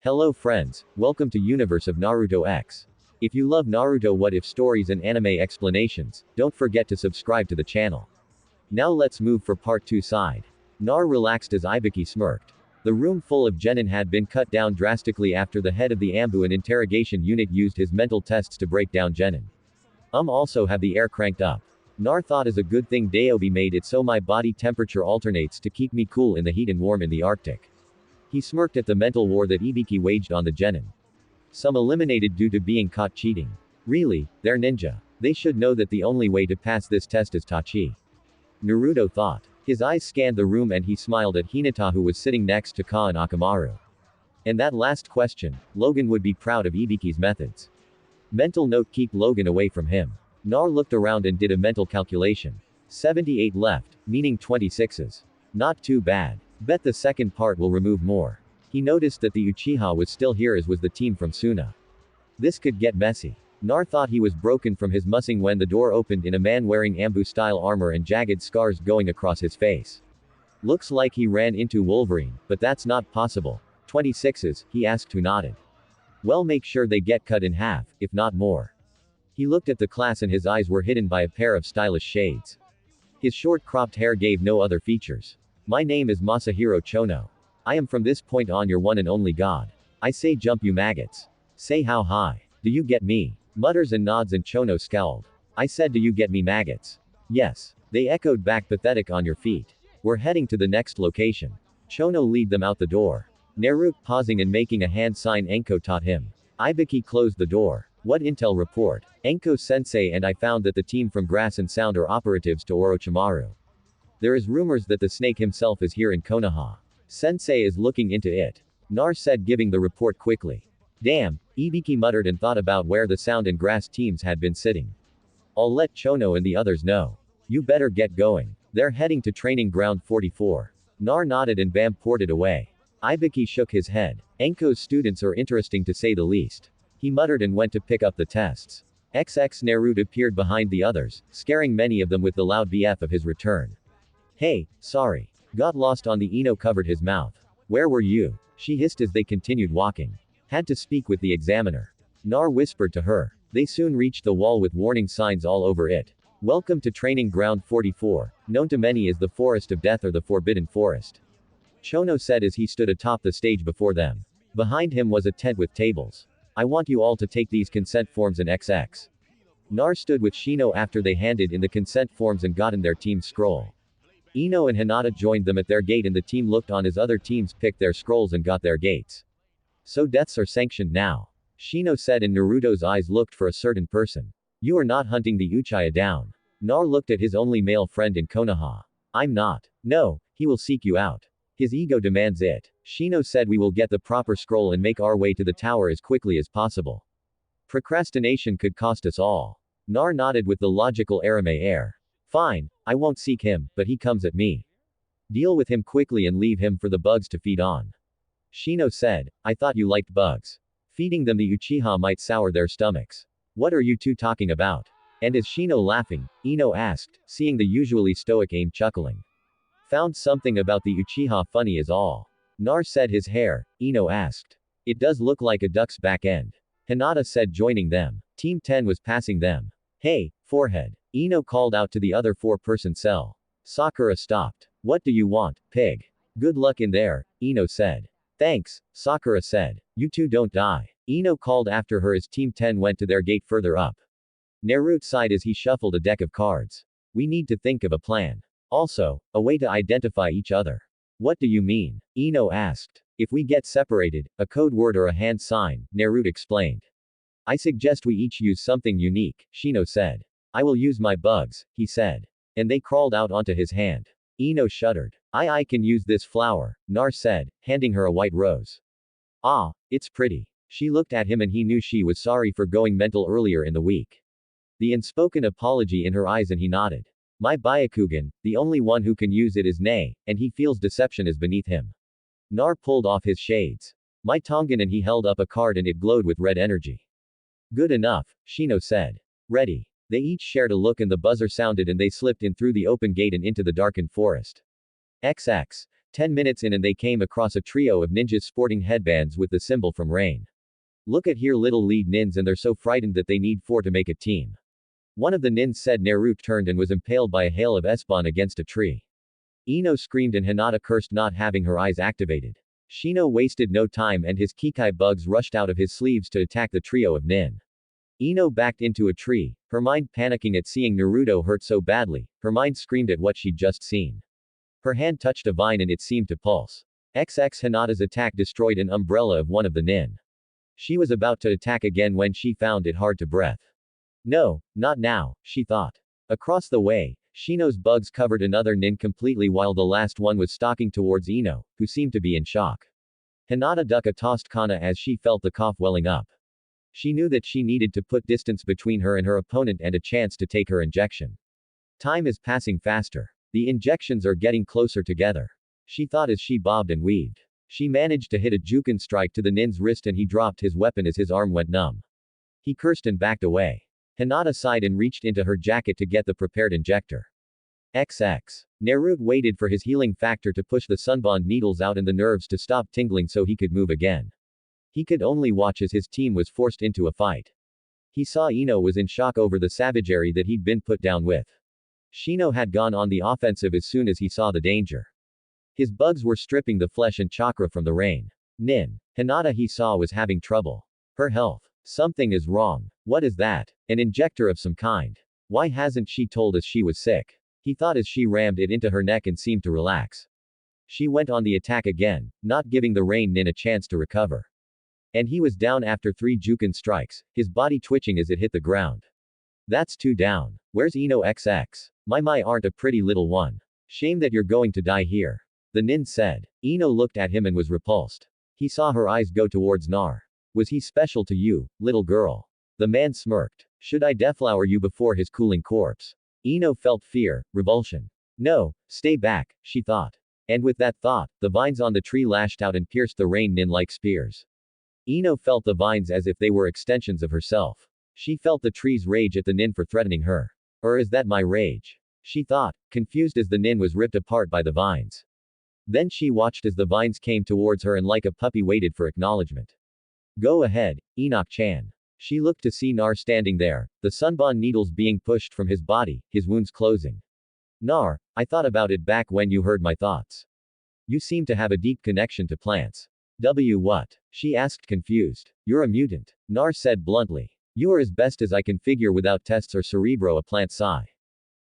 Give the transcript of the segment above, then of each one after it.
Hello friends, welcome to Universe of Naruto X. If you love Naruto what if stories and anime explanations, don't forget to subscribe to the channel. Now let's move for part 2 side. Nar relaxed as Ibiki smirked. The room full of genin had been cut down drastically after the head of the Ambu and interrogation unit used his mental tests to break down genin. Also have the air cranked up. Nar thought is a good thing Daobi made it so my body temperature alternates to keep me cool in the heat and warm in the Arctic. He smirked at the mental war that Ibiki waged on the genin. Some eliminated due to being caught cheating. Really, they're ninja. They should know that the only way to pass this test is Tachi. Naruto thought. His eyes scanned the room and he smiled at Hinata who was sitting next to Ka and Akamaru. And that last question, Logan would be proud of Ibiki's methods. Mental note: keep Logan away from him. Nar looked around and did a mental calculation. 78 left, meaning 26s. Not too bad. Bet the second part will remove more. He noticed that the Uchiha was still here as was the team from Suna. This could get messy. Nar thought he was broken from his mussing when the door opened in a man wearing Ambu-style armor and jagged scars going across his face. Looks like he ran into Wolverine, but that's not possible. 26s, he asked who nodded. Well, make sure they get cut in half, if not more. He looked at the class and his eyes were hidden by a pair of stylish shades. His short cropped hair gave no other features. My name is Masahiro Chono. I am from this point on your one and only god. I say jump you maggots. Say how high. Do you get me? Mutters and nods and Chono scowled. I said do you get me maggots? Yes. They echoed back pathetic on your feet. We're heading to the next location. Chono lead them out the door. Naruto pausing and making a hand sign Enko taught him. Ibiki closed the door. What intel report? Enko sensei and I found that the team from Grass and Sound are operatives to Orochimaru. There is rumors that the snake himself is here in Konoha. Sensei is looking into it. Nar said giving the report quickly. Damn, Ibiki muttered and thought about where the Sound and Grass teams had been sitting. I'll let Chono and the others know. You better get going. They're heading to training ground 44. Nar nodded and Bam ported away. Ibiki shook his head. Enko's students are interesting to say the least. He muttered and went to pick up the tests. XX Naruto appeared behind the others, scaring many of them with the loud BF of his return. Hey, sorry. Got lost on the Ino covered his mouth. Where were you? She hissed as they continued walking. Had to speak with the examiner. Nar whispered to her. They soon reached the wall with warning signs all over it. Welcome to Training Ground 44, known to many as the Forest of Death or the Forbidden Forest. Chono said as he stood atop the stage before them. Behind him was a tent with tables. I want you all to take these consent forms in XX. Nar stood with Shino after they handed in the consent forms and gotten their team's scroll. Ino and Hinata joined them at their gate and the team looked on as other teams picked their scrolls and got their gates. So deaths are sanctioned now. Shino said and Naruto's eyes looked for a certain person. You are not hunting the Uchiha down. Nar looked at his only male friend in Konoha. I'm not. No, he will seek you out. His ego demands it. Shino said we will get the proper scroll and make our way to the tower as quickly as possible. Procrastination could cost us all. Nar nodded with the logical Arame air. Fine, I won't seek him, but he comes at me. Deal with him quickly and leave him for the bugs to feed on. Shino said, I thought you liked bugs. Feeding them the Uchiha might sour their stomachs. What are you two talking about? And as Shino laughing, Ino asked, seeing the usually stoic Aim chuckling. Found something about the Uchiha funny is all. Nar said his hair, Ino asked. It does look like a duck's back end. Hinata said joining them. Team 10 was passing them. Hey, forehead. Ino called out to the other four-person cell. Sakura stopped. What do you want, pig? Good luck in there, Ino said. Thanks, Sakura said. You two don't die. Ino called after her as Team 10 went to their gate further up. Naruto sighed as he shuffled a deck of cards. We need to think of a plan. Also, a way to identify each other. What do you mean? Ino asked. If we get separated, a code word or a hand sign, Naruto explained. I suggest we each use something unique, Shino said. I will use my bugs, he said. And they crawled out onto his hand. Ino shuddered. I can use this flower, Nar said, handing her a white rose. Ah, it's pretty. She looked at him and he knew she was sorry for going mental earlier in the week. The unspoken apology in her eyes and he nodded. My Byakugan, the only one who can use it is Nei, and he feels deception is beneath him. Nar pulled off his shades. My Tongan and he held up a card and it glowed with red energy. Good enough, Shino said. Ready. They each shared a look and the buzzer sounded and they slipped in through the open gate and into the darkened forest. XX. 10 minutes in and they came across a trio of ninjas sporting headbands with the symbol from rain. Look at here little lead nins and they're so frightened that they need 4 to make a team. One of the nins said. Naruto turned and was impaled by a hail of S-Bun against a tree. Ino screamed and Hinata cursed not having her eyes activated. Shino wasted no time and his Kikai bugs rushed out of his sleeves to attack the trio of nin. Ino backed into a tree, her mind panicking at seeing Naruto hurt so badly, her mind screamed at what she'd just seen. Her hand touched a vine and it seemed to pulse. Hinata's attack destroyed an umbrella of one of the nin. She was about to attack again when she found it hard to breathe. No, not now, she thought. Across the way, Shino's bugs covered another nin completely while the last one was stalking towards Ino, who seemed to be in shock. Hinata Duka tossed Kana as she felt the cough welling up. She knew that she needed to put distance between her and her opponent and a chance to take her injection. Time is passing faster. The injections are getting closer together. She thought as she bobbed and weaved. She managed to hit a Juken strike to the nin's wrist and he dropped his weapon as his arm went numb. He cursed and backed away. Hinata sighed and reached into her jacket to get the prepared injector. Naruto waited for his healing factor to push the sunbond needles out and the nerves to stop tingling so he could move again. He could only watch as his team was forced into a fight. He saw Ino was in shock over the savagery that he'd been put down with. Shino had gone on the offensive as soon as he saw the danger. His bugs were stripping the flesh and chakra from the rain. Hinata he saw was having trouble. Her health. Something is wrong. What is that? An injector of some kind. Why hasn't she told us she was sick? He thought as she rammed it into her neck and seemed to relax. She went on the attack again, not giving the rain nin a chance to recover. And he was down after 3 Juken strikes, his body twitching as it hit the ground. That's 2 down. Where's Ino XX? My aren't a pretty little one. Shame that you're going to die here. The nin said. Ino looked at him and was repulsed. He saw her eyes go towards Nar. Was he special to you, little girl? The man smirked. Should I deflower you before his cooling corpse? Ino felt fear, revulsion. No, stay back, she thought. And with that thought, the vines on the tree lashed out and pierced the rain nin like spears. Ino felt the vines as if they were extensions of herself. She felt the tree's rage at the nin for threatening her. Or is that my rage? She thought, confused as the nin was ripped apart by the vines. Then she watched as the vines came towards her and like a puppy waited for acknowledgement. Go ahead, Enoch-chan. She looked to see Nar standing there, the sunbond needles being pushed from his body, his wounds closing. Nar, I thought about it back when you heard my thoughts. You seem to have a deep connection to plants. What? She asked confused. You're a mutant. Nar said bluntly. You are as best as I can figure without tests or cerebro a plant psi.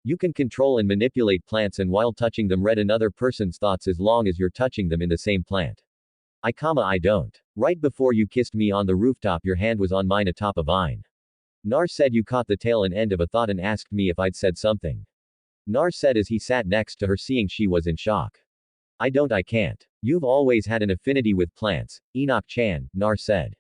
You can control and manipulate plants and while touching them read another person's thoughts as long as you're touching them in the same plant. I don't. Right before you kissed me on the rooftop your hand was on mine atop a vine. Nar said you caught the tail and end of a thought and asked me if I'd said something. Nar said as he sat next to her seeing she was in shock. I can't. You've always had an affinity with plants, Enoch-chan, Nar said.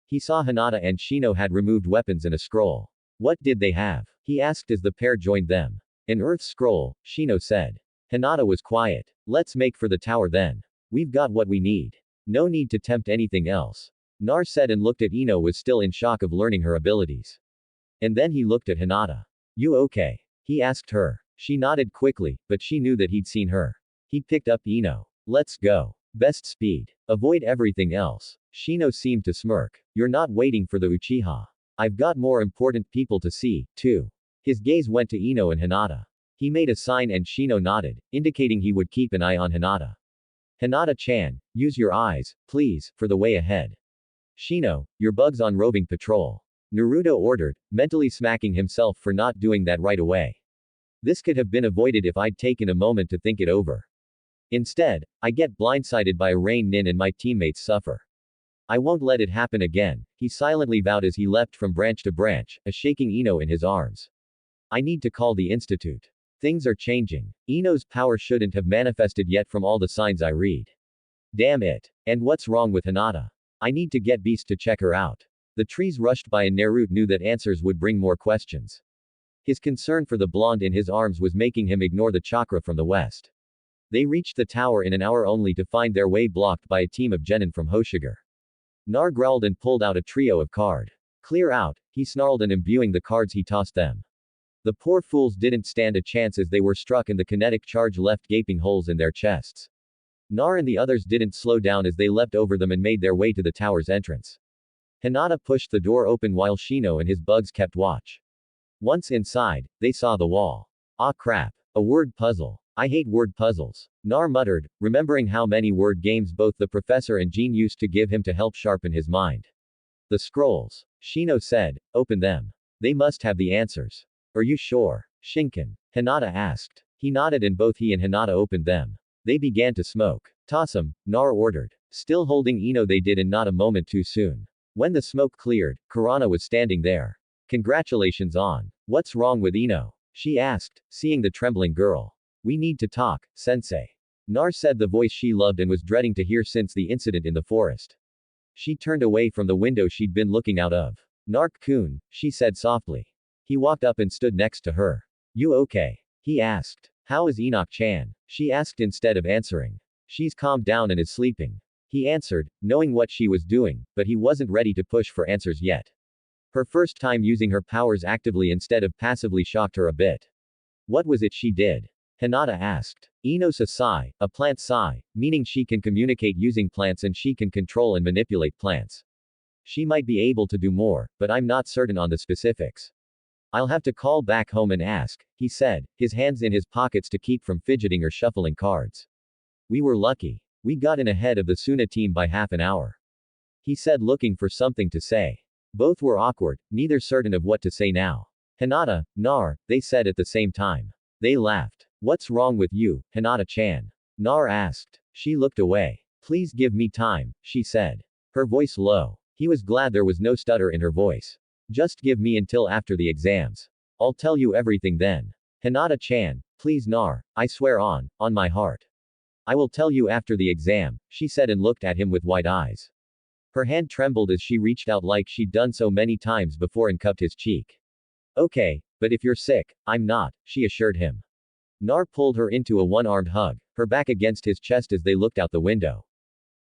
He saw Hinata and Shino had removed weapons and a scroll. What did they have? He asked as the pair joined them. An earth scroll, Shino said. Hinata was quiet. Let's make for the tower then. We've got what we need. No need to tempt anything else. Nar said and looked at Ino was still in shock of learning her abilities. And then he looked at Hinata. You okay? He asked her. She nodded quickly, but she knew that he'd seen her. He picked up Ino. Let's go. Best speed. Avoid everything else. Shino seemed to smirk. You're not waiting for the Uchiha. I've got more important people to see, too. His gaze went to Ino and Hinata. He made a sign and Shino nodded, indicating he would keep an eye on Hinata. Hinata-chan, use your eyes, please, for the way ahead. Shino, your bug's on roving patrol. Naruto ordered, mentally smacking himself for not doing that right away. This could have been avoided if I'd taken a moment to think it over. Instead, I get blindsided by a rain nin and my teammates suffer. I won't let it happen again, he silently vowed as he leapt from branch to branch, shaking Ino in his arms. I need to call the institute. Things are changing. Ino's power shouldn't have manifested yet from all the signs I read. Damn it. And what's wrong with Hinata? I need to get Beast to check her out. The trees rushed by and Naruto knew that answers would bring more questions. His concern for the blonde in his arms was making him ignore the chakra from the west. They reached the tower in an hour only to find their way blocked by a team of genin from Hoshiger. Nar growled and pulled out a trio of card. Clear out, he snarled and imbuing the cards he tossed them. The poor fools didn't stand a chance as they were struck and the kinetic charge left gaping holes in their chests. Nar and the others didn't slow down as they leapt over them and made their way to the tower's entrance. Hinata pushed the door open while Shino and his bugs kept watch. Once inside, they saw the wall. Ah crap. A word puzzle. I hate word puzzles. Nar muttered, remembering how many word games both the professor and Jean used to give him to help sharpen his mind. The scrolls. Shino said, open them. They must have the answers. Are you sure? Shinken. Hinata asked. He nodded and both he and Hinata opened them. They began to smoke. Toss 'em, Nar ordered. Still holding Ino they did and not a moment too soon. When the smoke cleared, Kurana was standing there. Congratulations on. What's wrong with Ino? She asked, seeing the trembling girl. We need to talk, sensei. Nar said, the voice she loved and was dreading to hear since the incident in the forest. She turned away from the window she'd been looking out of. Nark-kun, she said softly. He walked up and stood next to her. You okay? He asked. How is Enoch-chan? She asked instead of answering. She's calmed down and is sleeping. He answered, knowing what she was doing, but he wasn't ready to push for answers yet. Her first time using her powers actively instead of passively shocked her a bit. What was it she did? Hinata asked. Ino's a sai, a plant sai, meaning she can communicate using plants and she can control and manipulate plants. She might be able to do more, but I'm not certain on the specifics. I'll have to call back home and ask, he said, his hands in his pockets to keep from fidgeting or shuffling cards. We were lucky. We got in ahead of the Suna team by half an hour. He said, looking for something to say. Both were awkward, neither certain of what to say now. Hinata, Nar, they said at the same time. They laughed. What's wrong with you, Hinata-chan? Nar asked. She looked away. Please give me time, she said. Her voice low. He was glad there was no stutter in her voice. Just give me until after the exams. I'll tell you everything then. Hinata-chan, please Nar, I swear on my heart. I will tell you after the exam, she said and looked at him with wide eyes. Her hand trembled as she reached out like she'd done so many times before and cupped his cheek. Okay, but if you're sick, I'm not, she assured him. Nar pulled her into a one-armed hug, her back against his chest as they looked out the window.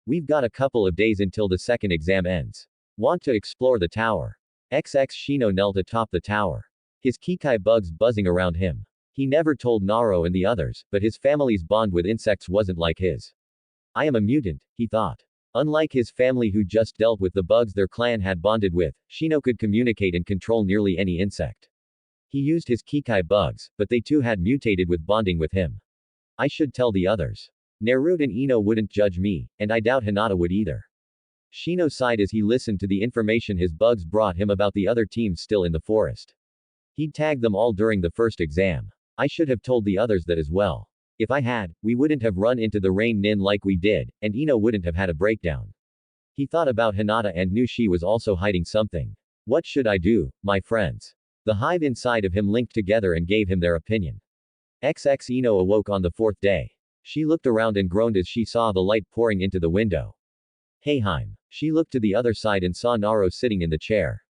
We've got a couple of days until the second exam ends. Want to explore the tower? XX Shino knelt atop the tower. His Kikai bugs buzzing around him. He never told Naro and the others, but his family's bond with insects wasn't like his. I am a mutant, he thought. Unlike his family who just dealt with the bugs their clan had bonded with, Shino could communicate and control nearly any insect. He used his Kikai bugs, but they too had mutated with bonding with him. I should tell the others. Naruto and Ino wouldn't judge me, and I doubt Hinata would either. Shino sighed as he listened to the information his bugs brought him about the other teams still in the forest. He'd tagged them all during the first exam. I should have told the others that as well. If I had, we wouldn't have run into the rain nin like we did, and Ino wouldn't have had a breakdown. He thought about Hinata and knew she was also hiding something. What should I do, my friends? The hive inside of him linked together and gave him their opinion. XX Ino awoke on the fourth day. She looked around and groaned as she saw the light pouring into the window. Hey Heim. She looked to the other side and saw Naro sitting in the chair.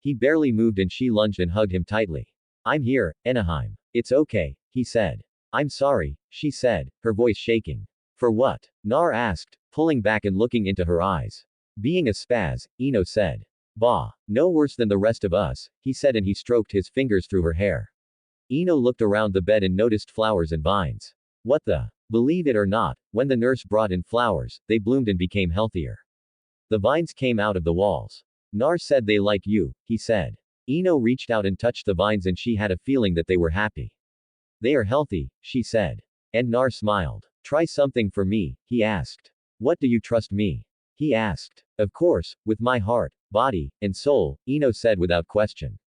He barely moved and she lunged and hugged him tightly. I'm here, Enaheim. It's okay, he said. I'm sorry, she said, her voice shaking. For what? Nar asked, pulling back and looking into her eyes. Being a spaz, Ino said. Bah, no worse than the rest of us, he said and he stroked his fingers through her hair. Ino looked around the bed and noticed flowers and vines. What the? Believe it or not, when the nurse brought in flowers, they bloomed and became healthier. The vines came out of the walls. Nar said they like you, he said. Ino reached out and touched the vines and she had a feeling that they were happy. They are healthy, she said. And Nar smiled. Try something for me, he asked. What do you trust me? He asked. Of course, with my heart, body, and soul, Ino said without question.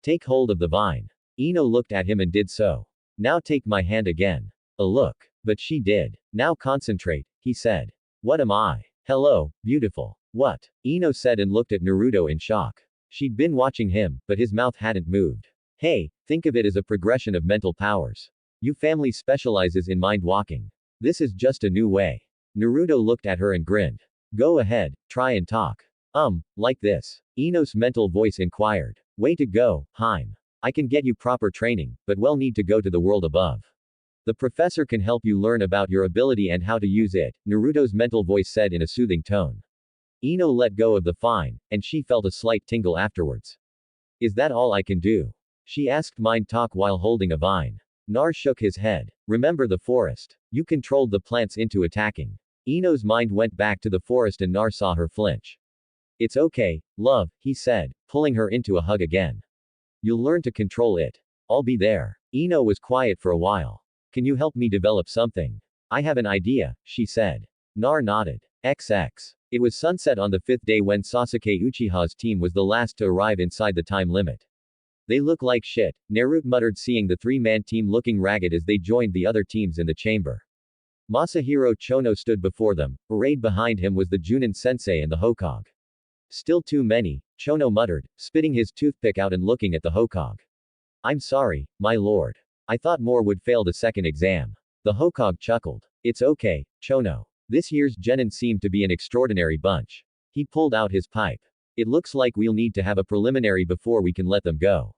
Take hold of the vine. Ino looked at him and did so. Now take my hand again. A look. But she did. Now concentrate, he said. What am I? Hello, beautiful. What? Ino said and looked at Naruto in shock. She'd been watching him, but his mouth hadn't moved. Hey, think of it as a progression of mental powers. You family specializes in mind walking. This is just a new way. Naruto looked at her and grinned. Go ahead, try and talk. Like this. Ino's mental voice inquired. Way to go, Heim. I can get you proper training, but we'll need to go to the world above. The professor can help you learn about your ability and how to use it, Naruto's mental voice said in a soothing tone. Ino let go of the vine, and she felt a slight tingle afterwards. Is that all I can do? She asked mind talk while holding a vine. Nar shook his head. Remember the forest. You controlled the plants into attacking. Ino's mind went back to the forest and Nar saw her flinch. It's okay, love, he said, pulling her into a hug again. You'll learn to control it. I'll be there. Ino was quiet for a while. Can you help me develop something? I have an idea, she said. Nar nodded. XX. It was sunset on the fifth day when Sasuke Uchiha's team was the last to arrive inside the time limit. They look like shit, Naruto muttered seeing the three-man team looking ragged as they joined the other teams in the chamber. Masahiro Chono stood before them. Arrayed behind him was the Junin sensei and the Hokage. Still too many, Chono muttered, spitting his toothpick out and looking at the Hokage. I'm sorry, my lord. I thought more would fail the second exam. The Hokage chuckled. It's okay, Chono. This year's genin seemed to be an extraordinary bunch. He pulled out his pipe. It looks like we'll need to have a preliminary before we can let them go.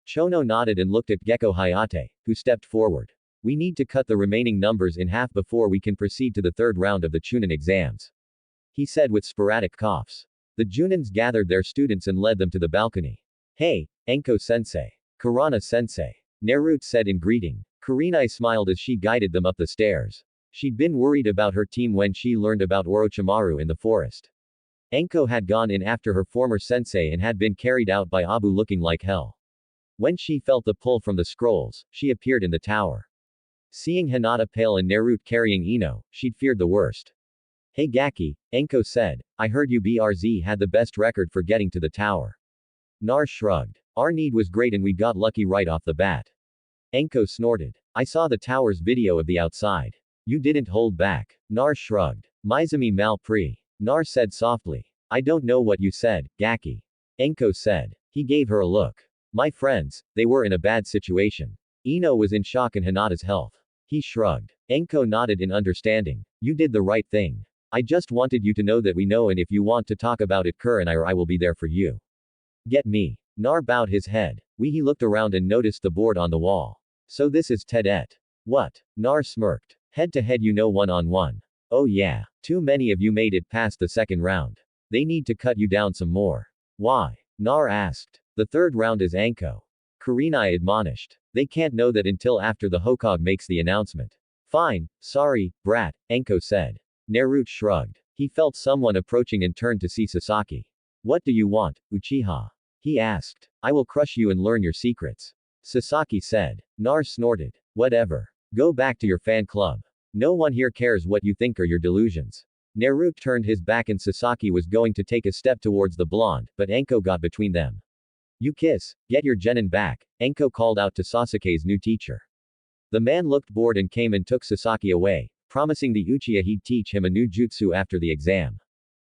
Chono nodded and looked at Gecko Hayate, who stepped forward. We need to cut the remaining numbers in half before we can proceed to the third round of the Chunin exams. He said with sporadic coughs. The Junins gathered their students and led them to the balcony. Hey, Enko-sensei. Kurana-sensei. Naruto said in greeting. Kurenai smiled as she guided them up the stairs. She'd been worried about her team when she learned about Orochimaru in the forest. Enko had gone in after her former sensei and had been carried out by Abu looking like hell. When she felt the pull from the scrolls, she appeared in the tower. Seeing Hinata pale and Naruto carrying Ino, she'd feared the worst. Hey Gaki, Enko said, I heard you BRZ had the best record for getting to the tower. Nar shrugged. Our need was great and we got lucky right off the bat. Enko snorted. I saw the tower's video of the outside. You didn't hold back. Nar shrugged. Mizumi mal pri. Nar said softly. I don't know what you said, Gaki. Enko said. He gave her a look. My friends, they were in a bad situation. Ino was in shock in Hinata's health. He shrugged. Enko nodded in understanding. You did the right thing. I just wanted you to know that we know and if you want to talk about it Kur and I will be there for you. Get me. Nar bowed his head. He looked around and noticed the board on the wall. So this is Tedet. What? Nar smirked. Head to head one-on-one. Oh yeah. Too many of you made it past the second round. They need to cut you down some more. Why? Nar asked. The third round is Anko. Kurenai admonished. They can't know that until after the Hokage makes the announcement. Fine, sorry, brat, Anko said. Naruto shrugged. He felt someone approaching and turned to see Sasaki. What do you want, Uchiha? He asked. I will crush you and learn your secrets. Sasaki said. Nar snorted. Whatever. Go back to your fan club. No one here cares what you think or your delusions. Naruto turned his back and Sasaki was going to take a step towards the blonde, but Anko got between them. You kiss, get your genin back, Anko called out to Sasuke's new teacher. The man looked bored and came and took Sasaki away, promising the Uchiha he'd teach him a new jutsu after the exam.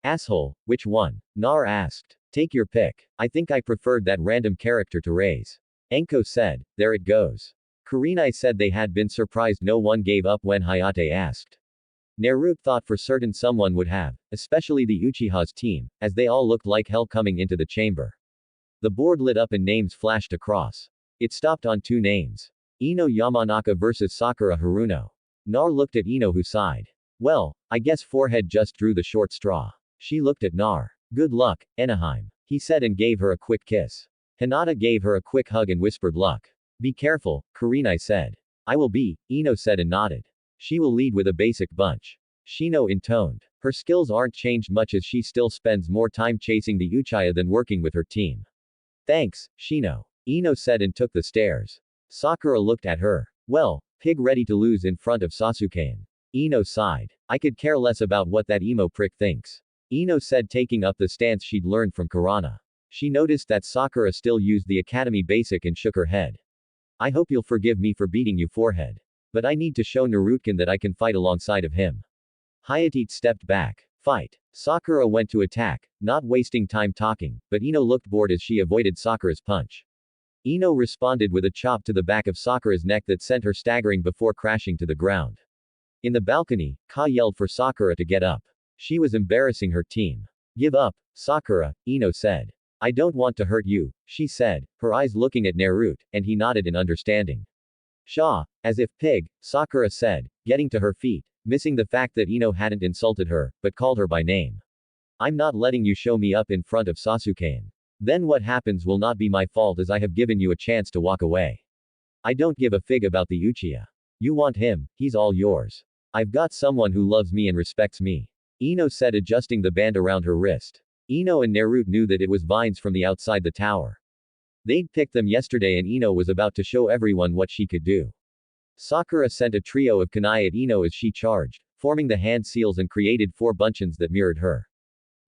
Asshole, which one? Nar asked. Take your pick. I think I preferred that random character to Ray's. Anko said, there it goes. Kurenai said they had been surprised no one gave up when Hayate asked. Naruto thought for certain someone would have, especially the Uchiha's team, as they all looked like hell coming into the chamber. The board lit up and names flashed across. It stopped on two names. Ino Yamanaka versus Sakura Haruno. Nar looked at Ino who sighed. Well, I guess forehead just drew the short straw. She looked at Nar. Good luck, Anaheim. He said and gave her a quick kiss. Hinata gave her a quick hug and whispered luck. Be careful, Kurenai said. I will be, Ino said and nodded. She will lead with a basic bunch. Shino intoned. Her skills aren't changed much as she still spends more time chasing the Uchiha than working with her team. Thanks, Shino. Ino said and took the stairs. Sakura looked at her. Well, pig ready to lose in front of Sasuke. Ino sighed. I could care less about what that emo prick thinks. Ino said taking up the stance she'd learned from Kurana. She noticed that Sakura still used the academy basic and shook her head. I hope you'll forgive me for beating you forehead. But I need to show Naruto that I can fight alongside of him. Hayate stepped back. Fight. Sakura went to attack, not wasting time talking, but Ino looked bored as she avoided Sakura's punch. Ino responded with a chop to the back of Sakura's neck that sent her staggering before crashing to the ground. In the balcony, Ka yelled for Sakura to get up. She was embarrassing her team. Give up, Sakura, Ino said. I don't want to hurt you, she said, her eyes looking at Naruto, and he nodded in understanding. Shaw, as if pig, Sakura said, getting to her feet, missing the fact that Ino hadn't insulted her, but called her by name. I'm not letting you show me up in front of Sasuke. Then what happens will not be my fault as I have given you a chance to walk away. I don't give a fig about the Uchiha. You want him, he's all yours. I've got someone who loves me and respects me. Ino said, adjusting the band around her wrist. Ino and Naruto knew that it was vines from the outside the tower. They'd picked them yesterday and Ino was about to show everyone what she could do. Sakura sent a trio of kunai at Ino as she charged, forming the hand seals and created 4 buncheons that mirrored her.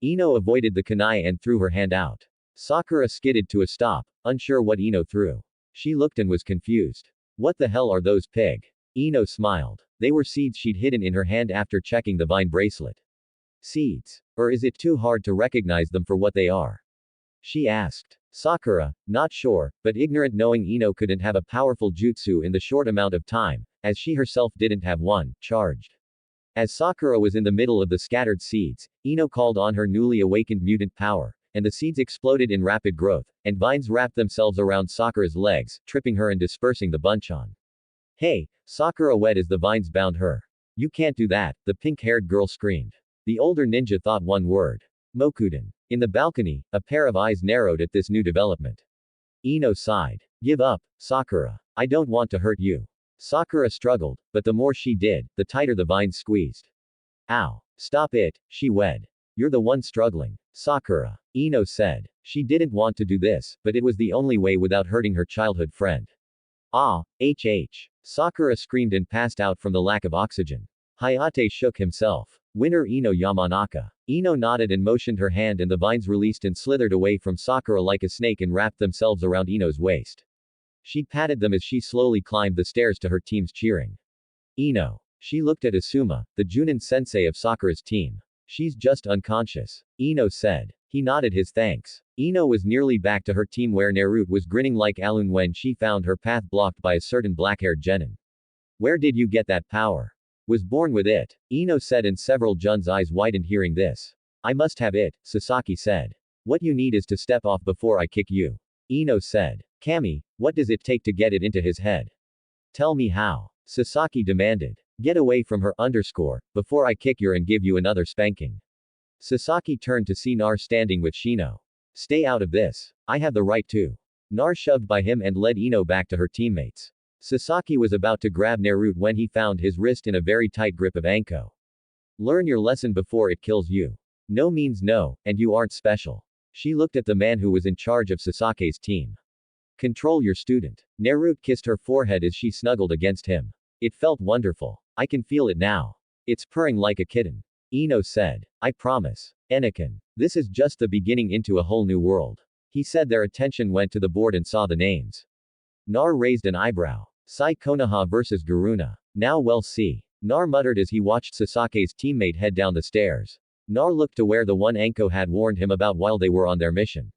Ino avoided the kunai and threw her hand out. Sakura skidded to a stop, unsure what Ino threw. She looked and was confused. What the hell are those, pig? Ino smiled. They were seeds she'd hidden in her hand after checking the vine bracelet. Seeds. Or is it too hard to recognize them for what they are? She asked. Sakura, not sure, but ignorant, knowing Ino couldn't have a powerful jutsu in the short amount of time, as she herself didn't have one, charged. As Sakura was in the middle of the scattered seeds, Ino called on her newly awakened mutant power, and the seeds exploded in rapid growth, and vines wrapped themselves around Sakura's legs, tripping her and dispersing the buncheon. Hey, Sakura wed as the vines bound her. You can't do that, the pink-haired girl screamed. The older ninja thought one word. Mokuden. In the balcony, a pair of eyes narrowed at this new development. Ino sighed. Give up, Sakura. I don't want to hurt you. Sakura struggled, but the more she did, the tighter the vines squeezed. Ow. Stop it, she wed. You're the one struggling. Sakura. Ino said. She didn't want to do this, but it was the only way without hurting her childhood friend. Ah, Sakura screamed and passed out from the lack of oxygen. Hayate shook himself. Winner Ino Yamanaka. Ino nodded and motioned her hand, and the vines released and slithered away from Sakura like a snake and wrapped themselves around Ino's waist. She patted them as she slowly climbed the stairs to her team's cheering. Ino. She looked at Asuma, the Junin sensei of Sakura's team. She's just unconscious. Ino said. He nodded his thanks. Ino was nearly back to her team where Naruto was grinning like Alun when she found her path blocked by a certain black-haired genin. Where did you get that power? Was born with it. Ino said, and several Jun's eyes widened hearing this. I must have it, Sasaki said. What you need is to step off before I kick you. Ino said. Kami, what does it take to get it into his head? Tell me how. Sasaki demanded. Get away from her, before I kick you and give you another spanking. Sasaki turned to see Nar standing with Shino. Stay out of this. I have the right to. Nar shoved by him and led Ino back to her teammates. Sasaki was about to grab Naruto when he found his wrist in a very tight grip of Anko. Learn your lesson before it kills you. No means no, and you aren't special. She looked at the man who was in charge of Sasake's team. Control your student. Naruto kissed her forehead as she snuggled against him. It felt wonderful. I can feel it now. It's purring like a kitten. Ino said. I promise. Anakin. This is just the beginning into a whole new world. He said. Their attention went to the board and saw the names. Nar raised an eyebrow. Sai Konoha versus Garuna. Now we'll see. Nar muttered as he watched Sasake's teammate head down the stairs. Nar looked to where the one Anko had warned him about while they were on their mission.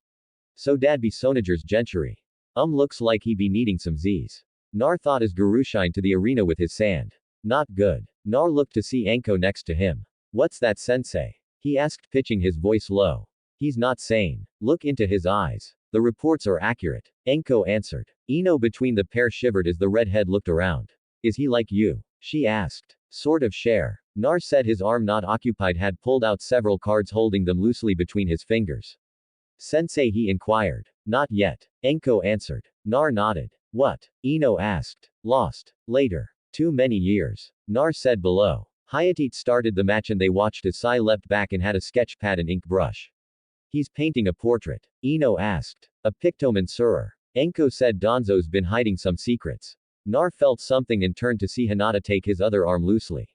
So dad be Sonager's gentry. Looks like he be needing some Z's. Nar thought as Garushined to the arena with his sand. Not good. Nar looked to see Anko next to him. What's that, sensei? He asked, pitching his voice low. He's not sane. Look into his eyes. The reports are accurate. Anko answered. Ino between the pair shivered as the redhead looked around. Is he like you? She asked. Sort of share. Nar said, his arm not occupied, had pulled out several cards holding them loosely between his fingers. Sensei, he inquired. Not yet. Anko answered. Nar nodded. What? Ino asked. Lost. Later. Too many years. Nar said below. Hayate started the match and they watched as Sai leapt back and had a sketch pad and ink brush. He's painting a portrait. Ino asked. A pictomancer. Anko said Donzo's been hiding some secrets. Nar felt something and turned to see Hinata take his other arm loosely.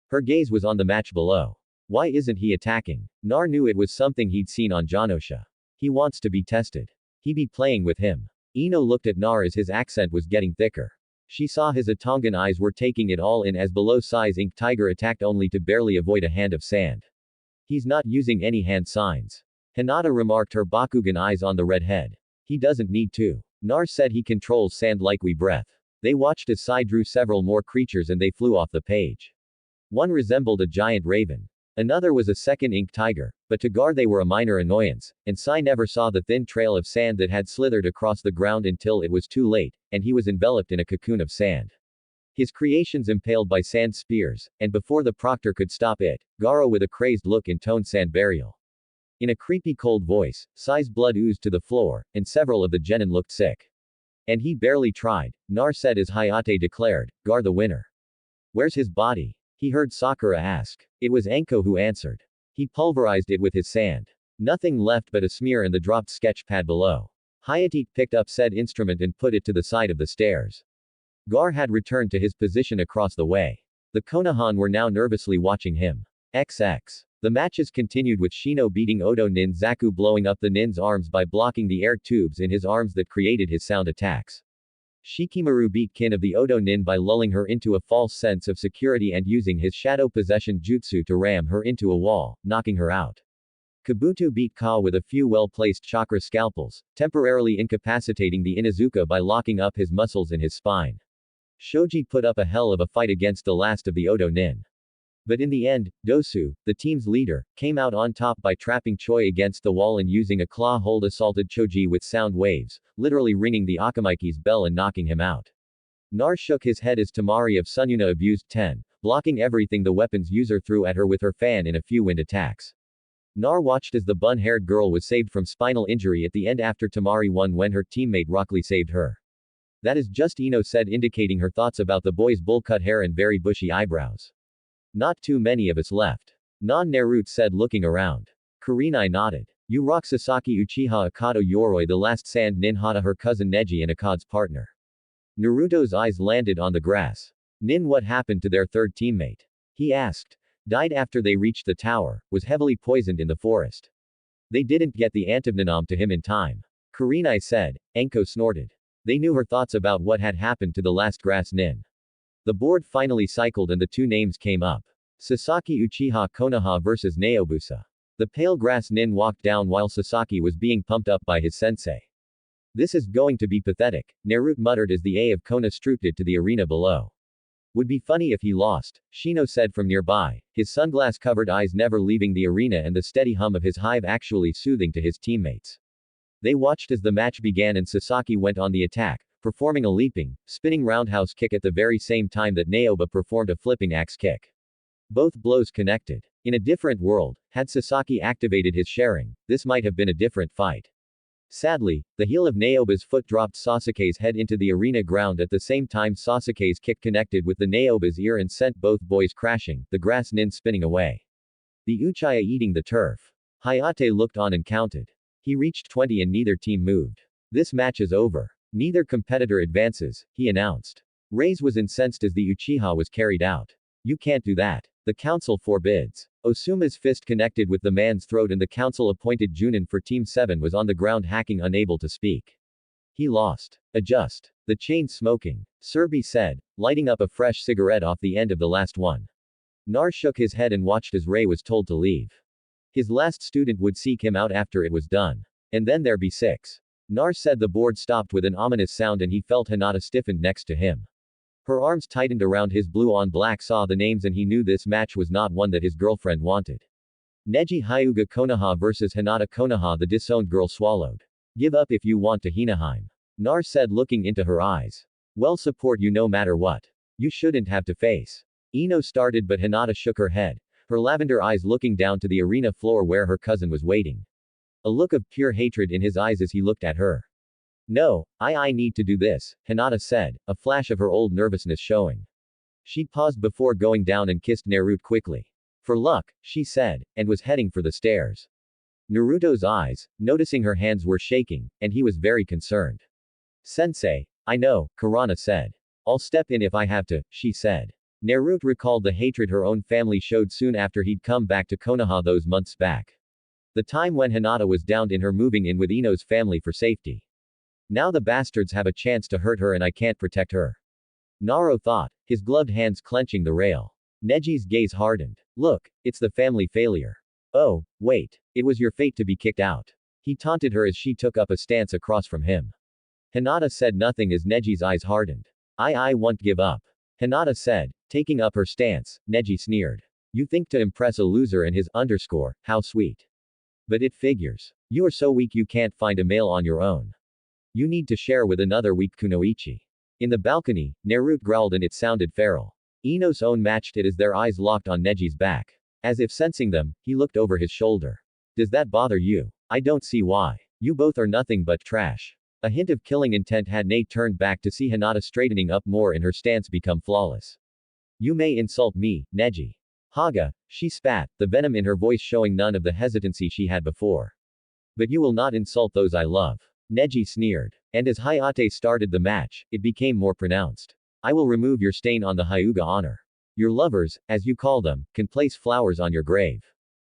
Her gaze was on the match below. Why isn't he attacking? Nar knew it was something he'd seen on Janosha. He wants to be tested. He be playing with him. Ino looked at Nar as his accent was getting thicker. She saw his Atongan eyes were taking it all in as below Sai's ink tiger attacked only to barely avoid a hand of sand. He's not using any hand signs. Hinata remarked, her Bakugan eyes on the redhead. He doesn't need to. Nar said he controls sand like we breath. They watched as Sai drew several more creatures and they flew off the page. One resembled a giant raven. Another was a second ink tiger, but to Gar they were a minor annoyance, and Sai never saw the thin trail of sand that had slithered across the ground until it was too late, and he was enveloped in a cocoon of sand. His creations impaled by sand spears, and before the proctor could stop it, Garo with a crazed look intoned sand burial. In a creepy cold voice, Sai's blood oozed to the floor, and several of the genin looked sick. And he barely tried, Nar said as Hayate declared, Gar the winner. Where's his body? He heard Sakura ask. It was Enko who answered. He pulverized it with his sand. Nothing left but a smear in the dropped sketch pad below. Hayate picked up said instrument and put it to the side of the stairs. Gar had returned to his position across the way. The Konohan were now nervously watching him. XX. The matches continued with Shino beating Odo Nin Zaku blowing up the Nin's arms by blocking the air tubes in his arms that created his sound attacks. Shikimaru beat Kin of the Odo Nin by lulling her into a false sense of security and using his shadow possession jutsu to ram her into a wall, knocking her out. Kabuto beat Ka with a few well-placed chakra scalpels, temporarily incapacitating the Inuzuka by locking up his muscles in his spine. Shoji put up a hell of a fight against the last of the Odo Nin. But in the end, Dosu, the team's leader, came out on top by trapping Choi against the wall and using a claw hold assaulted Choji with sound waves, literally ringing the Akamaiki's bell and knocking him out. Nar shook his head as Tamari of Sunyuna abused Ten, blocking everything the weapon's user threw at her with her fan in a few wind attacks. Nar watched as the bun-haired girl was saved from spinal injury at the end after Tamari won when her teammate Rockley saved her. That is just Ino said, indicating her thoughts about the boy's bowl-cut hair and very bushy eyebrows. Not too many of us left. Non-Naruto said looking around. Kurenai nodded. You rock. Sasaki Uchiha Akado Yoroi the last sand Nin Hata her cousin Neji and Akado's partner. Naruto's eyes landed on the grass. Nin, what happened to their third teammate? He asked. Died after they reached the tower, was heavily poisoned in the forest. They didn't get the antivenom to him in time. Kurenai said. Enko snorted. They knew her thoughts about what had happened to the last grass Nin. The board finally cycled and the two names came up. Sasaki Uchiha Konoha versus Naobusa. The pale grass Nin walked down while Sasaki was being pumped up by his sensei. This is going to be pathetic, Naruto muttered as the A of Konoha strutted to the arena below. Would be funny if he lost, Shino said from nearby, his sunglass-covered eyes never leaving the arena and the steady hum of his hive actually soothing to his teammates. They watched as the match began and Sasaki went on the attack, performing a leaping, spinning roundhouse kick at the very same time that Naoba performed a flipping axe kick. Both blows connected. In a different world, had Sasaki activated his sharing, this might have been a different fight. Sadly, the heel of Naoba's foot dropped Sasuke's head into the arena ground at the same time Sasuke's kick connected with the Naoba's ear and sent both boys crashing, the grass Nin spinning away. The Uchiha eating the turf. Hayate looked on and counted. He reached 20 and neither team moved. This match is over. Neither competitor advances, he announced. Raiz was incensed as the Uchiha was carried out. You can't do that. The council forbids. Osuma's fist connected with the man's throat and the council-appointed Junin for Team 7 was on the ground hacking unable to speak. He lost. Adjust. The chain smoking. Serbi said, lighting up a fresh cigarette off the end of the last one. Nar shook his head and watched as Ray was told to leave. His last student would seek him out after it was done. And then there be 6. Nar said the board stopped with an ominous sound and he felt Hinata stiffened next to him. Her arms tightened around his blue-on-black saw the names and he knew this match was not one that his girlfriend wanted. Neji Hyuga Konoha versus Hinata Konoha. The disowned girl swallowed. Give up if you want to Hinaheim. Nar said looking into her eyes. Well, support you no matter what. You shouldn't have to face. Ino started but Hinata shook her head, her lavender eyes looking down to the arena floor where her cousin was waiting. A look of pure hatred in his eyes as he looked at her. No, I need to do this, Hinata said, a flash of her old nervousness showing. She paused before going down and kissed Naruto quickly. For luck, she said, and was heading for the stairs. Naruto's eyes, noticing her hands were shaking, and he was very concerned. Sensei, I know, Kurana said. I'll step in if I have to, she said. Naruto recalled the hatred her own family showed soon after he'd come back to Konoha those months back. The time when Hinata was downed in her moving in with Ino's family for safety. Now the bastards have a chance to hurt her and I can't protect her. Naro thought, his gloved hands clenching the rail. Neji's gaze hardened. Look, it's the family failure. Oh, wait. It was your fate to be kicked out. He taunted her as she took up a stance across from him. Hinata said nothing as Neji's eyes hardened. I won't give up. Hinata said, taking up her stance. Neji sneered. You think to impress a loser and his underscore, how sweet. But it figures. You are so weak you can't find a male on your own. You need to share with another weak kunoichi. In the balcony, Naruto growled and it sounded feral. Ino's own matched it as their eyes locked on Neji's back. As if sensing them, he looked over his shoulder. Does that bother you? I don't see why. You both are nothing but trash. A hint of killing intent had Nae turned back to see Hinata straightening up more and her stance become flawless. You may insult me, Neji. Haga, she spat, the venom in her voice showing none of the hesitancy she had before. But you will not insult those I love. Neji sneered. And as Hayate started the match, it became more pronounced. I will remove your stain on the Hyuga honor. Your lovers, as you call them, can place flowers on your grave.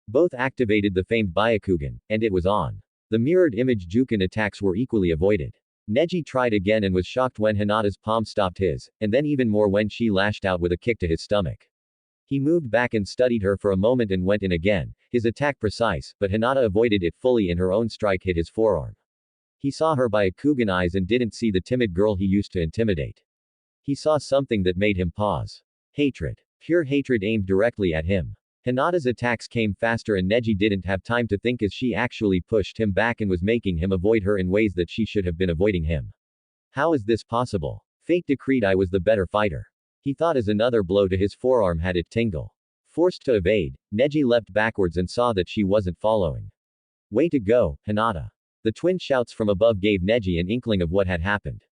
Both activated the famed Byakugan, and it was on. The mirrored image Juken attacks were equally avoided. Neji tried again and was shocked when Hinata's palm stopped his, and then even more when she lashed out with a kick to his stomach. He moved back and studied her for a moment and went in again, his attack precise, but Hinata avoided it fully and her own strike hit his forearm. He saw her Byakugan eyes and didn't see the timid girl he used to intimidate. He saw something that made him pause. Hatred. Pure hatred aimed directly at him. Hinata's attacks came faster and Neji didn't have time to think as she actually pushed him back and was making him avoid her in ways that she should have been avoiding him. How is this possible? Fate decreed I was the better fighter. He thought as another blow to his forearm had it tingle. Forced to evade, Neji leapt backwards and saw that she wasn't following. Way to go, Hinata. The twin shouts from above gave Neji an inkling of what had happened.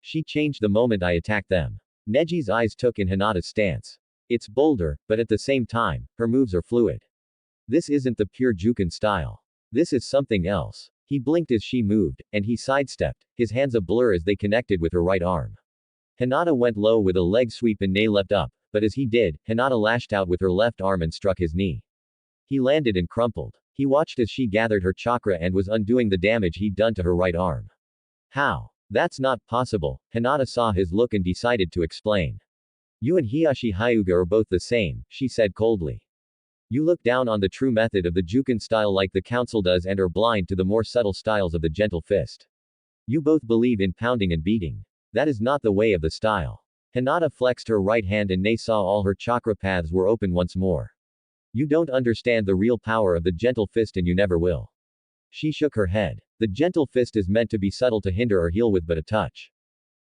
She changed the moment I attacked them. Neji's eyes took in Hinata's stance. It's bolder, but at the same time, her moves are fluid. This isn't the pure Juken style. This is something else. He blinked as she moved, and he sidestepped, his hands a blur as they connected with her right arm. Hinata went low with a leg sweep and Nae leapt up, but as he did, Hinata lashed out with her left arm and struck his knee. He landed and crumpled. He watched as she gathered her chakra and was undoing the damage he'd done to her right arm. How? That's not possible. Hinata saw his look and decided to explain. You and Hiyashi Hyuga are both the same, she said coldly. You look down on the true method of the Juken style like the council does and are blind to the more subtle styles of the gentle fist. You both believe in pounding and beating. That is not the way of the style. Hinata flexed her right hand and Nae saw all her chakra paths were open once more. You don't understand the real power of the gentle fist and you never will. She shook her head. The gentle fist is meant to be subtle to hinder or heal with but a touch.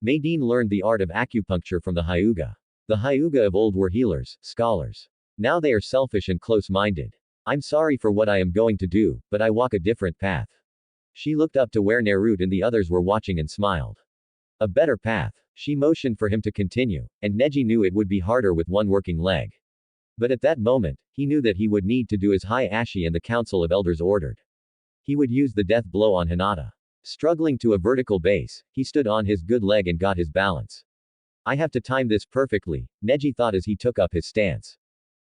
Maydeen learned the art of acupuncture from the Hyuga. The Hyuga of old were healers, scholars. Now they are selfish and close-minded. I'm sorry for what I am going to do, but I walk a different path. She looked up to where Naruto and the others were watching and smiled. A better path. She motioned for him to continue, and Neji knew it would be harder with one working leg. But at that moment, he knew that he would need to do as High Ashi and the Council of Elders ordered. He would use the death blow on Hinata. Struggling to a vertical base, he stood on his good leg and got his balance. I have to time this perfectly, Neji thought as he took up his stance.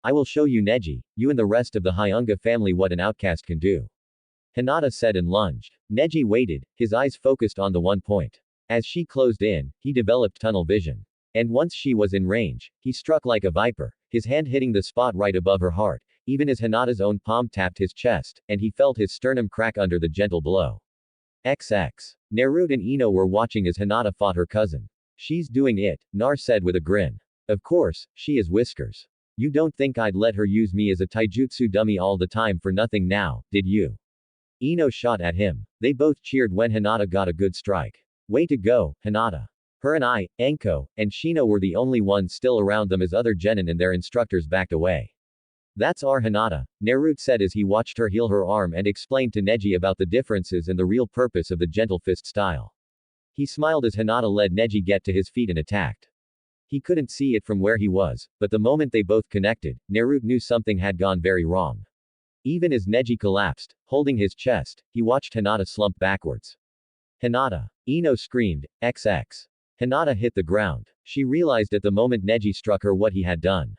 I will show you Neji, you and the rest of the Hyuga family what an outcast can do. Hinata said and lunged. Neji waited, his eyes focused on the one point. As she closed in, he developed tunnel vision. And once she was in range, he struck like a viper, his hand hitting the spot right above her heart, even as Hinata's own palm tapped his chest, and he felt his sternum crack under the gentle blow. XX. Naruto and Ino were watching as Hinata fought her cousin. She's doing it, Nar said with a grin. Of course, she is Whiskers. You don't think I'd let her use me as a taijutsu dummy all the time for nothing now, did you? Ino shot at him. They both cheered when Hinata got a good strike. Way to go, Hinata. Her and I, Enko, and Shino were the only ones still around them as other genin and their instructors backed away. That's our Hinata, Naruto said as he watched her heal her arm and explained to Neji about the differences and the real purpose of the gentle fist style. He smiled as Hinata led Neji get to his feet and attacked. He couldn't see it from where he was, but the moment they both connected, Naruto knew something had gone very wrong. Even as Neji collapsed, holding his chest, he watched Hinata slump backwards. Hinata. Ino screamed, XX. Hinata hit the ground. She realized at the moment Neji struck her what he had done.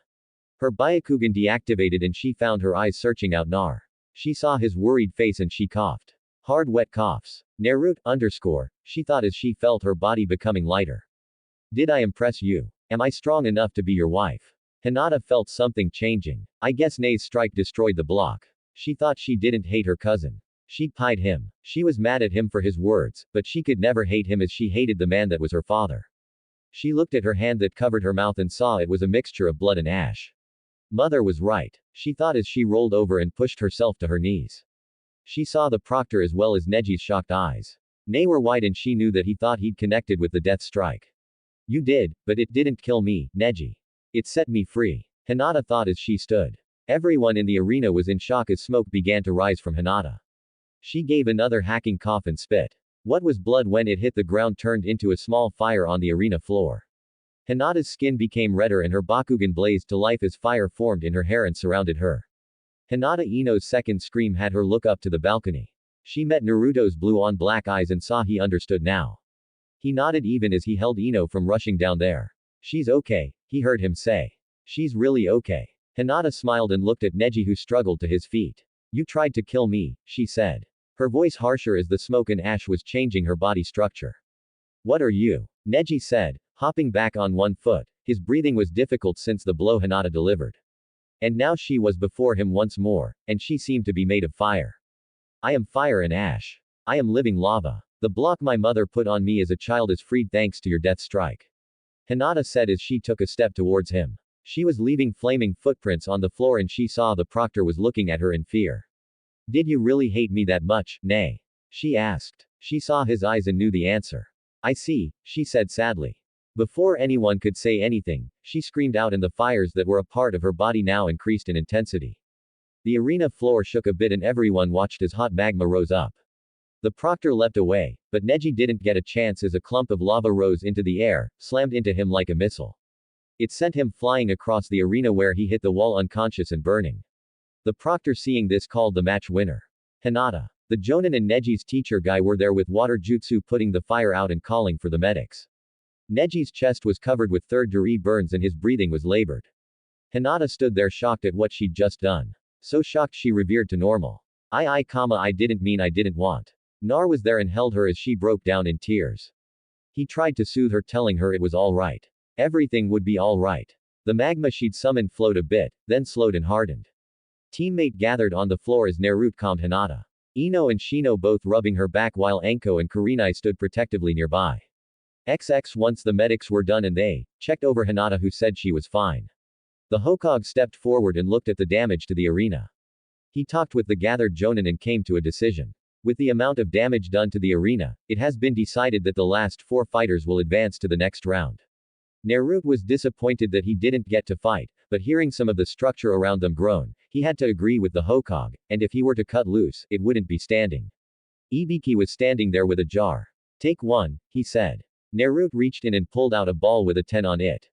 Her Byakugan deactivated and she found her eyes searching out Nar. She saw his worried face and she coughed. Hard wet coughs. Naruto_. She thought as she felt her body becoming lighter. Did I impress you? Am I strong enough to be your wife? Hinata felt something changing. I guess Nae's strike destroyed the block. She thought she didn't hate her cousin. She pied him. She was mad at him for his words, but she could never hate him as she hated the man that was her father. She looked at her hand that covered her mouth and saw it was a mixture of blood and ash. Mother was right. She thought as she rolled over and pushed herself to her knees. She saw the proctor as well as Neji's shocked eyes. Nae were wide and she knew that he thought he'd connected with the death strike. You did, but it didn't kill me, Neji. It set me free. Hinata thought as she stood. Everyone in the arena was in shock as smoke began to rise from Hinata. She gave another hacking cough and spit. What was blood when it hit the ground turned into a small fire on the arena floor. Hinata's skin became redder and her Bakugan blazed to life as fire formed in her hair and surrounded her. Hinata Ino's second scream had her look up to the balcony. She met Naruto's blue-on-black eyes and saw he understood now. He nodded even as he held Ino from rushing down there. She's okay, he heard him say. She's really okay. Hinata smiled and looked at Neji who struggled to his feet. You tried to kill me, she said. Her voice harsher as the smoke and ash was changing her body structure. What are you? Neji said, hopping back on one foot. His breathing was difficult since the blow Hinata delivered. And now she was before him once more, and she seemed to be made of fire. I am fire and ash. I am living lava. The block my mother put on me as a child is freed thanks to your death strike. Hinata said as she took a step towards him. She was leaving flaming footprints on the floor and she saw the proctor was looking at her in fear. Did you really hate me that much, Nay? She asked. She saw his eyes and knew the answer. I see, she said sadly. Before anyone could say anything, she screamed out and the fires that were a part of her body now increased in intensity. The arena floor shook a bit and everyone watched as hot magma rose up. The proctor leapt away, but Neji didn't get a chance as a clump of lava rose into the air, slammed into him like a missile. It sent him flying across the arena where he hit the wall unconscious and burning. The proctor seeing this called the match winner. Hinata. The Jonin and Neji's teacher guy were there with water jutsu putting the fire out and calling for the medics. Neji's chest was covered with third-degree burns and his breathing was labored. Hinata stood there shocked at what she'd just done. So shocked she revered to normal. I didn't mean I didn't want. Nar was there and held her as she broke down in tears. He tried to soothe her telling her it was all right. Everything would be all right. The magma she'd summoned flowed a bit, then slowed and hardened. Teammate gathered on the floor as Naruto calmed Hinata. Ino and Shino both rubbing her back while Anko and Kurenai stood protectively nearby. Once the medics were done and they checked over Hinata who said she was fine. The Hokage stepped forward and looked at the damage to the arena. He talked with the gathered Jonin and came to a decision. With the amount of damage done to the arena, it has been decided that the last 4 fighters will advance to the next round. Naruto was disappointed that he didn't get to fight, but hearing some of the structure around them groan, he had to agree with the Hokage, and if he were to cut loose, it wouldn't be standing. Ibiki was standing there with a jar. Take one, he said. Naruto reached in and pulled out a ball with a 10 on it.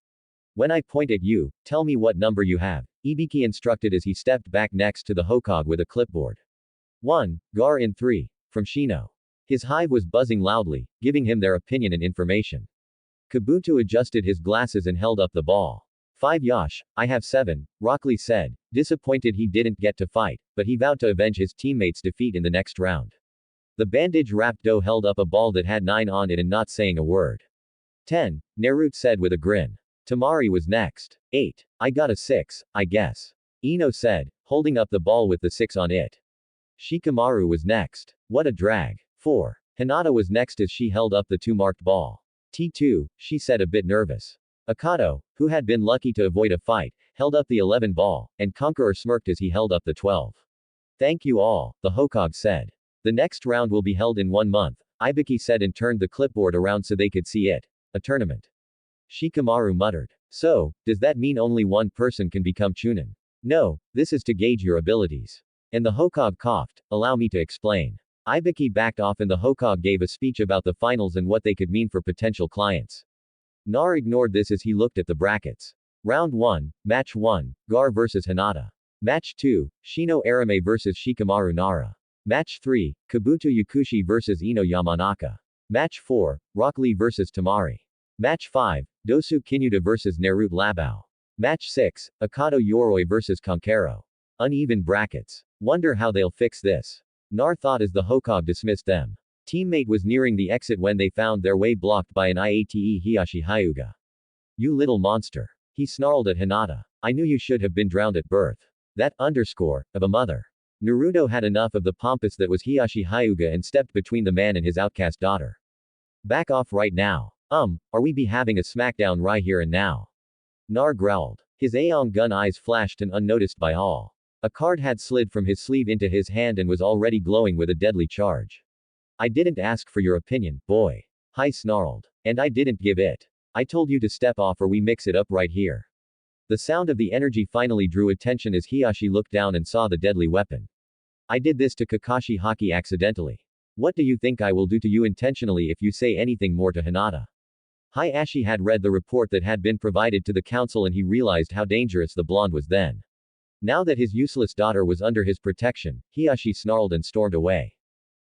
When I point at you, tell me what number you have, Ibiki instructed as he stepped back next to the Hokage with a clipboard. 1. Gar in 3. From Shino. His hive was buzzing loudly, giving him their opinion and information. Kabuto adjusted his glasses and held up the ball. 5 Yash, I have 7, Rock Lee said, disappointed he didn't get to fight, but he vowed to avenge his teammates' defeat in the next round. The bandage-wrapped Do held up a ball that had 9 on it and not saying a word. 10, Naruto said with a grin. Tamari was next. 8. I got a 6, I guess. Ino said, holding up the ball with the 6 on it. Shikamaru was next. What a drag. 4. Hinata was next as she held up the 2 marked ball. T2, she said a bit nervous. Akato, who had been lucky to avoid a fight, held up the 11 ball, and Conqueror smirked as he held up the 12. Thank you all, the Hokage said. The next round will be held in 1 month, Ibiki said and turned the clipboard around so they could see it. A tournament. Shikamaru muttered. So, does that mean only one person can become Chunin? No, this is to gauge your abilities. And the Hokage coughed, allow me to explain. Ibiki backed off and the Hokage gave a speech about the finals and what they could mean for potential clients. Nar ignored this as he looked at the brackets. Round 1, Match 1, Gar vs Hinata. Match 2, Shino Arame vs Shikamaru Nara. Match 3, Kabuto Yakushi vs Ino Yamanaka. Match 4, Rock Lee vs Tamari. Match 5, Dosu Kinuta vs Naruto Labao. Match 6, Akato Yoroi vs Konkero. Uneven brackets. Wonder how they'll fix this. Nar thought as the Hokage dismissed them. Teammate was nearing the exit when they found their way blocked by an IATE Hiyashi Hyuga. You little monster. He snarled at Hinata. I knew you should have been drowned at birth. That of a mother. Naruto had enough of the pompous that was Hiyashi Hyuga and stepped between the man and his outcast daughter. Back off right now. Are we be having a smackdown right here and now? Nar growled. His Aeon gun eyes flashed and unnoticed by all. A card had slid from his sleeve into his hand and was already glowing with a deadly charge. I didn't ask for your opinion, boy. Hai snarled. And I didn't give it. I told you to step off or we mix it up right here. The sound of the energy finally drew attention as Hiyashi looked down and saw the deadly weapon. I did this to Kakashi Haki accidentally. What do you think I will do to you intentionally if you say anything more to Hinata? Hayashi had read the report that had been provided to the council and he realized how dangerous the blonde was then. Now that his useless daughter was under his protection, Hayashi snarled and stormed away.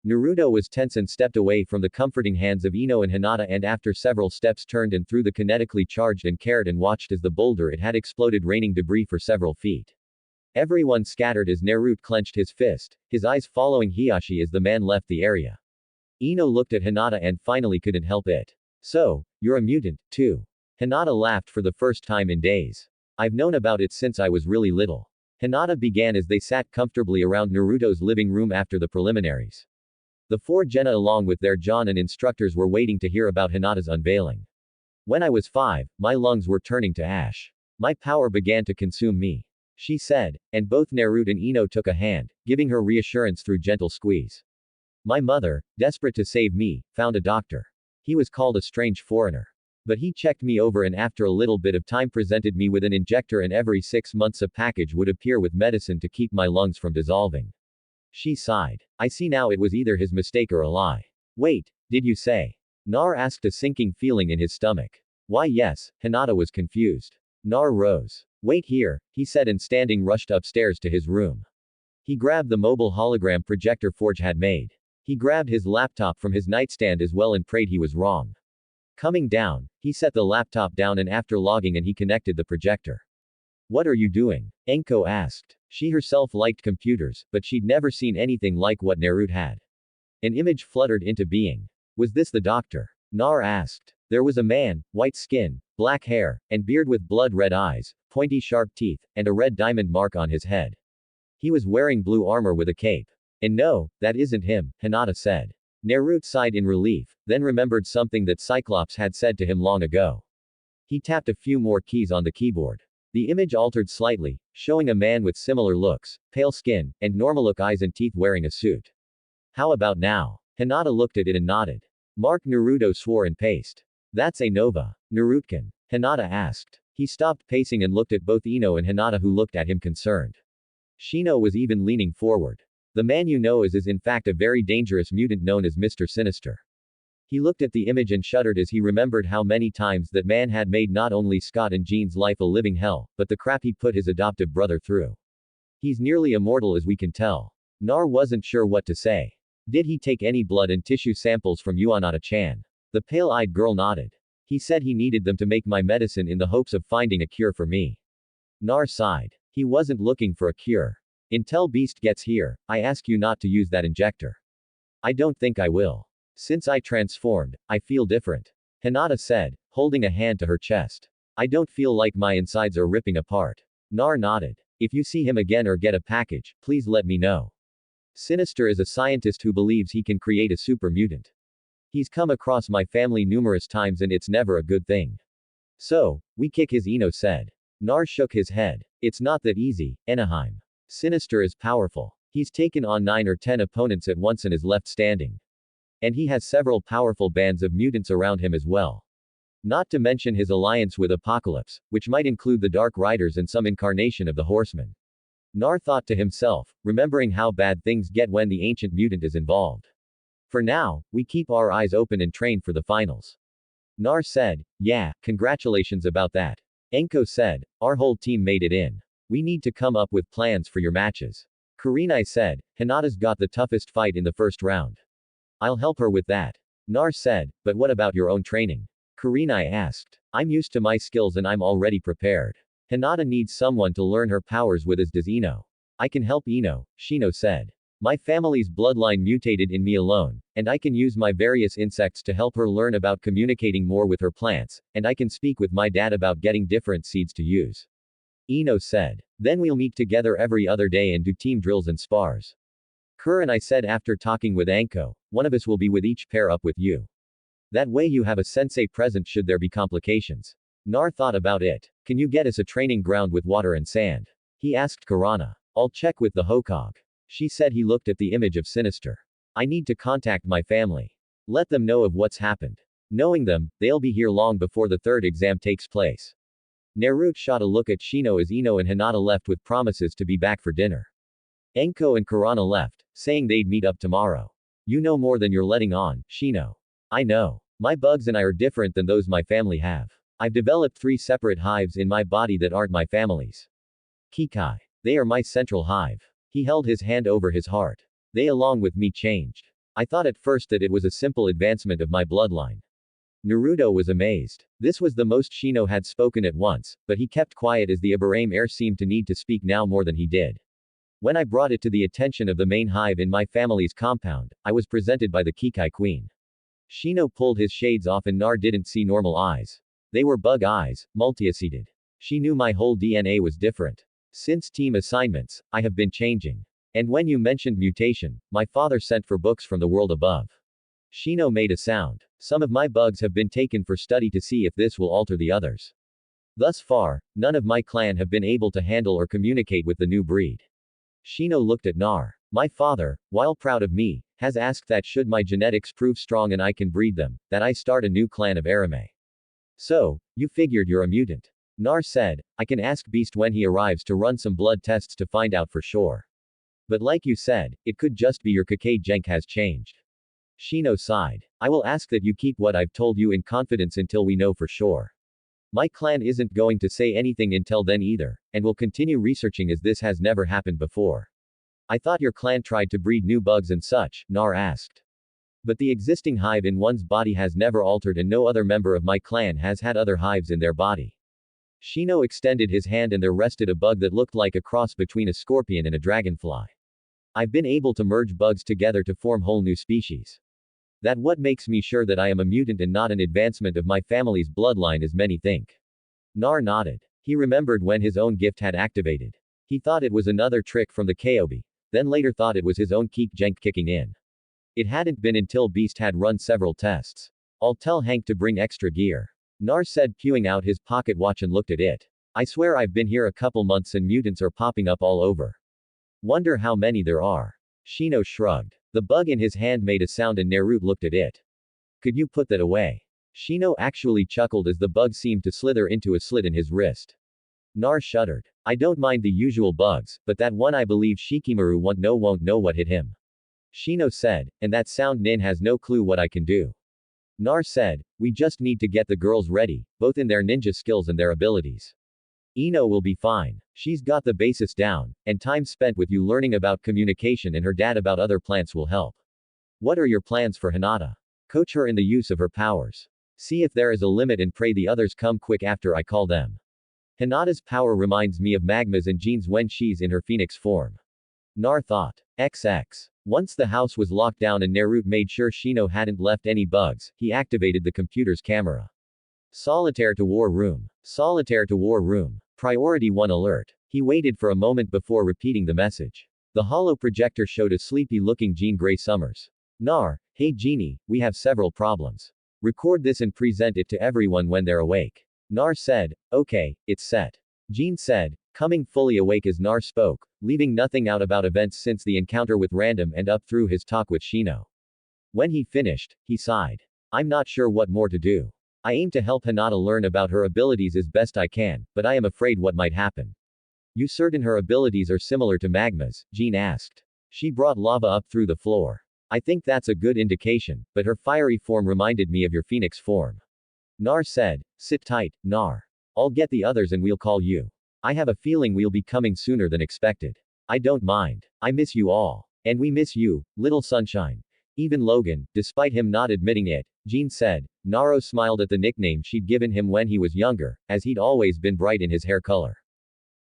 Naruto was tense and stepped away from the comforting hands of Ino and Hinata and after several steps turned and threw the kinetically charged and cared and watched as the boulder it had exploded raining debris for several feet. Everyone scattered as Naruto clenched his fist, his eyes following Hayashi as the man left the area. Ino looked at Hinata and finally couldn't help it. So, you're a mutant, too. Hinata laughed for the first time in days. I've known about it since I was really little. Hinata began as they sat comfortably around Naruto's living room after the preliminaries. The four Genna along with their John and instructors were waiting to hear about Hinata's unveiling. When I was 5, my lungs were turning to ash. My power began to consume me. She said, and both Naruto and Ino took a hand, giving her reassurance through gentle squeeze. My mother, desperate to save me, found a doctor. He was called a strange foreigner. But he checked me over and after a little bit of time presented me with an injector and every 6 months a package would appear with medicine to keep my lungs from dissolving. She sighed. I see now it was either his mistake or a lie. Wait, did you say? Nar asked a sinking feeling in his stomach. Why yes, Hinata was confused. Nar rose. Wait here, he said and standing rushed upstairs to his room. He grabbed the mobile hologram projector Forge had made. He grabbed his laptop from his nightstand as well and prayed he was wrong. Coming down, he set the laptop down and after logging and he connected the projector. What are you doing? Enko asked. She herself liked computers, but she'd never seen anything like what Naruto had. An image fluttered into being. Was this the doctor? Nar asked. There was a man, white skin, black hair, and beard with blood-red eyes, pointy sharp teeth, and a red diamond mark on his head. He was wearing blue armor with a cape. And no, that isn't him, Hinata said. Naruto sighed in relief, then remembered something that Cyclops had said to him long ago. He tapped a few more keys on the keyboard. The image altered slightly, showing a man with similar looks, pale skin, and normal-look eyes and teeth wearing a suit. How about now? Hinata looked at it and nodded. Mark Naruto swore and paced. That's a Nova. Narutkin. Hinata asked. He stopped pacing and looked at both Ino and Hinata who looked at him concerned. Shino was even leaning forward. The man you know is in fact a very dangerous mutant known as Mr. Sinister. He looked at the image and shuddered as he remembered how many times that man had made not only Scott and Jean's life a living hell, but the crap he put his adoptive brother through. He's nearly immortal as we can tell. Nar wasn't sure what to say. Did he take any blood and tissue samples from Yuanata-chan? The pale-eyed girl nodded. He said he needed them to make my medicine in the hopes of finding a cure for me. Nar sighed. He wasn't looking for a cure. Until Beast gets here, I ask you not to use that injector. I don't think I will. Since I transformed, I feel different. Hinata said, holding a hand to her chest. I don't feel like my insides are ripping apart. Nar nodded. If you see him again or get a package, please let me know. Sinister is a scientist who believes he can create a super mutant. He's come across my family numerous times and it's never a good thing. So, we kick his Ino said. Nar shook his head. It's not that easy, Anaheim. Sinister is powerful. He's taken on 9 or 10 opponents at once and is left standing. And he has several powerful bands of mutants around him as well. Not to mention his alliance with Apocalypse, which might include the Dark Riders and some incarnation of the Horsemen. Nar thought to himself, remembering how bad things get when the ancient mutant is involved. For now, we keep our eyes open and train for the finals. Nar said, yeah, congratulations about that. Enko said, our whole team made it in. We need to come up with plans for your matches. Kurenai said, Hinata's got the toughest fight in the first round. I'll help her with that. Nar said, but what about your own training? Kurenai asked. I'm used to my skills and I'm already prepared. Hinata needs someone to learn her powers with as does Ino. I can help Ino, Shino said. My family's bloodline mutated in me alone, and I can use my various insects to help her learn about communicating more with her plants, and I can speak with my dad about getting different seeds to use. Ino said. Then we'll meet together every other day and do team drills and spars. Kurenai said after talking with Anko, one of us will be with each pair up with you. That way you have a sensei present should there be complications. Nar thought about it. Can you get us a training ground with water and sand? He asked Kurana. I'll check with the Hokage. She said he looked at the image of Sinister. I need to contact my family. Let them know of what's happened. Knowing them, they'll be here long before the third exam takes place. Naruto shot a look at Shino as Ino and Hinata left with promises to be back for dinner. Enko and Kurana left, saying they'd meet up tomorrow. You know more than you're letting on, Shino. I know. My bugs and I are different than those my family have. I've developed 3 separate hives in my body that aren't my family's. Kikai. They are my central hive. He held his hand over his heart. They along with me changed. I thought at first that it was a simple advancement of my bloodline. Naruto was amazed. This was the most Shino had spoken at once, but he kept quiet as the Aburame heir seemed to need to speak now more than he did. When I brought it to the attention of the main hive in my family's compound, I was presented by the Kikai queen. Shino pulled his shades off and Nar didn't see normal eyes. They were bug eyes, multiaceted. She knew my whole DNA was different. Since team assignments, I have been changing. And when you mentioned mutation, my father sent for books from the world above. Shino made a sound. Some of my bugs have been taken for study to see if this will alter the others. Thus far, none of my clan have been able to handle or communicate with the new breed. Shino looked at Nar. My father, while proud of me, has asked that should my genetics prove strong and I can breed them, that I start a new clan of Arame. So, you figured you're a mutant. Nar said, I can ask Beast when he arrives to run some blood tests to find out for sure. But like you said, it could just be your Kakei Genk has changed. Shino sighed. I will ask that you keep what I've told you in confidence until we know for sure. My clan isn't going to say anything until then either, and will continue researching as this has never happened before. I thought your clan tried to breed new bugs and such, Nar asked. But the existing hive in one's body has never altered and no other member of my clan has had other hives in their body. Shino extended his hand and there rested a bug that looked like a cross between a scorpion and a dragonfly. I've been able to merge bugs together to form whole new species. That what makes me sure that I am a mutant and not an advancement of my family's bloodline as many think. Nar nodded. He remembered when his own gift had activated. He thought it was another trick from the Konoha, then later thought it was his own Keek Genk kicking in. It hadn't been until Beast had run several tests. I'll tell Hank to bring extra gear. Nar said, pulling out his pocket watch and looked at it. I swear I've been here a couple months and mutants are popping up all over. Wonder how many there are. Shino shrugged. The bug in his hand made a sound and Naruto looked at it. Could you put that away? Shino actually chuckled as the bug seemed to slither into a slit in his wrist. Nar shuddered. I don't mind the usual bugs, but that one I believe Shikamaru won't know what hit him. Shino said, and that sound Nin has no clue what I can do. Nar said, we just need to get the girls ready, both in their ninja skills and their abilities. Ino will be fine. She's got the basis down, and time spent with you learning about communication and her dad about other plants will help. What are your plans for Hinata? Coach her in the use of her powers. See if there is a limit and pray the others come quick after I call them. Hinata's power reminds me of Magma's and Jean's when she's in her phoenix form. Nar thought. XX. Once the house was locked down and Naruto made sure Shino hadn't left any bugs, he activated the computer's camera. Solitaire to war room. Solitaire to war room. Priority 1 alert. He waited for a moment before repeating the message. The hollow projector showed a sleepy-looking Jean Grey Summers. Nar, hey Jeannie, we have several problems. Record this and present it to everyone when they're awake. Nar said, okay, it's set. Jean said, coming fully awake as Nar spoke, leaving nothing out about events since the encounter with Random and up through his talk with Shino. When he finished, he sighed. I'm not sure what more to do. I aim to help Hinata learn about her abilities as best I can, but I am afraid what might happen. You certain her abilities are similar to Magma's? Jean asked. She brought lava up through the floor. I think that's a good indication, but her fiery form reminded me of your phoenix form. Nar said, sit tight, Nar. I'll get the others and we'll call you. I have a feeling we'll be coming sooner than expected. I don't mind. I miss you all. And we miss you, little sunshine. Even Logan, despite him not admitting it, Jean said. Naro smiled at the nickname she'd given him when he was younger, as he'd always been bright in his hair color.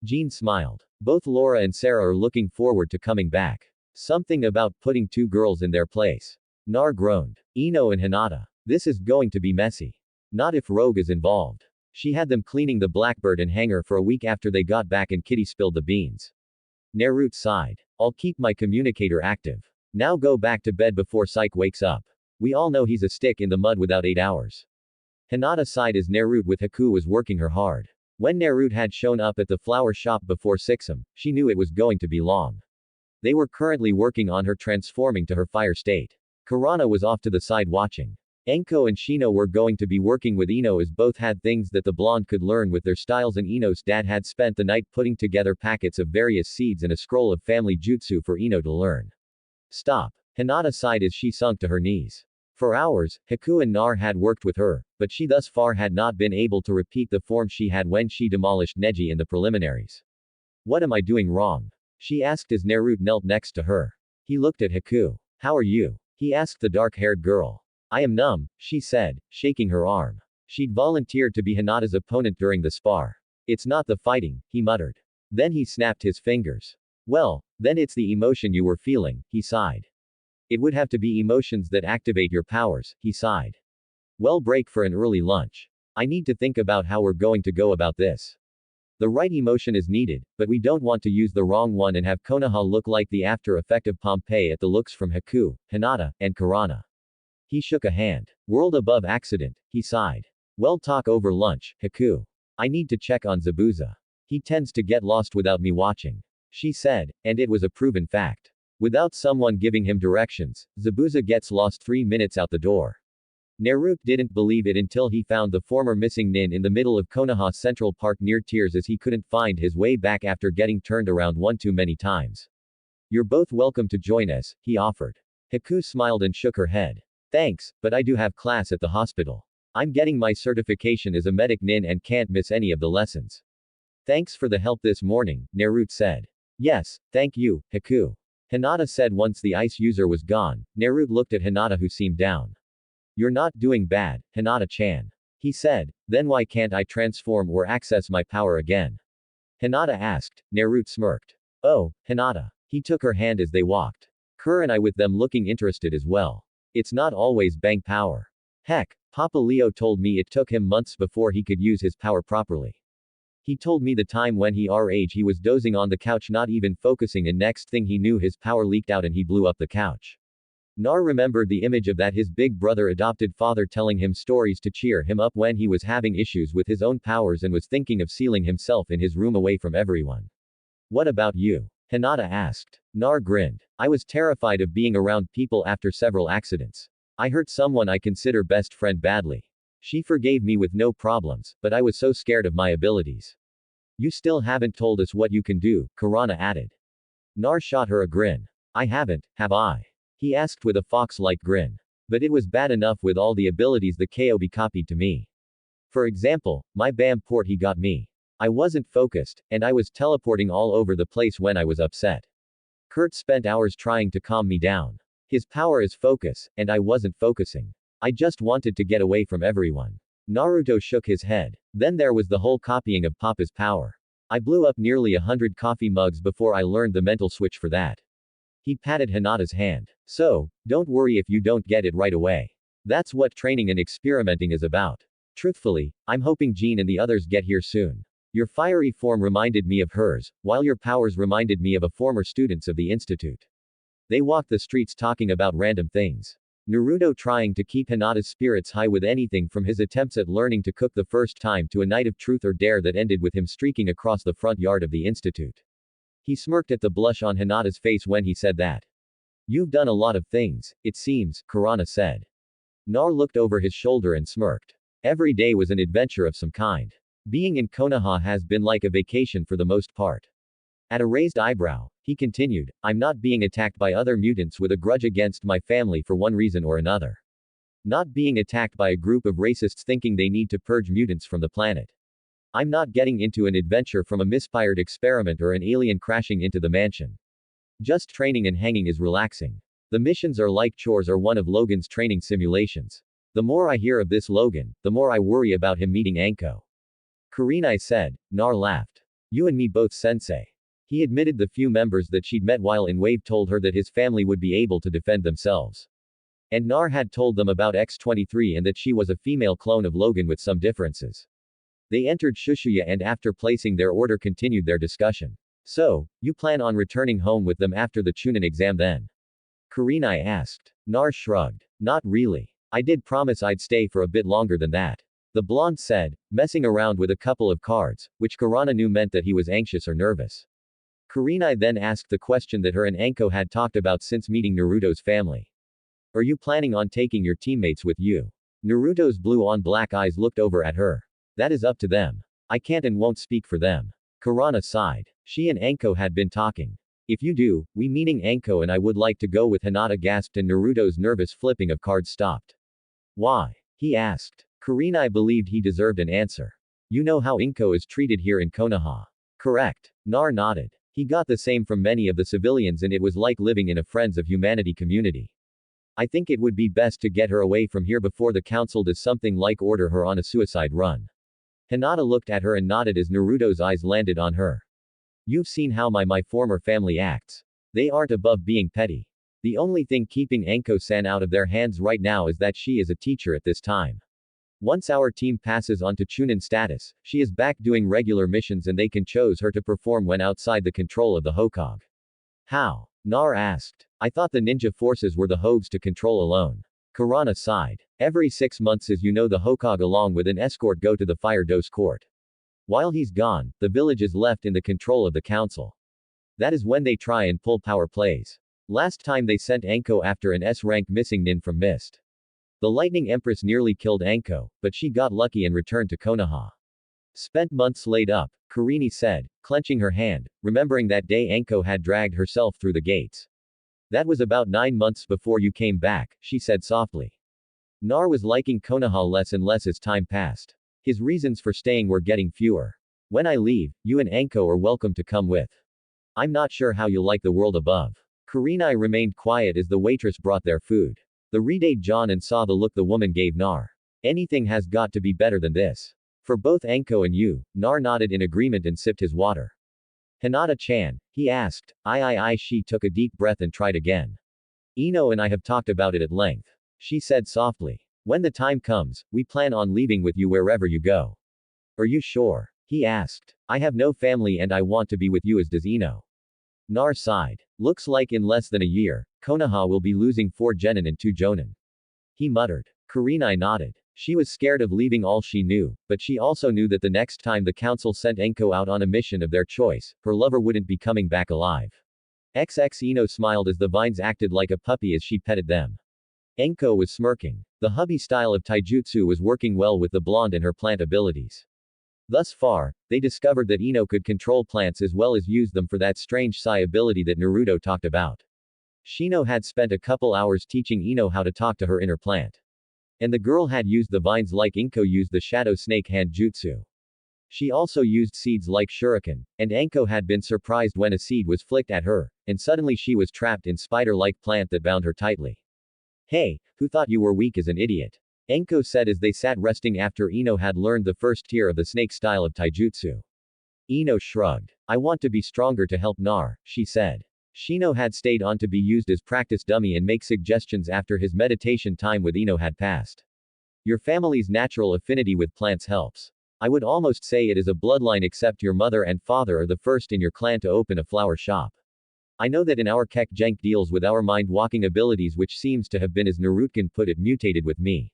Jean smiled. Both Laura and Sarah are looking forward to coming back. Something about putting 2 girls in their place. Nar groaned. Ino and Hinata. This is going to be messy. Not if Rogue is involved. She had them cleaning the Blackbird and hangar for a week after they got back and Kitty spilled the beans. Naruto sighed. I'll keep my communicator active. Now go back to bed before Psyche wakes up. We all know he's a stick in the mud without 8 hours. Hinata sighed as Naruto with Haku was working her hard. When Naruto had shown up at the flower shop before 6 am, she knew it was going to be long. They were currently working on her transforming to her fire state. Karana was off to the side watching. Enko and Shino were going to be working with Ino as both had things that the blonde could learn with their styles and Ino's dad had spent the night putting together packets of various seeds and a scroll of family jutsu for Ino to learn. Stop. Hinata sighed as she sunk to her knees. For hours, Haku and Nar had worked with her, but she thus far had not been able to repeat the form she had when she demolished Neji in the preliminaries. What am I doing wrong? She asked as Naruto knelt next to her. He looked at Haku. How are you? He asked the dark-haired girl. I am numb, she said, shaking her arm. She'd volunteered to be Hinata's opponent during the spar. It's not the fighting, he muttered. Then he snapped his fingers. Well, then it's the emotion you were feeling, he sighed. It would have to be emotions that activate your powers, he sighed. Well, break for an early lunch. I need to think about how we're going to go about this. The right emotion is needed, but we don't want to use the wrong one and have Konoha look like the after effect of Pompeii at the looks from Haku, Hinata, and Kurana. He shook a hand. World above accident, he sighed. Well, talk over lunch, Haku. I need to check on Zabuza. He tends to get lost without me watching. She said, and it was a proven fact. Without someone giving him directions, Zabuza gets lost 3 minutes out the door. Naruto didn't believe it until he found the former missing nin in the middle of Konoha Central Park near tears as he couldn't find his way back after getting turned around one too many times. You're both welcome to join us, he offered. Haku smiled and shook her head. Thanks, but I do have class at the hospital. I'm getting my certification as a medic nin and can't miss any of the lessons. Thanks for the help this morning, Naruto said. Yes, thank you, Haku. Hinata said once the ice user was gone. Naruto looked at Hinata who seemed down. You're not doing bad, Hinata-chan. He said, then why can't I transform or access my power again? Hinata asked. Naruto smirked. Oh, Hinata. He took her hand as they walked. Kur and I with them looking interested as well. It's not always bang power. Heck, Papa Leo told me it took him months before he could use his power properly. He told me the time when our age he was dozing on the couch not even focusing and next thing he knew his power leaked out and he blew up the couch. Nar remembered the image of that his big brother adopted father telling him stories to cheer him up when he was having issues with his own powers and was thinking of sealing himself in his room away from everyone. What about you? Hinata asked. Nar grinned. I was terrified of being around people after several accidents. I hurt someone I consider best friend badly. She forgave me with no problems, but I was so scared of my abilities. You still haven't told us what you can do, Kurana added. Nar shot her a grin. I haven't, have I? He asked with a fox-like grin. But it was bad enough with all the abilities the Kobe copied to me. For example, my BAM port he got me. I wasn't focused, and I was teleporting all over the place when I was upset. Kurt spent hours trying to calm me down. His power is focus, and I wasn't focusing. I just wanted to get away from everyone. Naruto shook his head. Then there was the whole copying of Papa's power. I blew up nearly 100 coffee mugs before I learned the mental switch for that. He patted Hinata's hand. So, don't worry if you don't get it right away. That's what training and experimenting is about. Truthfully, I'm hoping Jean and the others get here soon. Your fiery form reminded me of hers, while your powers reminded me of a former students of the institute. They walked the streets talking about random things. Naruto trying to keep Hinata's spirits high with anything from his attempts at learning to cook the first time to a night of truth or dare that ended with him streaking across the front yard of the institute. He smirked at the blush on Hinata's face when he said that. You've done a lot of things, it seems, Kurana said. Nar looked over his shoulder and smirked. Every day was an adventure of some kind. Being in Konoha has been like a vacation for the most part. At a raised eyebrow, he continued, I'm not being attacked by other mutants with a grudge against my family for one reason or another. Not being attacked by a group of racists thinking they need to purge mutants from the planet. I'm not getting into an adventure from a misfired experiment or an alien crashing into the mansion. Just training and hanging is relaxing. The missions are like chores or one of Logan's training simulations. The more I hear of this Logan, the more I worry about him meeting Anko. Kurenai said. Nar laughed. You and me both, sensei. He admitted the few members that she'd met while in Wave told her that his family would be able to defend themselves. And Nar had told them about X-23 and that she was a female clone of Logan with some differences. They entered Shushuya and after placing their order continued their discussion. So, you plan on returning home with them after the Chunin exam then? Kurenai asked. Nar shrugged. Not really. I did promise I'd stay for a bit longer than that. The blonde said, messing around with a couple of cards, which Kurana knew meant that he was anxious or nervous. Kurenai then asked the question that her and Anko had talked about since meeting Naruto's family. Are you planning on taking your teammates with you? Naruto's blue-on-black eyes looked over at her. That is up to them. I can't and won't speak for them. Kurana sighed. She and Anko had been talking. If you do, we meaning Anko and I would like to go with Hinata gasped and Naruto's nervous flipping of cards stopped. Why? He asked. Kurenai believed he deserved an answer. You know how Inko is treated here in Konoha. Correct. Nar nodded. He got the same from many of the civilians and it was like living in a Friends of Humanity community. I think it would be best to get her away from here before the council does something like order her on a suicide run. Hinata looked at her and nodded as Naruto's eyes landed on her. You've seen how my former family acts. They aren't above being petty. The only thing keeping Anko-san out of their hands right now is that she is a teacher at this time. Once our team passes on to Chunin status, she is back doing regular missions and they can choose her to perform when outside the control of the Hokage. How? Nar asked. I thought the ninja forces were the Hogues to control alone. Kurana sighed. Every 6 months as you know the Hokage along with an escort go to the Fire Dose court. While he's gone, the village is left in the control of the council. That is when they try and pull power plays. Last time they sent Anko after an S-rank missing nin from Mist. The Lightning Empress nearly killed Anko, but she got lucky and returned to Konoha. Spent months laid up, Kurini said, clenching her hand, remembering that day Anko had dragged herself through the gates. That was about 9 months before you came back, she said softly. Nar was liking Konoha less and less as time passed. His reasons for staying were getting fewer. When I leave, you and Anko are welcome to come with. I'm not sure how you'll like the world above. Kurenai remained quiet as the waitress brought their food. The read John and saw the look the woman gave Nar. Anything has got to be better than this. For both Anko and you, Nar nodded in agreement and sipped his water. Hinata-chan, he asked. She took a deep breath and tried again. Ino and I have talked about it at length. She said softly. When the time comes, we plan on leaving with you wherever you go. Are you sure? He asked. I have no family and I want to be with you as does Ino. Nar sighed. Looks like in less than a year, Konoha will be losing 4 genin and 2 jonin. He muttered. Kurenai nodded. She was scared of leaving all she knew, but she also knew that the next time the council sent Anko out on a mission of their choice, her lover wouldn't be coming back alive. XX Ino smiled as the vines acted like a puppy as she petted them. Anko was smirking. The hubby style of taijutsu was working well with the blonde and her plant abilities. Thus far, they discovered that Ino could control plants as well as use them for that strange psi ability that Naruto talked about. Shino had spent a couple hours teaching Ino how to talk to her inner plant. And the girl had used the vines like Inko used the shadow snake hand jutsu. She also used seeds like shuriken, and Anko had been surprised when a seed was flicked at her, and suddenly she was trapped in spider-like plant that bound her tightly. Hey, who thought you were weak as an idiot? Anko said as they sat resting after Ino had learned the first tier of the snake style of taijutsu. Ino shrugged. I want to be stronger to help Nar, she said. Shino had stayed on to be used as practice dummy and make suggestions after his meditation time with Ino had passed. Your family's natural affinity with plants helps. I would almost say it is a bloodline except your mother and father are the first in your clan to open a flower shop. I know that in our Kek Jenk deals with our mind-walking abilities which seems to have been as Narutkin put it mutated with me.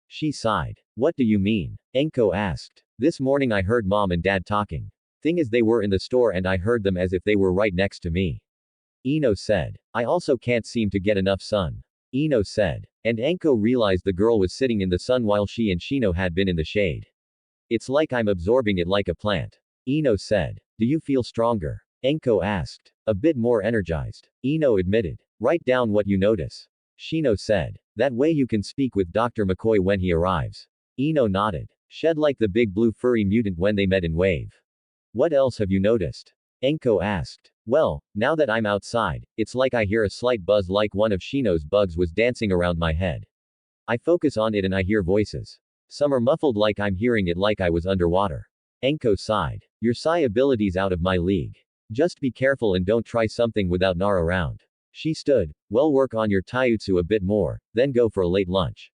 She sighed. What do you mean? Enko asked. This morning I heard mom and dad talking. Thing is they were in the store and I heard them as if they were right next to me. Ino said. I also can't seem to get enough sun. Ino said. And Enko realized the girl was sitting in the sun while she and Shino had been in the shade. It's like I'm absorbing it like a plant. Ino said. Do you feel stronger? Enko asked. A bit more energized. Ino admitted. Write down what you notice. Shino said. That way you can speak with Dr. McCoy when he arrives. Ino nodded. Shed like the big blue furry mutant when they met in Wave. What else have you noticed? Enko asked. Well, now that I'm outside, it's like I hear a slight buzz like one of Shino's bugs was dancing around my head. I focus on it and I hear voices. Some are muffled like I'm hearing it like I was underwater. Enko sighed. Your psi ability's out of my league. Just be careful and don't try something without Nar around. She stood. Well, work on your taijutsu a bit more, then go for a late lunch.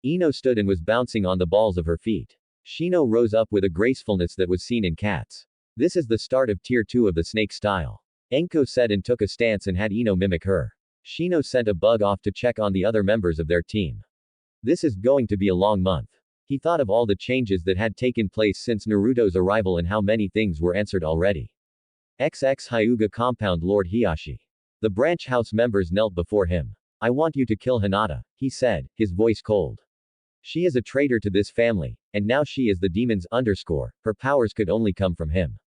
Ino stood and was bouncing on the balls of her feet. Shino rose up with a gracefulness that was seen in cats. This is the start of tier 2 of the snake style. Enko said and took a stance and had Ino mimic her. Shino sent a bug off to check on the other members of their team. This is going to be a long month. He thought of all the changes that had taken place since Naruto's arrival and how many things were answered already. XX Hyuga Compound Lord Hiyashi. The branch house members knelt before him. I want you to kill Hinata, he said, his voice cold. She is a traitor to this family, and now she is the demon's _. Her powers could only come from him.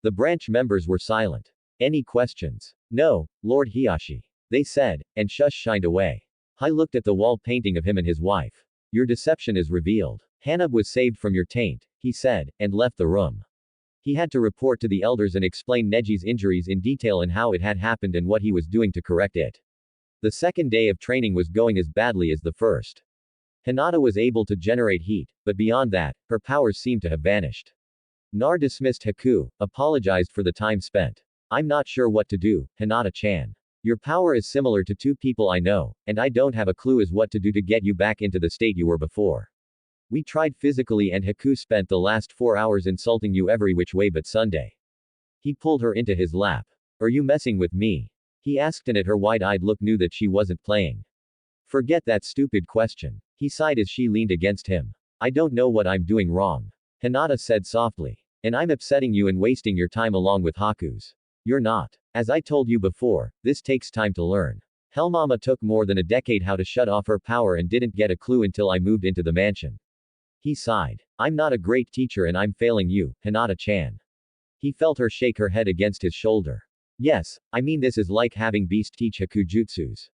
The branch members were silent. Any questions? No, Lord Hiyashi. They said, and shined away. I looked at the wall painting of him and his wife. Your deception is revealed. Hanab was saved from your taint, he said, and left the room. He had to report to the elders and explain Neji's injuries in detail and how it had happened and what he was doing to correct it. The second day of training was going as badly as the first. Hinata was able to generate heat, but beyond that, her powers seemed to have vanished. Nar dismissed Haku, apologized for the time spent. I'm not sure what to do, Hinata-chan. Your power is similar to two people I know, and I don't have a clue as what to do to get you back into the state you were before. We tried physically and Haku spent the last 4 hours insulting you every which way but Sunday. He pulled her into his lap. Are you messing with me? He asked, and at her wide-eyed look knew that she wasn't playing. Forget that stupid question. He sighed as she leaned against him. I don't know what I'm doing wrong. Hinata said softly. And I'm upsetting you and wasting your time along with Haku's. You're not. As I told you before, this takes time to learn. Hellmama took more than a decade how to shut off her power and didn't get a clue until I moved into the mansion. He sighed. I'm not a great teacher and I'm failing you, Hinata-chan. He felt her shake her head against his shoulder. Yes, I mean this is like having Beast teach Haku jutsus.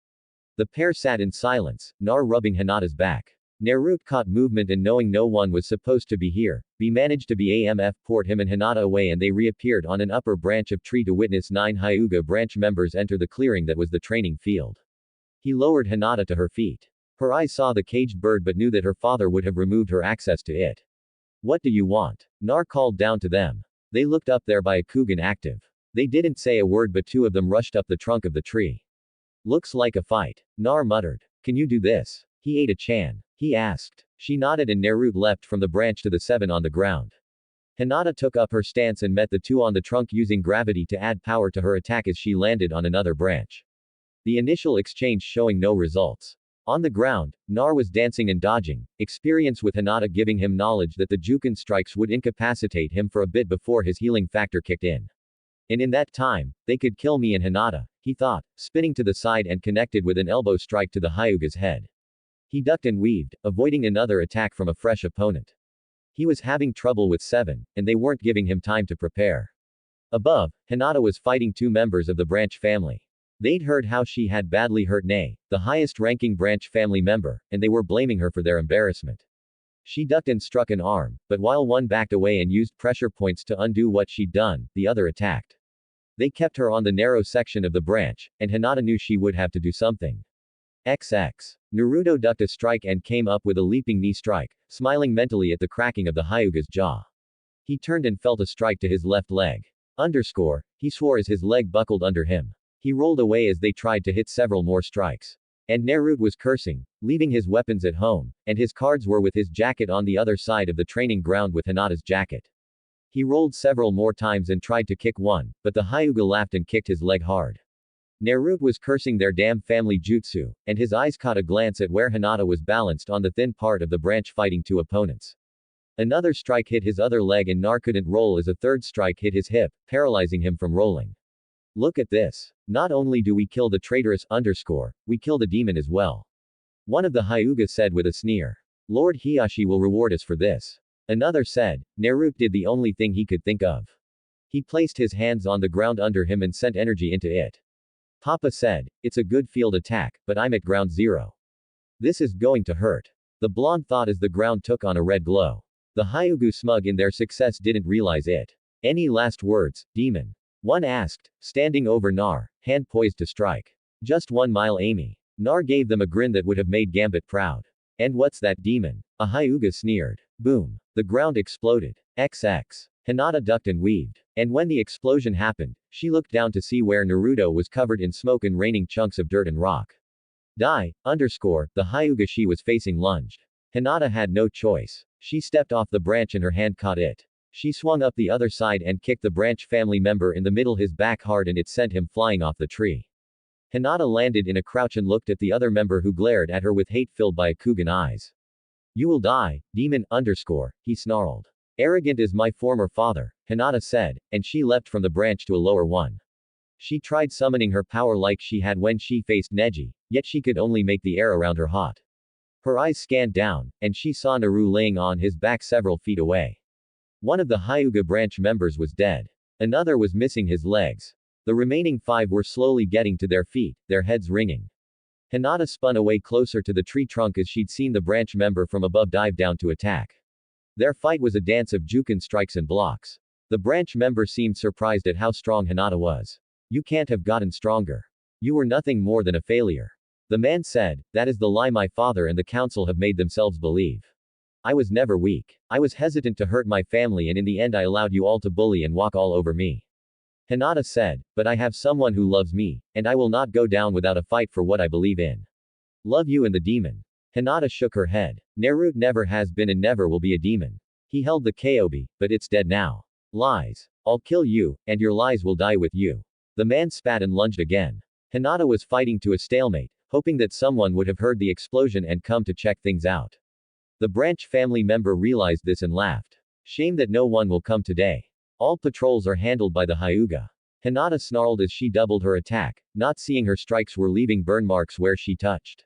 The pair sat in silence, Nar rubbing Hinata's back. Naruto caught movement and knowing no one was supposed to be here, he managed to be AMF port him and Hinata away and they reappeared on an upper branch of tree to witness 9 Hyuga branch members enter the clearing that was the training field. He lowered Hinata to her feet. Her eyes saw the caged bird but knew that her father would have removed her access to it. What do you want? Nar called down to them. They looked up there by a Kugan active. They didn't say a word but two of them rushed up the trunk of the tree. Looks like a fight. Nar muttered. Can you do this? He ate a chan. He asked. She nodded and Naruto leapt from the branch to the 7 on the ground. Hinata took up her stance and met the 2 on the trunk using gravity to add power to her attack as she landed on another branch. The initial exchange showing no results. On the ground, Nar was dancing and dodging, experience with Hinata giving him knowledge that the Jukin strikes would incapacitate him for a bit before his healing factor kicked in. And in that time, they could kill me and Hinata, he thought, spinning to the side and connected with an elbow strike to the Hyuga's head. He ducked and weaved, avoiding another attack from a fresh opponent. He was having trouble with 7, and they weren't giving him time to prepare. Above, Hinata was fighting 2 members of the branch family. They'd heard how she had badly hurt Nei, the highest-ranking branch family member, and they were blaming her for their embarrassment. She ducked and struck an arm, but while one backed away and used pressure points to undo what she'd done, the other attacked. They kept her on the narrow section of the branch, and Hinata knew she would have to do something. XX. Naruto ducked a strike and came up with a leaping knee strike, smiling mentally at the cracking of the Hyuga's jaw. He turned and felt a strike to his left leg. He swore as his leg buckled under him. He rolled away as they tried to hit several more strikes. And Naruto was cursing, leaving his weapons at home, and his cards were with his jacket on the other side of the training ground with Hinata's jacket. He rolled several more times and tried to kick one, but the Hyuga laughed and kicked his leg hard. Naruto was cursing their damn family jutsu, and his eyes caught a glance at where Hinata was balanced on the thin part of the branch fighting 2 opponents. Another strike hit his other leg and Nar couldn't roll as a third strike hit his hip, paralyzing him from rolling. Look at this. Not only do we kill the traitorous we kill the demon as well. One of the Hyuga said with a sneer. Lord Hiyashi will reward us for this. Another said. Naruto did the only thing he could think of. He placed his hands on the ground under him and sent energy into it. Papa said, it's a good field attack, but I'm at ground 0. This is going to hurt. The blonde thought as the ground took on a red glow. The Hyuga smug in their success didn't realize it. Any last words, demon? One asked, standing over Nar, hand poised to strike. Just 1 mile Amy. Nar gave them a grin that would have made Gambit proud. And what's that demon? A Hyuga sneered. Boom. The ground exploded. XX. Hinata ducked and weaved. And when the explosion happened, she looked down to see where Naruto was covered in smoke and raining chunks of dirt and rock. The Hyuga she was facing lunged. Hinata had no choice. She stepped off the branch and her hand caught it. She swung up the other side and kicked the branch family member in the middle his back hard and it sent him flying off the tree. Hinata landed in a crouch and looked at the other member who glared at her with hate filled by Kugan eyes. You will die, demon, he snarled. Arrogant as my former father, Hinata said, and she leapt from the branch to a lower one. She tried summoning her power like she had when she faced Neji, yet she could only make the air around her hot. Her eyes scanned down, and she saw Naruto laying on his back several feet away. One of the Hyuga branch members was dead. Another was missing his legs. The remaining 5 were slowly getting to their feet, their heads ringing. Hinata spun away closer to the tree trunk as she'd seen the branch member from above dive down to attack. Their fight was a dance of juken strikes and blocks. The branch member seemed surprised at how strong Hinata was. You can't have gotten stronger. You were nothing more than a failure. The man said, that is the lie my father and the council have made themselves believe. I was never weak. I was hesitant to hurt my family and in the end I allowed you all to bully and walk all over me. Hinata said, but I have someone who loves me, and I will not go down without a fight for what I believe in. Love you and the demon. Hinata shook her head. Naruto never has been and never will be a demon. He held the Kobe, but it's dead now. Lies. I'll kill you, and your lies will die with you. The man spat and lunged again. Hinata was fighting to a stalemate, hoping that someone would have heard the explosion and come to check things out. The branch family member realized this and laughed. Shame that no one will come today. All patrols are handled by the Hyuga. Hinata snarled as she doubled her attack, not seeing her strikes were leaving burn marks where she touched.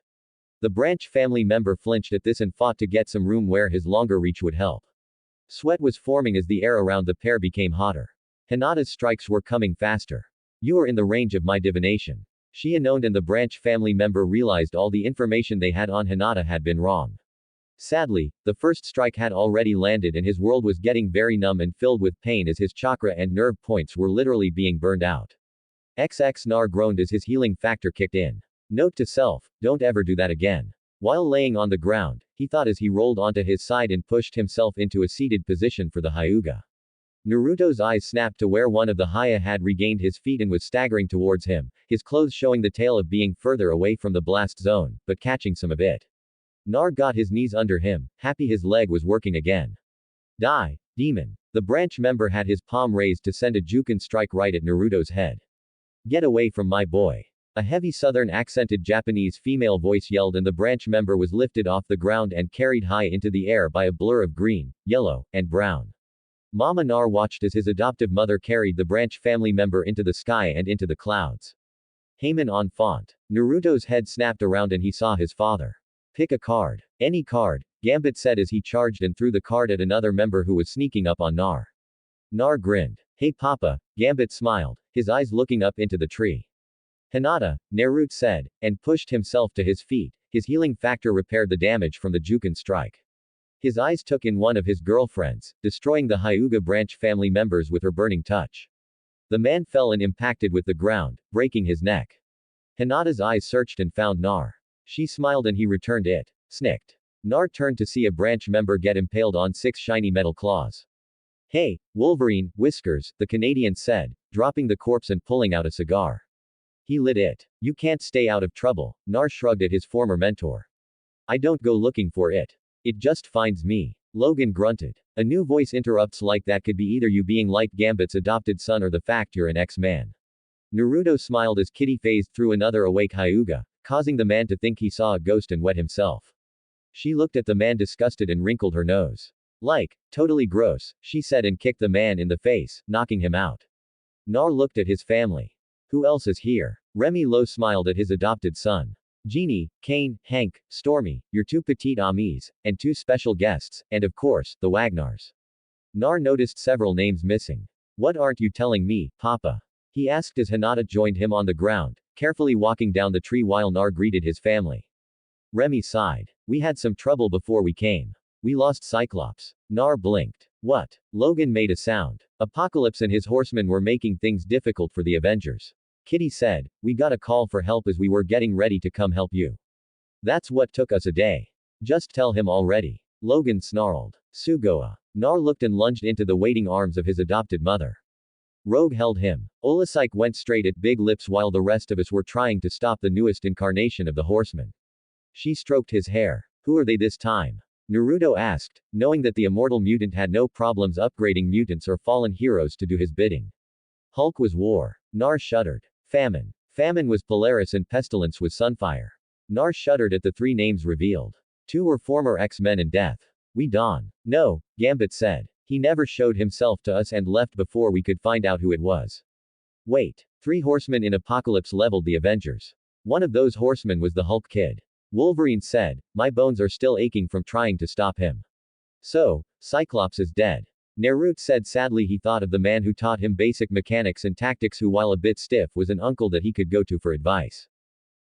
The branch family member flinched at this and fought to get some room where his longer reach would help. Sweat was forming as the air around the pair became hotter. Hinata's strikes were coming faster. You are in the range of my divination. Shianonde and the branch family member realized all the information they had on Hinata had been wrong. Sadly, the first strike had already landed and his world was getting very numb and filled with pain as his chakra and nerve points were literally being burned out. XX Nar groaned as his healing factor kicked in. Note to self, don't ever do that again. While laying on the ground, he thought as he rolled onto his side and pushed himself into a seated position for the Hyuga. Naruto's eyes snapped to where one of the Haya had regained his feet and was staggering towards him, his clothes showing the tale of being further away from the blast zone, but catching some of it. Nar got his knees under him, happy his leg was working again. Die, demon. The branch member had his palm raised to send a juken strike right at Naruto's head. Get away from my boy. A heavy southern accented Japanese female voice yelled and the branch member was lifted off the ground and carried high into the air by a blur of green, yellow, and brown. Mama Nar watched as his adoptive mother carried the branch family member into the sky and into the clouds. Heimin enfant. Naruto's head snapped around and he saw his father. Pick a card. Any card, Gambit said as he charged and threw the card at another member who was sneaking up on Nar. Nar grinned. Hey papa, Gambit smiled, his eyes looking up into the tree. Hinata, Naruto said, and pushed himself to his feet, his healing factor repaired the damage from the juken strike. His eyes took in one of his girlfriends, destroying the Hyuga branch family members with her burning touch. The man fell and impacted with the ground, breaking his neck. Hinata's eyes searched and found Nar. She smiled and he returned it. Snicked. Nar turned to see a branch member get impaled on 6 shiny metal claws. Hey, Wolverine, Whiskers, the Canadian said, dropping the corpse and pulling out a cigar. He lit it. You can't stay out of trouble, Nar shrugged at his former mentor. I don't go looking for it. It just finds me. Logan grunted. A new voice interrupts like that could be either you being Light Gambit's adopted son or the fact you're an X-Man. Naruto smiled as Kitty phased through another awake Hyuga, causing the man to think he saw a ghost and wet himself. She looked at the man disgusted and wrinkled her nose. Like, totally gross, she said and kicked the man in the face, knocking him out. Nar looked at his family. Who else is here? Remy Lo smiled at his adopted son. Jeannie, Kane, Hank, Stormy, your 2 petite amies, and 2 special guests, and of course, the Wagnars. Nar noticed several names missing. What aren't you telling me, Papa? He asked as Hinata joined him on the ground, carefully walking down the tree while Nar greeted his family. Remy sighed. We had some trouble before we came. We lost Cyclops. Nar blinked. What? Logan made a sound. Apocalypse and his horsemen were making things difficult for the Avengers. Kitty said, we got a call for help as we were getting ready to come help you. That's what took us a day. Just tell him already. Logan snarled. Sugoa. Nar looked and lunged into the waiting arms of his adopted mother. Rogue held him. Olasike went straight at Big Lips while the rest of us were trying to stop the newest incarnation of the horseman. She stroked his hair. Who are they this time? Naruto asked, knowing that the immortal mutant had no problems upgrading mutants or fallen heroes to do his bidding. Hulk was War. Nar shuddered. Famine. Famine was Polaris and Pestilence was Sunfire. Nar shuddered at the 3 names revealed. 2 were former X-Men in death. We Dawn. No, Gambit said. He never showed himself to us and left before we could find out who it was. Wait. 3 horsemen in Apocalypse leveled the Avengers. One of those horsemen was the Hulk Kid. Wolverine said, my bones are still aching from trying to stop him. So, Cyclops is dead. Naruto said sadly he thought of the man who taught him basic mechanics and tactics who while a bit stiff was an uncle that he could go to for advice.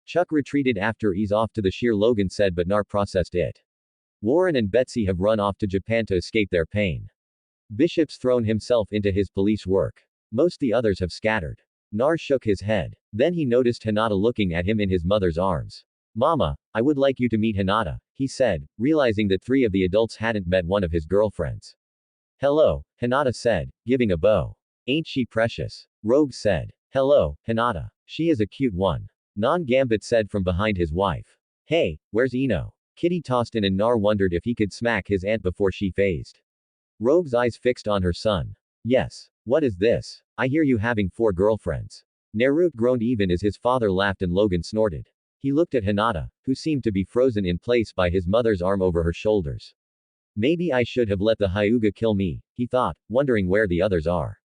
Chuck retreated after ease off to the sheer Logan said but Nar processed it. Warren and Betsy have run off to Japan to escape their pain. Bishop's thrown himself into his police work. Most the others have scattered. Nar shook his head. Then he noticed Hinata looking at him in his mother's arms. Mama, I would like you to meet Hinata, he said, realizing that 3 of the adults hadn't met one of his girlfriends. Hello, Hinata said, giving a bow. Ain't she precious? Rogue said. Hello, Hinata. She is a cute one. Non-Gambit said from behind his wife. Hey, where's Ino? Kitty tossed in and Nar wondered if he could smack his aunt before she phased. Rogue's eyes fixed on her son. Yes. What is this? I hear you having 4 girlfriends. Naruto groaned even as his father laughed and Logan snorted. He looked at Hinata, who seemed to be frozen in place by his mother's arm over her shoulders. Maybe I should have let the Hyuga kill me, he thought, wondering where the others are.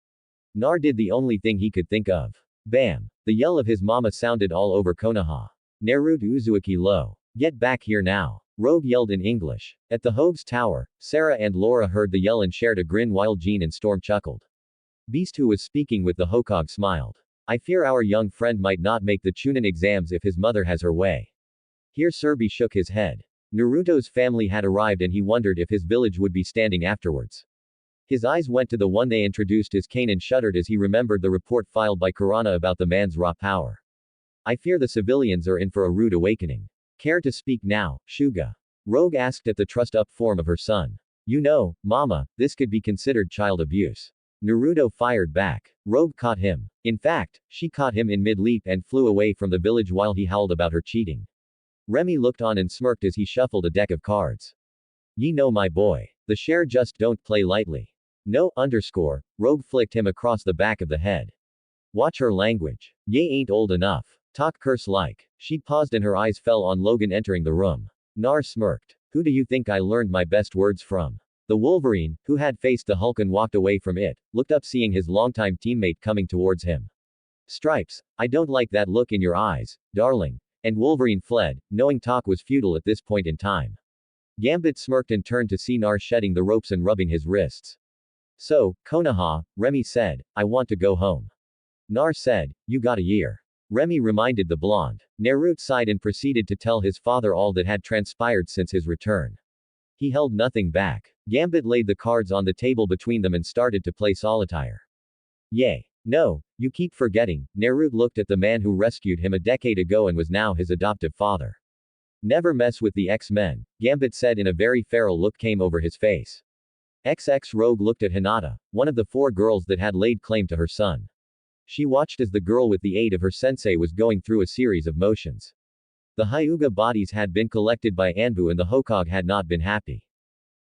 Nar did the only thing he could think of. Bam! The yell of his mama sounded all over Konoha. Naruto Uzuki low. Get back here now. Rogue yelled in English. At the Hogue's tower, Sarah and Laura heard the yell and shared a grin while Jean and Storm chuckled. Beast who was speaking with the Hokage smiled. I fear our young friend might not make the Chunin exams if his mother has her way. Here Serbi shook his head. Naruto's family had arrived and he wondered if his village would be standing afterwards. His eyes went to the one they introduced as Kane and shuddered as he remembered the report filed by Kurana about the man's raw power. I fear the civilians are in for a rude awakening. Care to speak now, Shuga? Rogue asked at the trussed-up form of her son. You know, Mama, this could be considered child abuse. Naruto fired back. Rogue caught him. In fact, she caught him in mid-leap and flew away from the village while he howled about her cheating. Remy looked on and smirked as he shuffled a deck of cards. Ye know my boy. The share just don't play lightly. No, underscore, Rogue flicked him across the back of the head. Watch her language. Ye ain't old enough. Talk curse like. She paused and her eyes fell on Logan entering the room. Nar smirked. Who do you think I learned my best words from? The Wolverine, who had faced the Hulk and walked away from it, looked up seeing his longtime teammate coming towards him. Stripes, I don't like that look in your eyes, darling. And Wolverine fled, knowing talk was futile at this point in time. Gambit smirked and turned to see Nar shedding the ropes and rubbing his wrists. So, Konoha, Remy said, I want to go home. Nar said, you got a year. Remy reminded the blonde. Naruto sighed and proceeded to tell his father all that had transpired since his return. He held nothing back. Gambit laid the cards on the table between them and started to play solitaire. Yay. No, you keep forgetting. Naruto looked at the man who rescued him a decade ago and was now his adoptive father. Never mess with the X-Men, Gambit said in a very feral look came over his face. XX Rogue looked at Hinata, one of the 4 girls that had laid claim to her son. She watched as the girl with the aid of her sensei was going through a series of motions. The Hyuga bodies had been collected by Anbu and the Hokage had not been happy.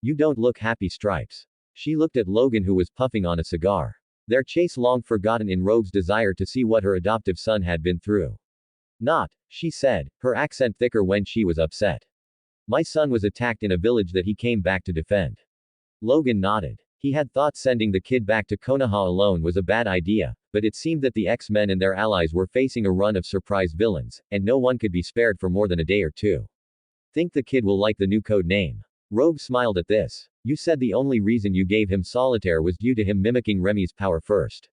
You don't look happy, Stripes. She looked at Logan who was puffing on a cigar. Their chase long forgotten in Rogue's desire to see what her adoptive son had been through. Not, she said, her accent thicker when she was upset. My son was attacked in a village that he came back to defend. Logan nodded. He had thought sending the kid back to Konoha alone was a bad idea, but it seemed that the X-Men and their allies were facing a run of surprise villains, and no one could be spared for more than a day or 2. Think the kid will like the new code name. Rogue smiled at this. You said the only reason you gave him solitaire was due to him mimicking Remy's power first.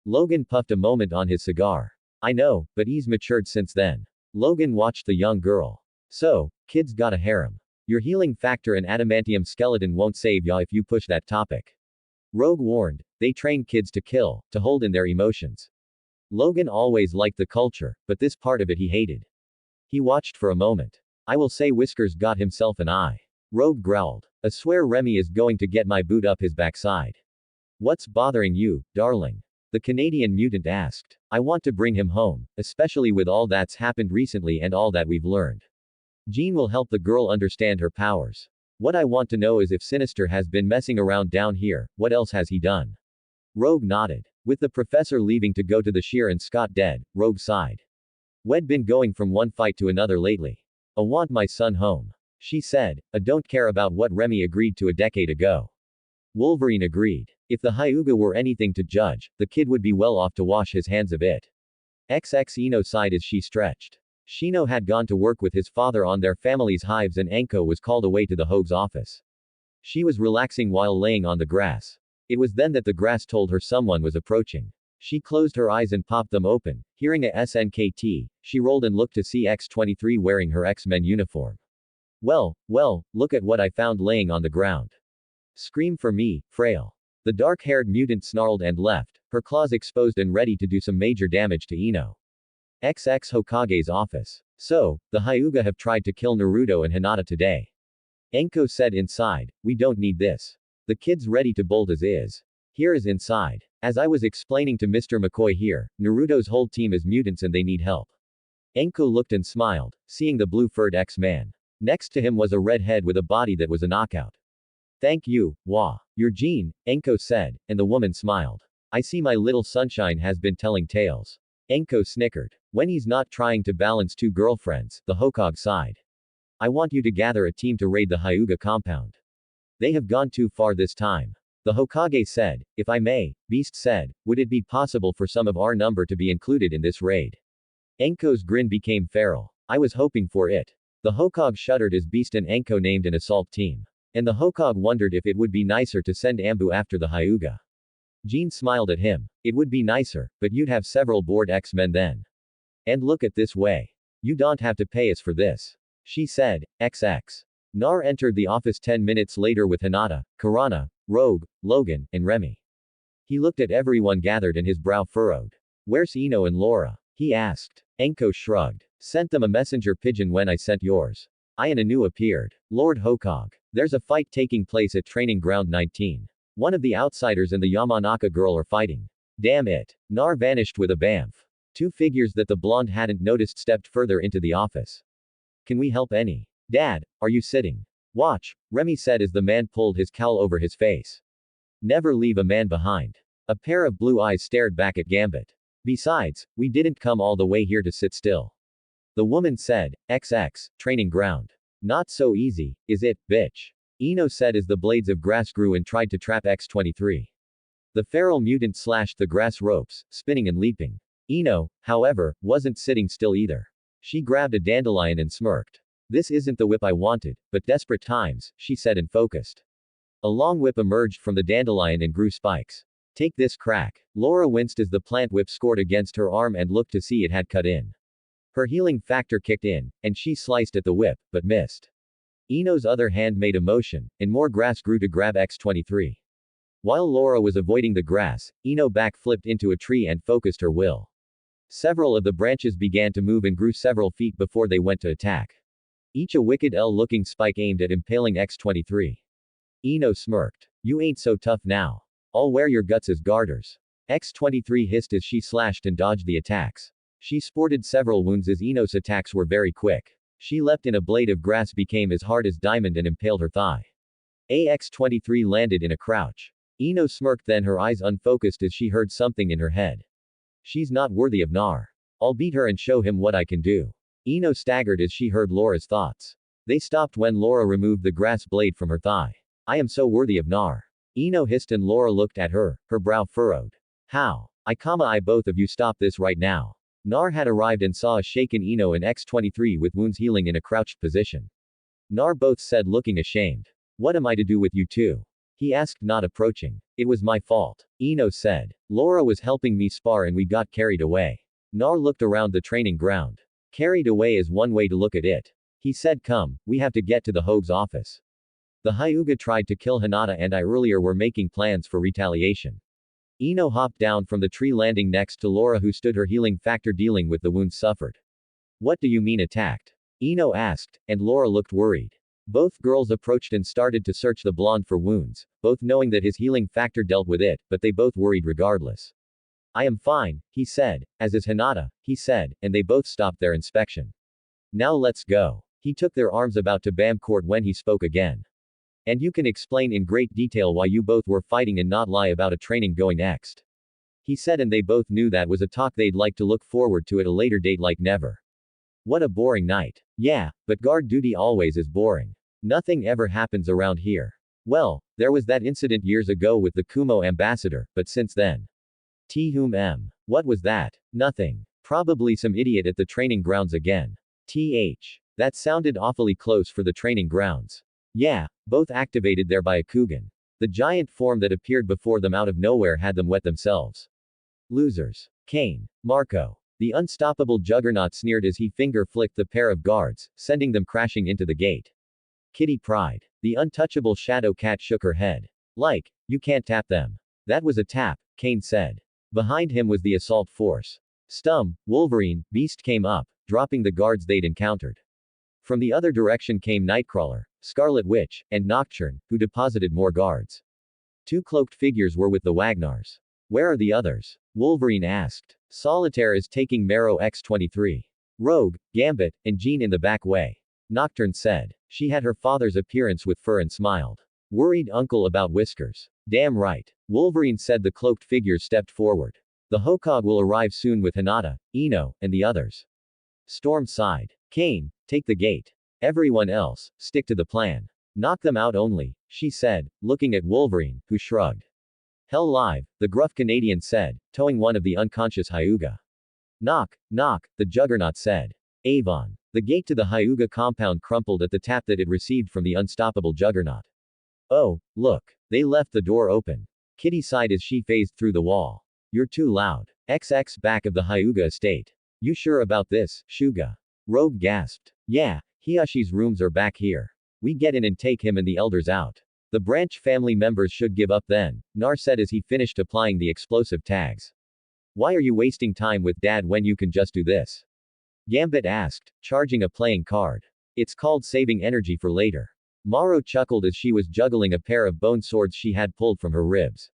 Logan puffed a moment on his cigar. I know, but he's matured since then. Logan watched the young girl. So, kid's got a harem. Your healing factor and adamantium skeleton won't save ya if you push that topic. Rogue warned, they train kids to kill, to hold in their emotions. Logan always liked the culture, but this part of it he hated. He watched for a moment. I will say Whiskers got himself an eye. Rogue growled. I swear Remy is going to get my boot up his backside. What's bothering you, darling? The Canadian mutant asked. I want to bring him home, especially with all that's happened recently and all that we've learned. Jean will help the girl understand her powers. What I want to know is if Sinister has been messing around down here, what else has he done? Rogue nodded. With the professor leaving to go to the Sheer and Scott dead, Rogue sighed. We'd been going from one fight to another lately. I want my son home. She said, I don't care about what Remy agreed to a decade ago. Wolverine agreed. If the Hyuga were anything to judge, the kid would be well off to wash his hands of it. XX Ino sighed as she stretched. Shino had gone to work with his father on their family's hives and Anko was called away to the Hogue's office. She was relaxing while laying on the grass. It was then that the grass told her someone was approaching. She closed her eyes and popped them open. Hearing a SNKT, she rolled and looked to see X-23 wearing her X-Men uniform. Well, look at what I found laying on the ground. Scream for me, Frail. The dark-haired mutant snarled and left, her claws exposed and ready to do some major damage to Ino. XX Hokage's office. So, the Hyuga have tried to kill Naruto and Hinata today. Enko said inside, we don't need this. The kid's ready to bolt as is. Here is inside. As I was explaining to Mr. McCoy here, Naruto's whole team is mutants and they need help. Enko looked and smiled, seeing the blue-furred X-Man. Next to him was a red head with a body that was a knockout. Thank you, Wa. You're Jean, Enko said, and the woman smiled. I see my little sunshine has been telling tales. Enko snickered. When he's not trying to balance two girlfriends, the Hokage sighed. I want you to gather a team to raid the Hyuga compound. They have gone too far this time. The Hokage said, if I may, Beast said, would it be possible for some of our number to be included in this raid? Enko's grin became feral. I was hoping for it. The Hokage shuddered as Beast and Enko named an assault team. And the Hokage wondered if it would be nicer to send Ambu after the Hyuga. Jean smiled at him. It would be nicer, but you'd have several bored X-Men then. And look at this way. You don't have to pay us for this. She said, XX. Nar entered the office 10 minutes later with Hinata, Karana, Rogue, Logan, and Remy. He looked at everyone gathered and his brow furrowed. Where's Ino and Laura? He asked. Enko shrugged. Sent them a messenger pigeon when I sent yours. I and Anu appeared. Lord Hokage. There's a fight taking place at Training Ground 19. One of the outsiders and the Yamanaka girl are fighting. Damn it. Nar vanished with a bamf. Two figures that the blonde hadn't noticed stepped further into the office. Can we help any? Dad, are you sitting? Watch, Remy said as the man pulled his cowl over his face. Never leave a man behind. A pair of blue eyes stared back at Gambit. Besides, we didn't come all the way here to sit still. The woman said, XX, training ground. Not so easy, is it, bitch? Ino said as the blades of grass grew and tried to trap X-23. The feral mutant slashed the grass ropes, spinning and leaping. Ino, however, wasn't sitting still either. She grabbed a dandelion and smirked. This isn't the whip I wanted, but desperate times, she said and focused. A long whip emerged from the dandelion and grew spikes. Take this crack. Laura winced as the plant whip scored against her arm and looked to see it had cut in. Her healing factor kicked in, and she sliced at the whip, but missed. Ino's other hand made a motion, and more grass grew to grab X-23. While Laura was avoiding the grass, Ino backflipped into a tree and focused her will. Several of the branches began to move and grew several feet before they went to attack. Each a wicked L-looking spike aimed at impaling X-23. Ino smirked. You ain't so tough now. I'll wear your guts as garters. X-23 hissed as she slashed and dodged the attacks. She sported several wounds as Ino's attacks were very quick. She leapt in a blade of grass became as hard as diamond and impaled her thigh. AX-23 landed in a crouch. Ino smirked then her eyes unfocused as she heard something in her head. She's not worthy of Nar. I'll beat her and show him what I can do. Ino staggered as she heard Laura's thoughts. They stopped when Laura removed the grass blade from her thigh. I am so worthy of Nar. Ino hissed and Laura looked at her, her brow furrowed. How? I both of you stop this right now. Nar had arrived and saw a shaken Ino and X-23 with wounds healing in a crouched position. Nar both said looking ashamed. What am I to do with you two? He asked not approaching. It was my fault. Ino said. Laura was helping me spar and we got carried away. Nar looked around the training ground. Carried away is one way to look at it. He said come, we have to get to the Hogue's office. The Hyuga tried to kill Hinata and I earlier were making plans for retaliation. Ino hopped down from the tree landing next to Laura who stood her healing factor dealing with the wounds suffered. What do you mean attacked? Ino asked, and Laura looked worried. Both girls approached and started to search the blonde for wounds, both knowing that his healing factor dealt with it, but they both worried regardless. I am fine, he said, as is Hinata, he said, and they both stopped their inspection. Now let's go. He took their arms about to bam court when he spoke again. And you can explain in great detail why you both were fighting and not lie about a training going next. He said and they both knew that was a talk they'd like to look forward to at a later date like never. What a boring night. Yeah, but guard duty always is boring. Nothing ever happens around here. Well, there was that incident years ago with the Kumo ambassador, but since then. What was that? Nothing. Probably some idiot at the training grounds again. That sounded awfully close for the training grounds. Yeah, both activated there by a Kugan. The giant form that appeared before them out of nowhere had them wet themselves. Losers. Kane. Marco. The unstoppable juggernaut sneered as he finger-flicked the pair of guards, sending them crashing into the gate. Kitty pried. The untouchable shadow cat shook her head. Like, you can't tap them. That was a tap, Kane said. Behind him was the assault force. Stum, Wolverine, Beast came up, dropping the guards they'd encountered. From the other direction came Nightcrawler, Scarlet Witch, and Nocturne, who deposited more guards. Two cloaked figures were with the Wagnars. Where are the others? Wolverine asked. Solitaire is taking Marrow X-23. Rogue, Gambit, and Jean in the back way. Nocturne said. She had her father's appearance with fur and smiled. Worried uncle about whiskers. Damn right. Wolverine said. The cloaked figures stepped forward. The Hokage will arrive soon with Hinata, Ino, and the others. Storm sighed. Kane, take the gate. Everyone else, stick to the plan. Knock them out only, she said, looking at Wolverine, who shrugged. Hell live, the gruff Canadian said, towing one of the unconscious Hyuga. Knock, knock, the Juggernaut said. Avon. The gate to the Hyuga compound crumpled at the tap that it received from the unstoppable Juggernaut. Oh, look. They left the door open. Kitty sighed as she phased through the wall. You're too loud. XX back of the Hyuga estate. You sure about this, Shuga? Rogue gasped. Yeah, Hiyashi's rooms are back here. We get in and take him and the elders out. The branch family members should give up then, Nar said as he finished applying the explosive tags. Why are you wasting time with Dad when you can just do this? Gambit asked, charging a playing card. It's called saving energy for later. Morrow chuckled as she was juggling a pair of bone swords she had pulled from her ribs.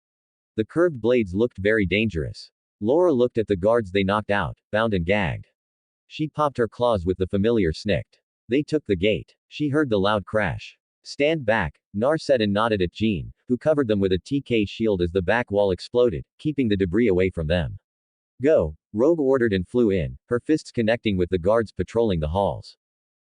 The curved blades looked very dangerous. Laura looked at the guards they knocked out, bound and gagged. She popped her claws with the familiar snicked. They took the gate. She heard the loud crash. Stand back, Nar said and nodded at Jean, who covered them with a TK shield as the back wall exploded, keeping the debris away from them. Go, Rogue ordered and flew in, her fists connecting with the guards patrolling the halls.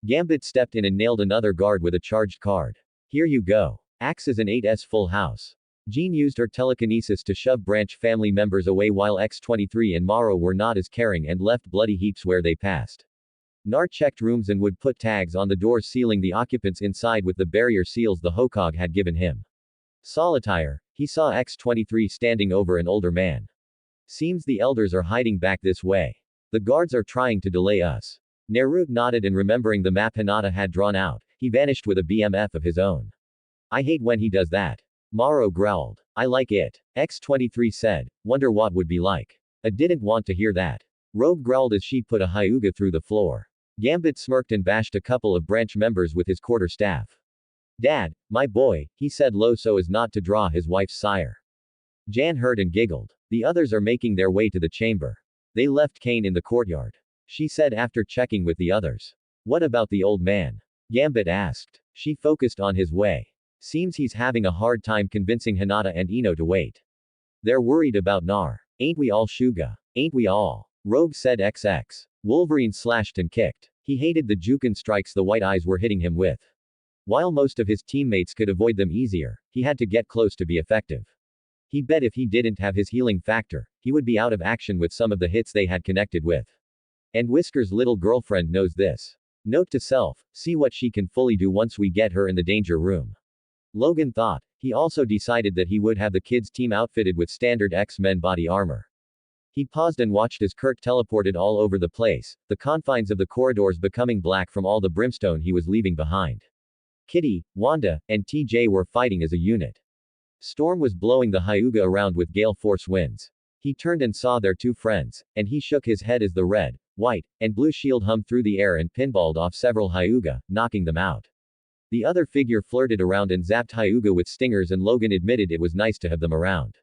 Gambit stepped in and nailed another guard with a charged card. Here you go. Axe is an 8S full house. Jean used her telekinesis to shove branch family members away while X-23 and Morrow were not as caring and left bloody heaps where they passed. Nar checked rooms and would put tags on the doors sealing the occupants inside with the barrier seals the Hokage had given him. Solitaire, he saw X-23 standing over an older man. Seems the elders are hiding back this way. The guards are trying to delay us. Naruto nodded and remembering the map Hinata had drawn out, he vanished with a BMF of his own. I hate when he does that. Morrow growled. I like it. X-23 said, wonder what would be like. I didn't want to hear that. Rogue growled as she put a Hyuga through the floor. Gambit smirked and bashed a couple of branch members with his quarterstaff. Dad, my boy, he said low so as not to draw his wife's sire. Jan heard and giggled. The others are making their way to the chamber. They left Kane in the courtyard. She said after checking with the others. What about the old man? Gambit asked. She focused on his way. Seems he's having a hard time convincing Hinata and Ino to wait. They're worried about Nar. Ain't we all, Shuga? Ain't we all? Rogue said XX. Wolverine slashed and kicked. He hated the Jukin strikes the white eyes were hitting him with. While most of his teammates could avoid them easier, he had to get close to be effective. He bet if he didn't have his healing factor, he would be out of action with some of the hits they had connected with. And Whisker's little girlfriend knows this. Note to self, see what she can fully do once we get her in the danger room. Logan thought. He also decided that he would have the kids' team outfitted with standard X-Men body armor. He paused and watched as Kurt teleported all over the place, the confines of the corridors becoming black from all the brimstone he was leaving behind. Kitty, Wanda, and TJ were fighting as a unit. Storm was blowing the Hyuga around with gale force winds. He turned and saw their two friends, and he shook his head as the red, white, and blue shield hummed through the air and pinballed off several Hyuga, knocking them out. The other figure flirted around and zapped Hyuga with stingers and Logan admitted it was nice to have them around.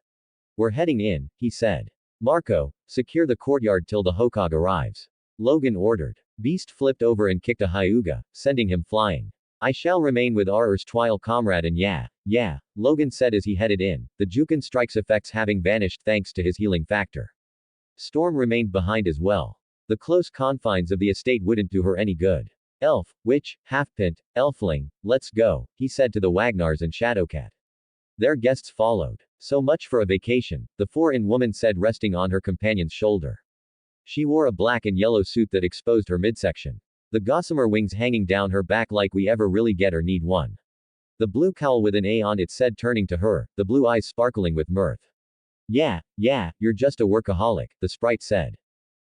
We're heading in, he said. Marco, secure the courtyard till the Hokage arrives. Logan ordered. Beast flipped over and kicked a Hyuga, sending him flying. I shall remain with our erstwhile comrade and yeah, Logan said as he headed in, the Jukin strike's effects having vanished thanks to his healing factor. Storm remained behind as well. The close confines of the estate wouldn't do her any good. Elf, witch, half-pint, elfling, let's go, he said to the Wagnars and Shadowcat. Their guests followed. So much for a vacation, the four-in woman said resting on her companion's shoulder. She wore a black and yellow suit that exposed her midsection. The gossamer wings hanging down her back like we ever really get or need one. The blue cowl with an A on it said, turning to her, the blue eyes sparkling with mirth. Yeah, you're just a workaholic, the sprite said.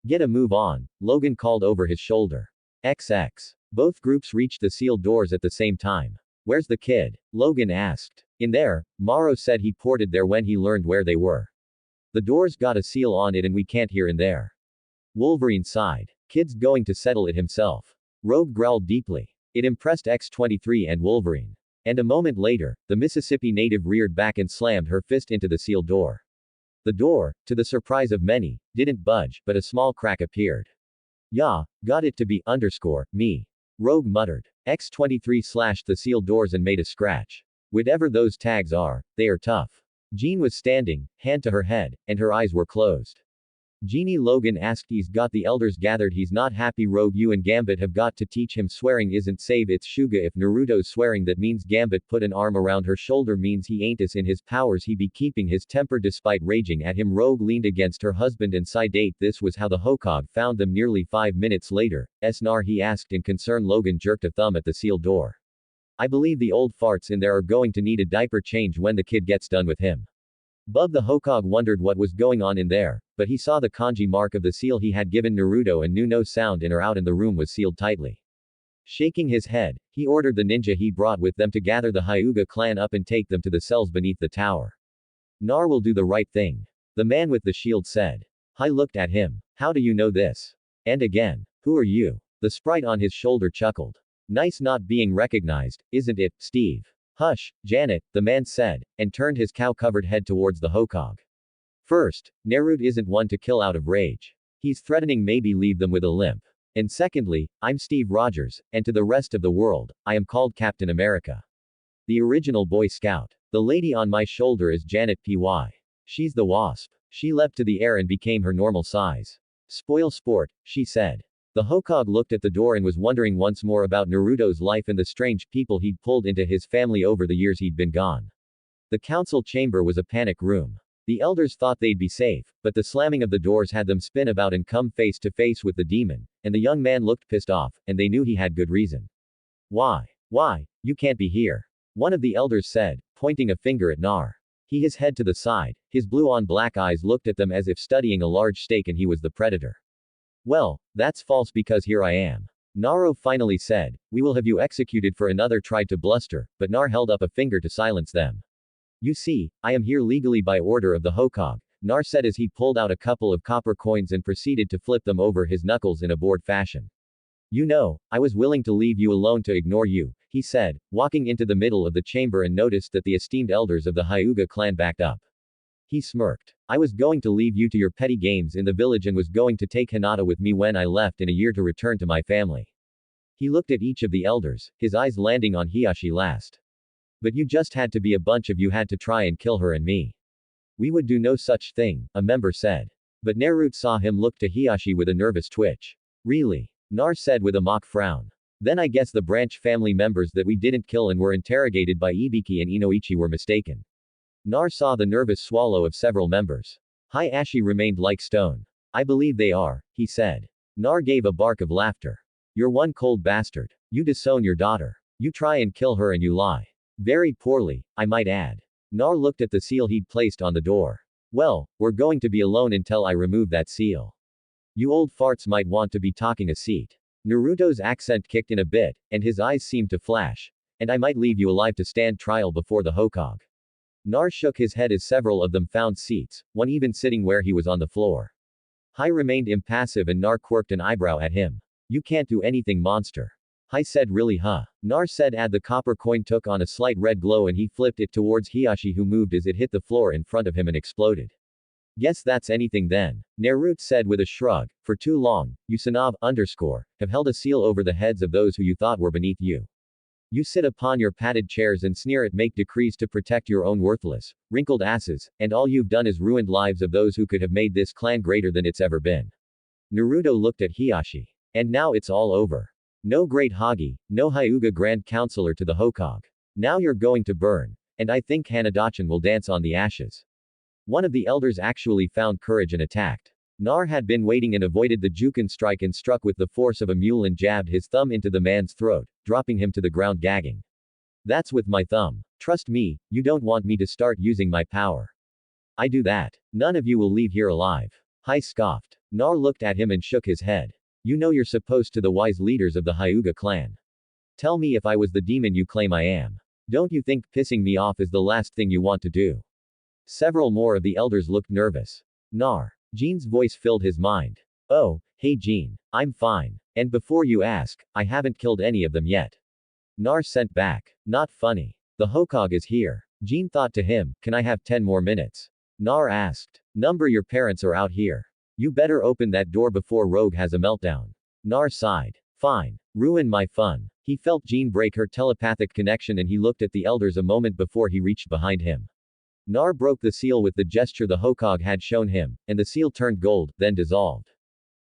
Get a move on, Logan called over his shoulder. XX. Both groups reached the sealed doors at the same time. Where's the kid? Logan asked. In there, Morrow said he ported there when he learned where they were. The door's got a seal on it and we can't hear in there. Wolverine sighed. Kid's going to settle it himself. Rogue growled deeply. It impressed X-23 and Wolverine. And a moment later, the Mississippi native reared back and slammed her fist into the sealed door. The door, to the surprise of many, didn't budge, but a small crack appeared. Yeah, got it to be, me. Rogue muttered. X-23 slashed the sealed doors and made a scratch. Whatever those tags are, they are tough. Jean was standing, hand to her head, and her eyes were closed. Genie Logan asked. He's got the elders gathered. He's not happy. Rogue, you and Gambit have got to teach him swearing isn't save it's Shuga. If Naruto's swearing, that means Gambit put an arm around her shoulder means he ain't as in his powers. He be keeping his temper despite raging at him. Rogue leaned against her husband and sighed. This was how the Hokage found them nearly 5 minutes later. Snar, he asked in concern. Logan jerked a thumb at the sealed door. I believe the old farts in there are going to need a diaper change when the kid gets done with him. Bub the Hokage wondered what was going on in there, but he saw the kanji mark of the seal he had given Naruto and knew no sound in or out and the room was sealed tightly. Shaking his head, he ordered the ninja he brought with them to gather the Hyuga clan up and take them to the cells beneath the tower. Nar will do the right thing. The man with the shield said. Hai looked at him. How do you know this? And again. Who are you? The sprite on his shoulder chuckled. Nice not being recognized, isn't it, Steve? Hush, Janet, the man said, and turned his cow-covered head towards the Hokage. First, Naruto isn't one to kill out of rage. He's threatening maybe leave them with a limp. And secondly, I'm Steve Rogers, and to the rest of the world, I am called Captain America. The original Boy Scout. The lady on my shoulder is Janet Py. She's the Wasp. She leapt to the air and became her normal size. Spoil sport, she said. The Hokage looked at the door and was wondering once more about Naruto's life and the strange people he'd pulled into his family over the years he'd been gone. The council chamber was a panic room. The elders thought they'd be safe, but the slamming of the doors had them spin about and come face to face with the demon, and the young man looked pissed off, and they knew he had good reason. Why? You can't be here. One of the elders said, pointing a finger at Nar. His head to the side, his blue-on-black eyes looked at them as if studying a large stake and he was the predator. Well, that's false because here I am. Naro finally said, we will have you executed for another tried to bluster, but Nar held up a finger to silence them. You see, I am here legally by order of the Hokage, Nar said as he pulled out a couple of copper coins and proceeded to flip them over his knuckles in a bored fashion. You know, I was willing to leave you alone to ignore you, he said, walking into the middle of the chamber and noticed that the esteemed elders of the Hyuga clan backed up. He smirked. I was going to leave you to your petty games in the village and was going to take Hinata with me when I left in a year to return to my family. He looked at each of the elders, his eyes landing on Hiyashi last. But you just had to be a bunch of you had to try and kill her and me. We would do no such thing, a member said. But Naruto saw him look to Hiyashi with a nervous twitch. Really? Nar said with a mock frown. Then I guess the branch family members that we didn't kill and were interrogated by Ibiki and Inoichi were mistaken. Nar saw the nervous swallow of several members. Hayashi remained like stone. I believe they are, he said. Nar gave a bark of laughter. You're one cold bastard. You disown your daughter. You try and kill her and you lie. Very poorly, I might add. Nar looked at the seal he'd placed on the door. Well, we're going to be alone until I remove that seal. You old farts might want to be talking a seat. Naruto's accent kicked in a bit, and his eyes seemed to flash. And I might leave you alive to stand trial before the Hokage. Nar shook his head as several of them found seats, one even sitting where he was on the floor. Hai remained impassive and Nar quirked an eyebrow at him. You can't do anything, monster. Hai said really huh. Nar said the copper coin took on a slight red glow and he flipped it towards Hiyashi who moved as it hit the floor in front of him and exploded. Guess that's anything then. Naruto said with a shrug, for too long, you Sanav have held a seal over the heads of those who you thought were beneath you. You sit upon your padded chairs and sneer at make decrees to protect your own worthless, wrinkled asses, and all you've done is ruined lives of those who could have made this clan greater than it's ever been. Naruto looked at Hiyashi. And now it's all over. No great Hagi, no Hyuga Grand Counselor to the Hokage. Now you're going to burn. And I think Hanadachan will dance on the ashes. One of the elders actually found courage and attacked. Nar had been waiting and avoided the Jukin strike and struck with the force of a mule and jabbed his thumb into the man's throat, dropping him to the ground gagging. That's with my thumb. Trust me, you don't want me to start using my power. I do that. None of you will leave here alive. Hai scoffed. Nar looked at him and shook his head. You know you're supposed to the wise leaders of the Hyuga clan. Tell me if I was the demon you claim I am. Don't you think pissing me off is the last thing you want to do? Several more of the elders looked nervous. Nar. Jean's voice filled his mind. Oh, hey Jean. I'm fine. And before you ask, I haven't killed any of them yet. Nar sent back. Not funny. The Hokage is here. Jean thought to him, can I have 10 more minutes? Nar asked. Number your parents are out here. You better open that door before Rogue has a meltdown. Nar sighed. Fine. Ruin my fun. He felt Jean break her telepathic connection and he looked at the elders a moment before he reached behind him. Nar broke the seal with the gesture the Hokage had shown him, and the seal turned gold, then dissolved.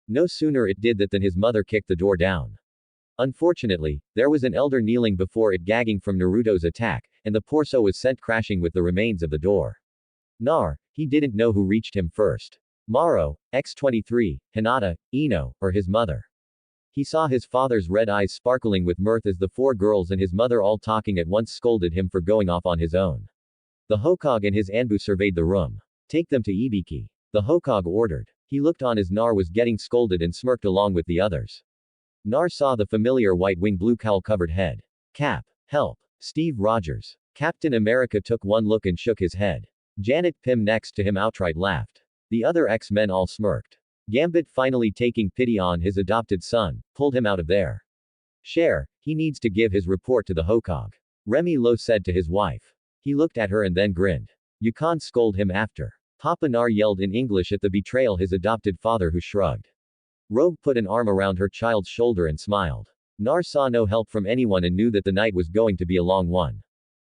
No sooner it did that than his mother kicked the door down. Unfortunately, there was an elder kneeling before it gagging from Naruto's attack, and the Porso was sent crashing with the remains of the door. Nar, he didn't know who reached him first. Maro, X-23, Hinata, Ino, or his mother. He saw his father's red eyes sparkling with mirth as the 4 girls and his mother all talking at once scolded him for going off on his own. The Hokage and his Anbu surveyed the room. Take them to Ibiki. The Hokage ordered. He looked on as Nar was getting scolded and smirked along with the others. Nar saw the familiar white-wing blue cowl-covered head. Cap. Help. Steve Rogers. Captain America took one look and shook his head. Janet Pym next to him outright laughed. The other X-Men all smirked. Gambit, finally taking pity on his adopted son, pulled him out of there. Cher, he needs to give his report to the Hokage. Remy Lo said to his wife. He looked at her and then grinned. You can't scold him after. Papa Nar yelled in English at the betrayal his adopted father who shrugged. Rogue put an arm around her child's shoulder and smiled. Nar saw no help from anyone and knew that the night was going to be a long one.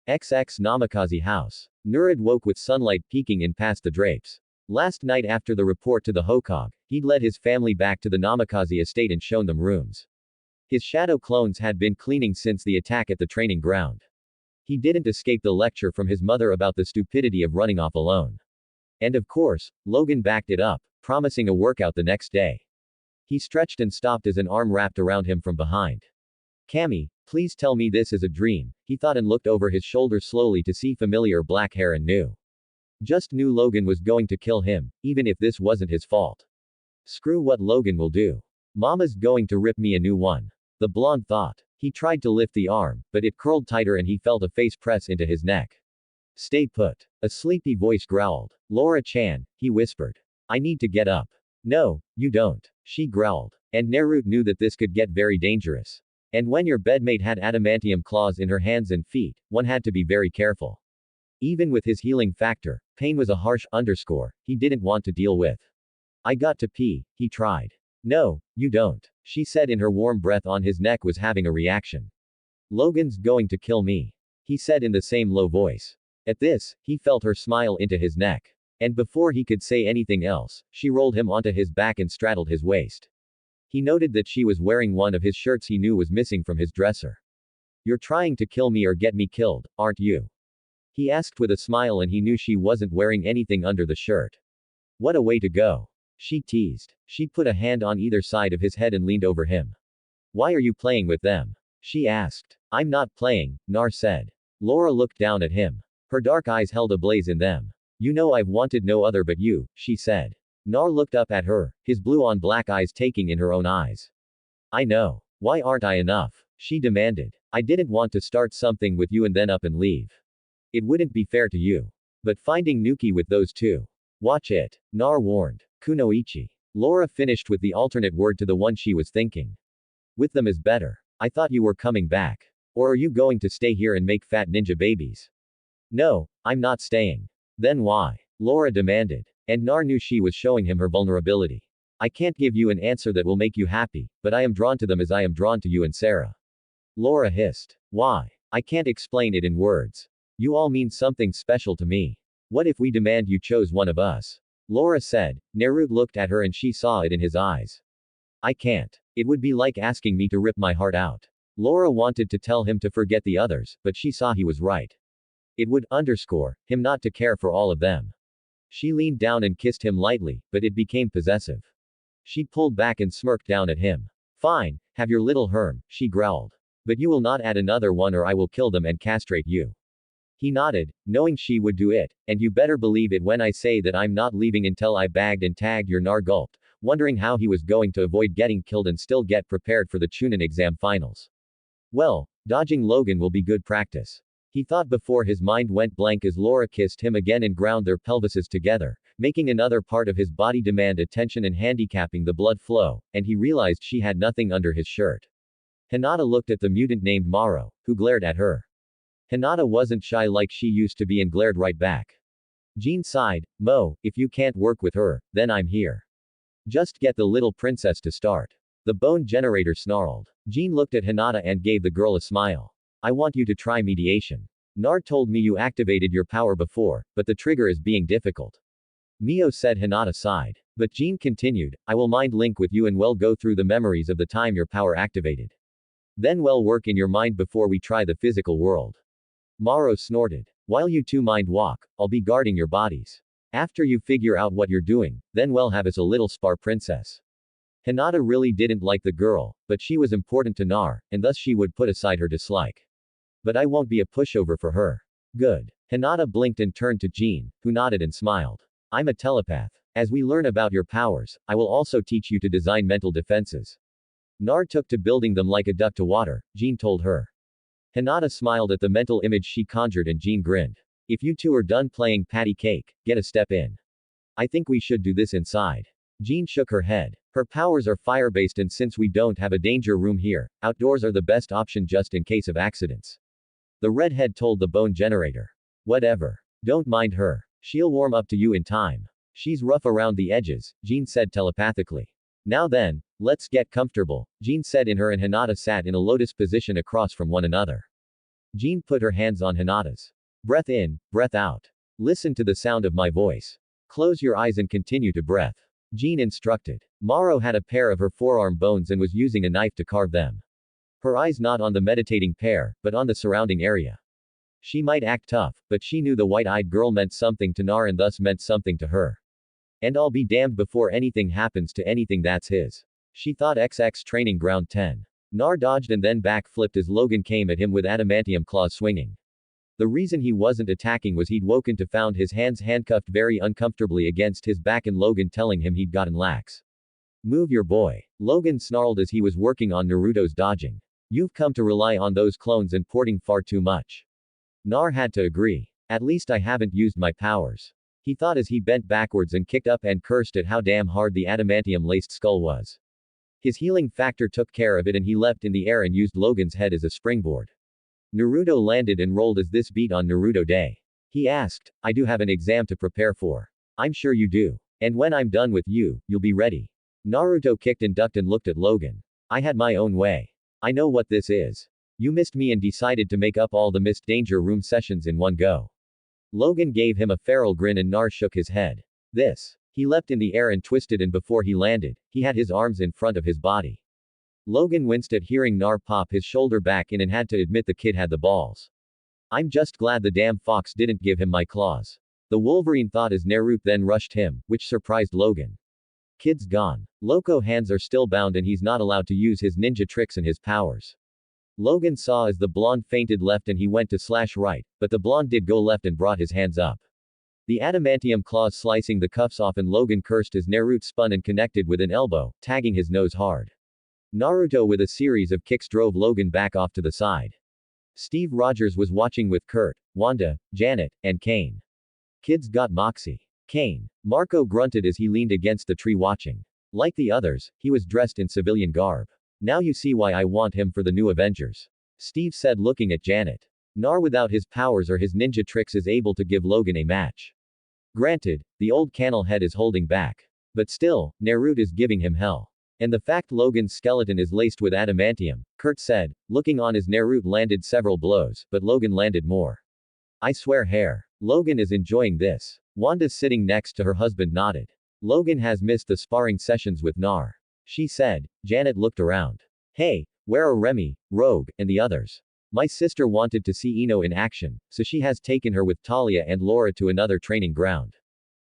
XX Namikaze house. Nurid woke with sunlight peeking in past the drapes. Last night after the report to the Hokage, he'd led his family back to the Namikaze estate and shown them rooms. His shadow clones had been cleaning since the attack at the training ground. He didn't escape the lecture from his mother about the stupidity of running off alone. And of course, Logan backed it up, promising a workout the next day. He stretched and stopped as an arm wrapped around him from behind. Cammy, please tell me this is a dream, he thought and looked over his shoulder slowly to see familiar black hair and knew. Just knew Logan was going to kill him, even if this wasn't his fault. Screw what Logan will do. Mama's going to rip me a new one. The blonde thought. He tried to lift the arm, but it curled tighter and he felt a face press into his neck. Stay put. A sleepy voice growled. Laura-chan, he whispered. I need to get up. No, you don't, she growled. And Naruto knew that this could get very dangerous. And when your bedmate had adamantium claws in her hands and feet, one had to be very careful. Even with his healing factor, pain was a harsh underscore he didn't want to deal with. I got to pee, he tried. No, you don't, she said in her warm breath on his neck was having a reaction. Logan's going to kill me, he said in the same low voice. At this, he felt her smile into his neck. And before he could say anything else, she rolled him onto his back and straddled his waist. He noted that she was wearing one of his shirts he knew was missing from his dresser. You're trying to kill me or get me killed, aren't you? He asked with a smile and he knew she wasn't wearing anything under the shirt. What a way to go. She teased. She put a hand on either side of his head and leaned over him. Why are you playing with them? She asked. I'm not playing, Nar said. Laura looked down at him. Her dark eyes held a blaze in them. You know I've wanted no other but you, she said. Nar looked up at her, his blue on black eyes taking in her own eyes. I know. Why aren't I enough? She demanded. I didn't want to start something with you and then up and leave. It wouldn't be fair to you. But finding Nuki with those two. Watch it. Nar warned. Kunoichi. Laura finished with the alternate word to the one she was thinking. With them is better. I thought you were coming back. Or are you going to stay here and make fat ninja babies? No, I'm not staying. Then why? Laura demanded. And Nar knew she was showing him her vulnerability. I can't give you an answer that will make you happy, but I am drawn to them as I am drawn to you and Sarah. Laura hissed. Why? I can't explain it in words. You all mean something special to me. What if we demand you chose one of us? Laura said. Naruto looked at her and she saw it in his eyes. I can't. It would be like asking me to rip my heart out. Laura wanted to tell him to forget the others, but she saw he was right. It would underscore him not to care for all of them. She leaned down and kissed him lightly, but it became possessive. She pulled back and smirked down at him. Fine, have your little Herm, she growled. But you will not add another one or I will kill them and castrate you. He nodded, knowing she would do it, and you better believe it when I say that I'm not leaving until I bagged and tagged your Nar gulped, wondering how he was going to avoid getting killed and still get prepared for the Chunin exam finals. Well, dodging Logan will be good practice. He thought before his mind went blank as Laura kissed him again and ground their pelvises together, making another part of his body demand attention and handicapping the blood flow, and he realized she had nothing under his shirt. Hinata looked at the mutant named Maro, who glared at her. Hinata wasn't shy like she used to be and glared right back. Jean sighed, Mo, if you can't work with her, then I'm here. Just get the little princess to start. The bone generator snarled. Jean looked at Hinata and gave the girl a smile. I want you to try mediation. Nar told me you activated your power before, but the trigger is being difficult. Mio said. Hinata sighed. But Jean continued, I will mind link with you and well go through the memories of the time your power activated. Then well work in your mind before we try the physical world. Maro snorted. While you two mind walk, I'll be guarding your bodies. After you figure out what you're doing, then we'll have us a little spar princess. Hinata really didn't like the girl, but she was important to Nar, and thus she would put aside her dislike. But I won't be a pushover for her. Good. Hinata blinked and turned to Jean, who nodded and smiled. I'm a telepath. As we learn about your powers, I will also teach you to design mental defenses. Nar took to building them like a duck to water, Jean told her. Hinata smiled at the mental image she conjured and Jean grinned. If you two are done playing patty cake, get a step in. I think we should do this inside. Jean shook her head. Her powers are fire-based and since we don't have a danger room here, outdoors are the best option just in case of accidents. The redhead told the bone generator. Whatever. Don't mind her. She'll warm up to you in time. She's rough around the edges, Jean said telepathically. Now then, let's get comfortable, Jean said in her and Hinata sat in a lotus position across from one another. Jean put her hands on Hinata's. Breath in, breath out. Listen to the sound of my voice. Close your eyes and continue to breath. Jean instructed. Maro had a pair of her forearm bones and was using a knife to carve them. Her eyes not on the meditating pair, but on the surrounding area. She might act tough, but she knew the white-eyed girl meant something to Nar and thus meant something to her. And I'll be damned before anything happens to anything that's his. She thought XX training ground 10. Nar dodged and then back-flipped as Logan came at him with adamantium claws swinging. The reason he wasn't attacking was he'd woken to found his hands handcuffed very uncomfortably against his back and Logan telling him he'd gotten lax. Move your boy. Logan snarled as he was working on Naruto's dodging. You've come to rely on those clones and porting far too much. Nar had to agree. At least I haven't used my powers. He thought as he bent backwards and kicked up and cursed at how damn hard the adamantium-laced skull was. His healing factor took care of it and he leapt in the air and used Logan's head as a springboard. Naruto landed and rolled as this beat on Naruto Day. He asked, I do have an exam to prepare for. I'm sure you do. And when I'm done with you, you'll be ready. Naruto kicked and ducked and looked at Logan. I had my own way. I know what this is. You missed me and decided to make up all the missed danger room sessions in one go. Logan gave him a feral grin and Nar shook his head. This. He leapt in the air and twisted and before he landed, he had his arms in front of his body. Logan winced at hearing Nar pop his shoulder back in and had to admit the kid had the balls. I'm just glad the damn fox didn't give him my claws. The Wolverine thought as Naruto then rushed him, which surprised Logan. Kid's gone. Loco hands are still bound and he's not allowed to use his ninja tricks and his powers. Logan saw as the blonde feinted left and he went to slash right, but the blonde did go left and brought his hands up. The adamantium claws slicing the cuffs off and Logan cursed as Naruto spun and connected with an elbow, tagging his nose hard. Naruto with a series of kicks drove Logan back off to the side. Steve Rogers was watching with Kurt, Wanda, Janet, and Kane. Kids got moxie. Kane. Marco grunted as he leaned against the tree watching. Like the others, he was dressed in civilian garb. Now you see why I want him for the new Avengers. Steve said looking at Janet. Nar without his powers or his ninja tricks is able to give Logan a match. Granted, the old canal head is holding back. But still, Naruto is giving him hell. And the fact Logan's skeleton is laced with adamantium, Kurt said, looking on as Naruto landed several blows, but Logan landed more. I swear hair. Logan is enjoying this. Wanda sitting next to her husband nodded. Logan has missed the sparring sessions with Nar. She said. Janet looked around. Hey, where are Remy, Rogue, and the others? My sister wanted to see Ino in action, so she has taken her with Talia and Laura to another training ground.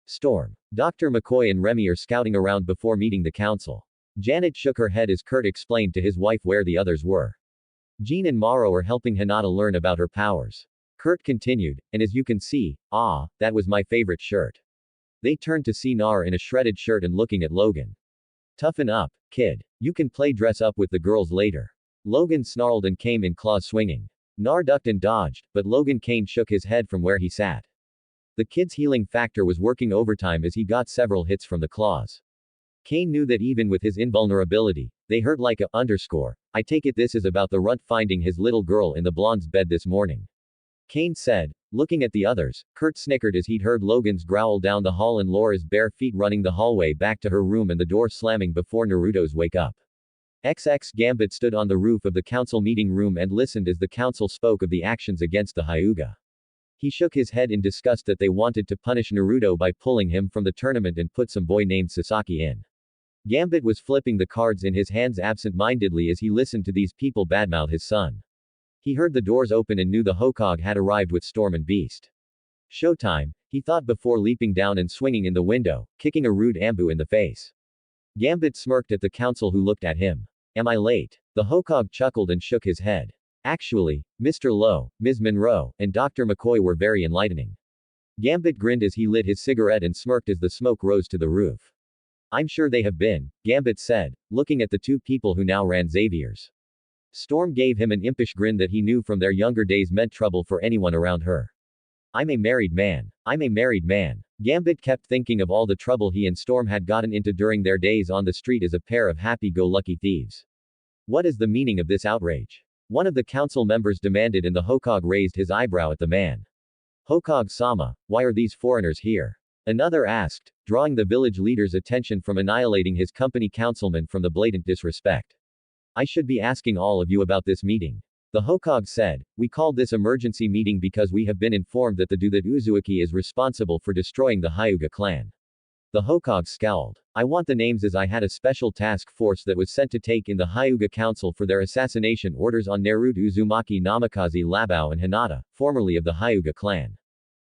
Storm. Dr. McCoy and Remy are scouting around before meeting the council. Janet shook her head as Kurt explained to his wife where the others were. Jean and Maro are helping Hinata learn about her powers. Kurt continued, and as you can see, that was my favorite shirt. They turned to see Nar in a shredded shirt and looking at Logan. Toughen up, kid. You can play dress up with the girls later. Logan snarled and came in claws swinging. Nar ducked and dodged, but Logan Kane shook his head from where he sat. The kid's healing factor was working overtime as he got several hits from the claws. Kane knew that even with his invulnerability, they hurt like a _ I take it this is about the runt finding his little girl in the blonde's bed this morning. Kane said, looking at the others. Kurt snickered as he'd heard Logan's growl down the hall and Laura's bare feet running the hallway back to her room and the door slamming before Naruto's wake up. XX Gambit stood on the roof of the council meeting room and listened as the council spoke of the actions against the Hyuga. He shook his head in disgust that they wanted to punish Naruto by pulling him from the tournament and put some boy named Sasaki in. Gambit was flipping the cards in his hands absent-mindedly as he listened to these people badmouth his son. He heard the doors open and knew the Hokage had arrived with Storm and Beast. Showtime, he thought before leaping down and swinging in the window, kicking a rude Ambu in the face. Gambit smirked at the council who looked at him. Am I late? The Hokage chuckled and shook his head. Actually, Mr. Lowe, Ms. Monroe, and Dr. McCoy were very enlightening. Gambit grinned as he lit his cigarette and smirked as the smoke rose to the roof. I'm sure they have been, Gambit said, looking at the two people who now ran Xavier's. Storm gave him an impish grin that he knew from their younger days meant trouble for anyone around her. I'm a married man. I'm a married man. Gambit kept thinking of all the trouble he and Storm had gotten into during their days on the street as a pair of happy-go-lucky thieves. What is the meaning of this outrage? One of the council members demanded and the Hokage raised his eyebrow at the man. Hokage-sama, why are these foreigners here? Another asked, drawing the village leader's attention from annihilating his company councilman from the blatant disrespect. I should be asking all of you about this meeting. The Hokage said, we called this emergency meeting because we have been informed that the Dude Uzuki is responsible for destroying the Hyuga clan. The Hokage scowled. I want the names as I had a special task force that was sent to take in the Hyuga council for their assassination orders on Naruto Uzumaki Namikaze Labao and Hinata, formerly of the Hyuga clan.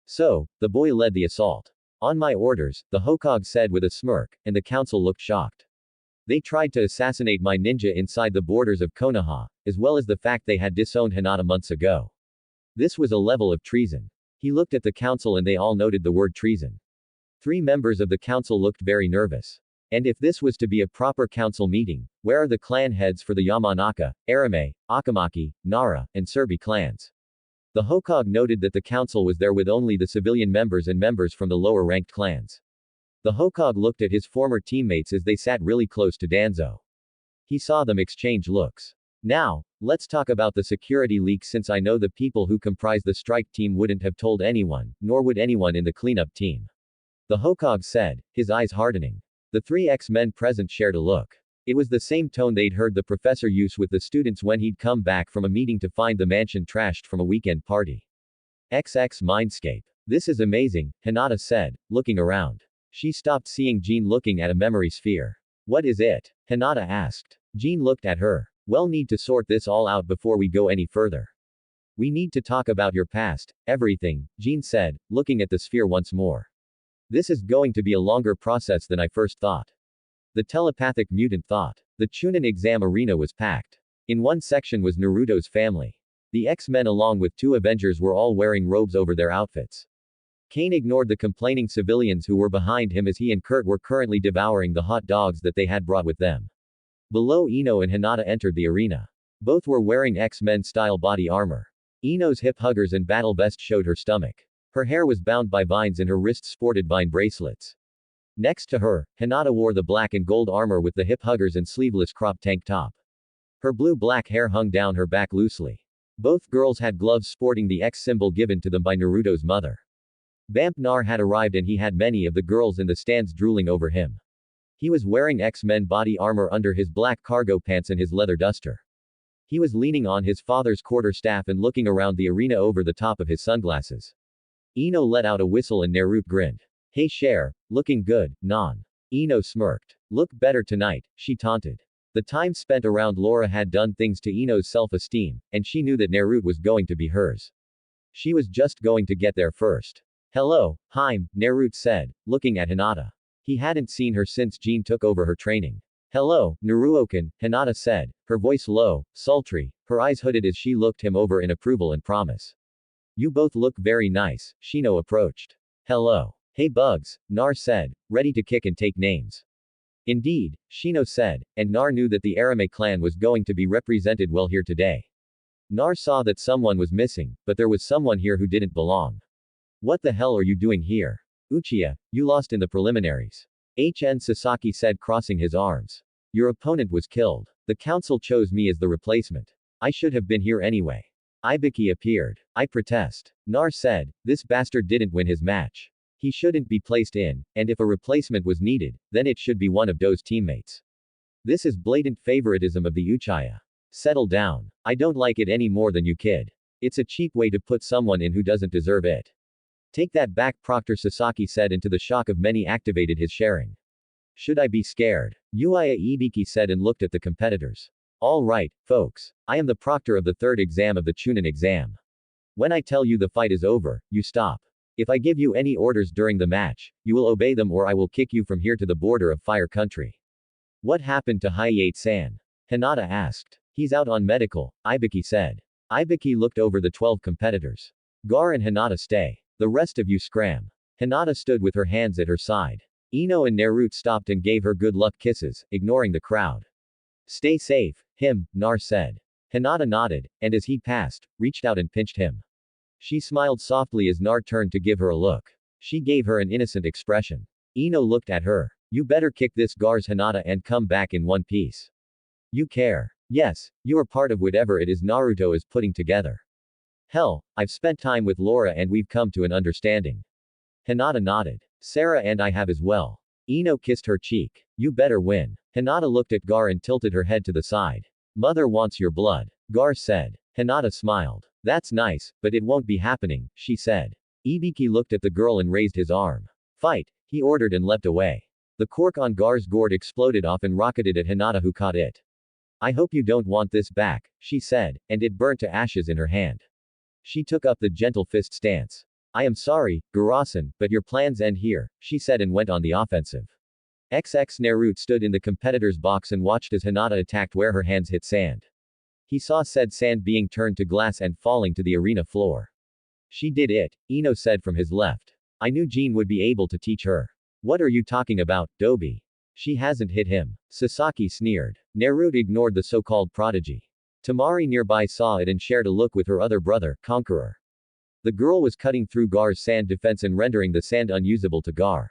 So, the boy led the assault. On my orders, the Hokage said with a smirk, and the council looked shocked. They tried to assassinate my ninja inside the borders of Konoha, as well as the fact they had disowned Hinata months ago. This was a level of treason. He looked at the council and they all noted the word treason. 3 members of the council looked very nervous. And if this was to be a proper council meeting, where are the clan heads for the Yamanaka, Arame, Akamaki, Nara, and Serbi clans? The Hokage noted that the council was there with only the civilian members and members from the lower-ranked clans. The Hokage looked at his former teammates as they sat really close to Danzo. He saw them exchange looks. Now, let's talk about the security leak since I know the people who comprise the strike team wouldn't have told anyone, nor would anyone in the cleanup team. The Hokage said, his eyes hardening. The 3 X-men present shared a look. It was the same tone they'd heard the professor use with the students when he'd come back from a meeting to find the mansion trashed from a weekend party. XX Mindscape. This is amazing, Hinata said, looking around. She stopped seeing Jean looking at a memory sphere. What is it? Hinata asked. Jean looked at her. We'll need to sort this all out before we go any further. We need to talk about your past, everything, Jean said, looking at the sphere once more. This is going to be a longer process than I first thought. The telepathic mutant thought. The Chunin exam arena was packed. In one section was Naruto's family. The X-men along with 2 Avengers were all wearing robes over their outfits. Kane ignored the complaining civilians who were behind him as he and Kurt were currently devouring the hot dogs that they had brought with them. Below Ino and Hinata entered the arena. Both were wearing X-Men style body armor. Ino's hip huggers and battle vest showed her stomach. Her hair was bound by vines and her wrists sported vine bracelets. Next to her, Hinata wore the black and gold armor with the hip huggers and sleeveless crop tank top. Her blue-black hair hung down her back loosely. Both girls had gloves sporting the X symbol given to them by Naruto's mother. Vamp Nar had arrived and he had many of the girls in the stands drooling over him. He was wearing X-Men body armor under his black cargo pants and his leather duster. He was leaning on his father's quarterstaff and looking around the arena over the top of his sunglasses. Ino let out a whistle and Naruto grinned. Hey Cher, looking good, non. Ino smirked. Look better tonight, she taunted. The time spent around Laura had done things to Ino's self-esteem, and she knew that Naruto was going to be hers. She was just going to get there first. Hello, Haim, Naruto said, looking at Hinata. He hadn't seen her since Jean took over her training. Hello, Naruokan, Hinata said, her voice low, sultry, her eyes hooded as she looked him over in approval and promise. You both look very nice, Shino approached. Hello. Hey Bugs, Nar said, ready to kick and take names. Indeed, Shino said, and Nar knew that the Arame clan was going to be represented well here today. Nar saw that someone was missing, but there was someone here who didn't belong. What the hell are you doing here? Uchiha, you lost in the preliminaries. HN Sasaki said, crossing his arms. Your opponent was killed. The council chose me as the replacement. I should have been here anyway. Ibiki appeared. I protest. Nar said, this bastard didn't win his match. He shouldn't be placed in, and if a replacement was needed, then it should be one of Do's teammates. This is blatant favoritism of the Uchiha. Settle down. I don't like it any more than you kid. It's a cheap way to put someone in who doesn't deserve it. Take that back, Proctor Sasaki said, and to the shock of many activated his sharing. Should I be scared? Uchiha Ibiki said and looked at the competitors. All right, folks. I am the proctor of the third exam of the Chunin exam. When I tell you the fight is over, you stop. If I give you any orders during the match, you will obey them or I will kick you from here to the border of Fire Country. What happened to Hayate-san? Hinata asked. He's out on medical, Ibiki said. Ibiki looked over the 12 competitors. Gar and Hinata stay. The rest of you scram. Hinata stood with her hands at her side. Ino and Naruto stopped and gave her good luck kisses, ignoring the crowd. Stay safe, Nar said. Hinata nodded, and as he passed, reached out and pinched him. She smiled softly as Nar turned to give her a look. She gave her an innocent expression. Ino looked at her. You better kick this Gar's Hinata and come back in one piece. You care. Yes, you are part of whatever it is Naruto is putting together. Hell, I've spent time with Laura and we've come to an understanding. Hinata nodded. Sarah and I have as well. Ino kissed her cheek. You better win. Hinata looked at Gar and tilted her head to the side. Mother wants your blood. Gar said. Hinata smiled. That's nice, but it won't be happening, she said. Ibiki looked at the girl and raised his arm. Fight, he ordered and leapt away. The cork on Gar's gourd exploded off and rocketed at Hinata, who caught it. I hope you don't want this back, she said, and it burnt to ashes in her hand. She took up the gentle fist stance. I am sorry, Gurasan, but your plans end here, she said and went on the offensive. XX Naruto stood in the competitor's box and watched as Hinata attacked where her hands hit sand. He saw said sand being turned to glass and falling to the arena floor. She did it, Ino said from his left. I knew Jean would be able to teach her. What are you talking about, Dobi? She hasn't hit him. Sasaki sneered. Naruto ignored the so-called prodigy. Tamari nearby saw it and shared a look with her other brother, Conqueror. The girl was cutting through Gar's sand defense and rendering the sand unusable to Gar.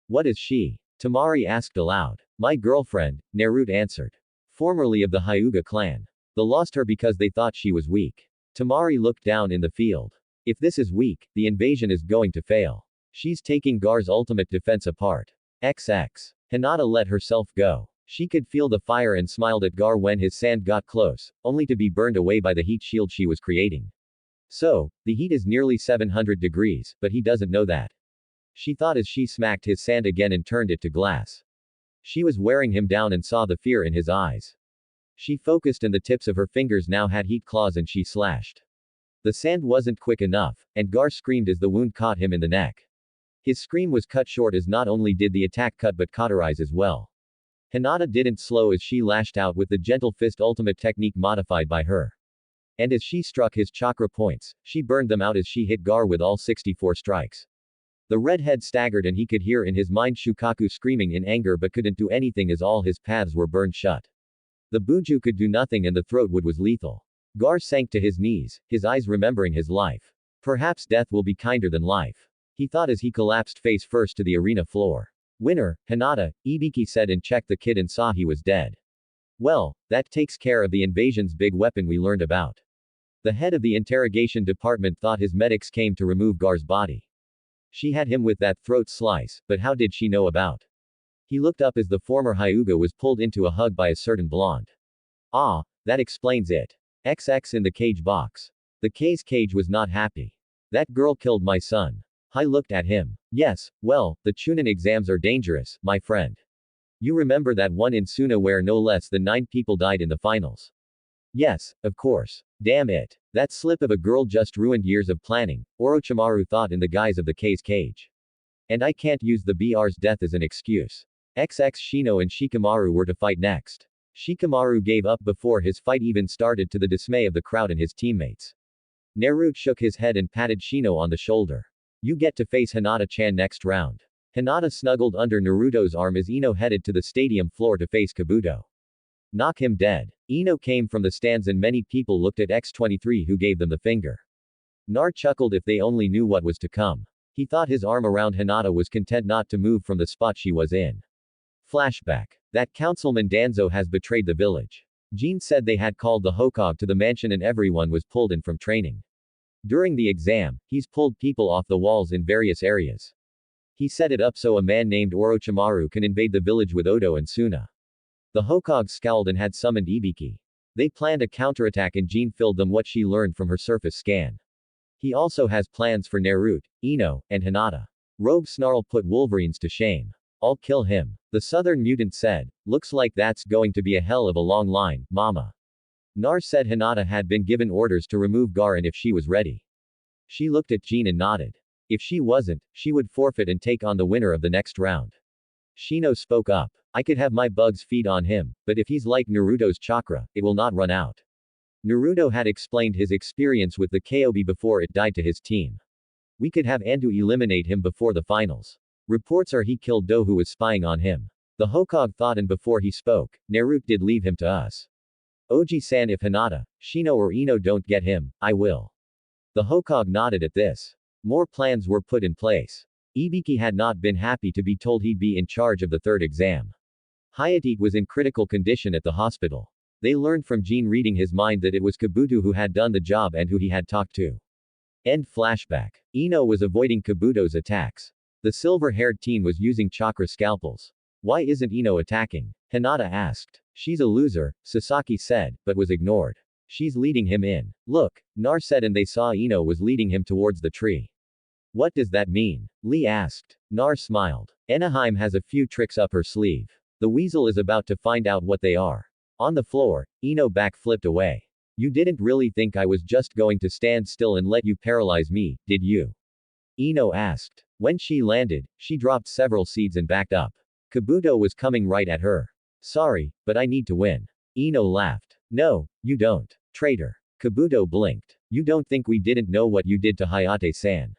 What is she? Tamari asked aloud. My girlfriend, Naruto answered. Formerly of the Hyuga clan. They lost her because they thought she was weak. Tamari looked down in the field. If this is weak, the invasion is going to fail. She's taking Gar's ultimate defense apart. XX. Hinata let herself go. She could feel the fire and smiled at Gar when his sand got close, only to be burned away by the heat shield she was creating. So, the heat is nearly 700 degrees, but he doesn't know that. She thought as she smacked his sand again and turned it to glass. She was wearing him down and saw the fear in his eyes. She focused and the tips of her fingers now had heat claws and she slashed. The sand wasn't quick enough, and Gar screamed as the wound caught him in the neck. His scream was cut short as not only did the attack cut but cauterize as well. Hinata didn't slow as she lashed out with the gentle fist ultimate technique modified by her. And as she struck his chakra points, she burned them out as she hit Gar with all 64 strikes. The redhead staggered and he could hear in his mind Shukaku screaming in anger but couldn't do anything as all his paths were burned shut. The Buju could do nothing and the throat wood was lethal. Gar sank to his knees, his eyes remembering his life. Perhaps death will be kinder than life. He thought as he collapsed face first to the arena floor. Winner, Hinata, Ibiki said and checked the kid and saw he was dead. Well, that takes care of the invasion's big weapon we learned about. The head of the interrogation department thought his medics came to remove Gar's body. She had him with that throat slice, but how did she know about? He looked up as the former Hyuga was pulled into a hug by a certain blonde. Ah, that explains it. XX in the cage box. The K's cage was not happy. That girl killed my son. Hai looked at him. Yes, well, the Chunin exams are dangerous, my friend. You remember that one in Suna where no less than 9 people died in the finals? Yes, of course. Damn it. That slip of a girl just ruined years of planning, Orochimaru thought in the guise of the K's cage. And I can't use the BR's death as an excuse. XX Shino and Shikamaru were to fight next. Shikamaru gave up before his fight even started to the dismay of the crowd and his teammates. Naruto shook his head and patted Shino on the shoulder. You get to face Hinata-chan next round. Hinata snuggled under Naruto's arm as Ino headed to the stadium floor to face Kabuto. Knock him dead. Ino came from the stands and many people looked at X-23 who gave them the finger. Nar chuckled if they only knew what was to come. He thought his arm around Hinata was content not to move from the spot she was in. Flashback. That Councilman Danzo has betrayed the village. Jean said they had called the Hokage to the mansion and everyone was pulled in from training. During the exam, he's pulled people off the walls in various areas. He set it up so a man named Orochimaru can invade the village with Odo and Suna. The Hokage scowled and had summoned Ibiki. They planned a counterattack and Jean filled them what she learned from her surface scan. He also has plans for Naruto, Ino, and Hinata. Rogue Snarl put Wolverines to shame. I'll kill him. The southern mutant said, looks like that's going to be a hell of a long line, mama. Nar said Hinata had been given orders to remove Garen if she was ready. She looked at Jean and nodded. If she wasn't, she would forfeit and take on the winner of the next round. Shino spoke up. I could have my bugs feed on him, but if he's like Naruto's chakra, it will not run out. Naruto had explained his experience with the Kyuubi before it died to his team. We could have Andu eliminate him before the finals. Reports are he killed Do who was spying on him. The Hokage thought and before he spoke, Naruto did leave him to us. Oji-san if Hinata, Shino or Ino don't get him, I will. The Hokage nodded at this. More plans were put in place. Ibiki had not been happy to be told he'd be in charge of the third exam. Hayate was in critical condition at the hospital. They learned from Jean reading his mind that it was Kabuto who had done the job and who he had talked to. End flashback. Ino was avoiding Kabuto's attacks. The silver-haired teen was using chakra scalpels. Why isn't Ino attacking? Hinata asked. She's a loser, Sasaki said, but was ignored. She's leading him in. Look, Nar said and they saw Ino was leading him towards the tree. What does that mean? Lee asked. Nar smiled. Anaheim has a few tricks up her sleeve. The weasel is about to find out what they are. On the floor, Ino backflipped away. You didn't really think I was just going to stand still and let you paralyze me, did you? Ino asked. When she landed, she dropped several seeds and backed up. Kabuto was coming right at her. Sorry, but I need to win. Ino laughed. No, you don't. Traitor. Kabuto blinked. You don't think we didn't know what you did to Hayate-san?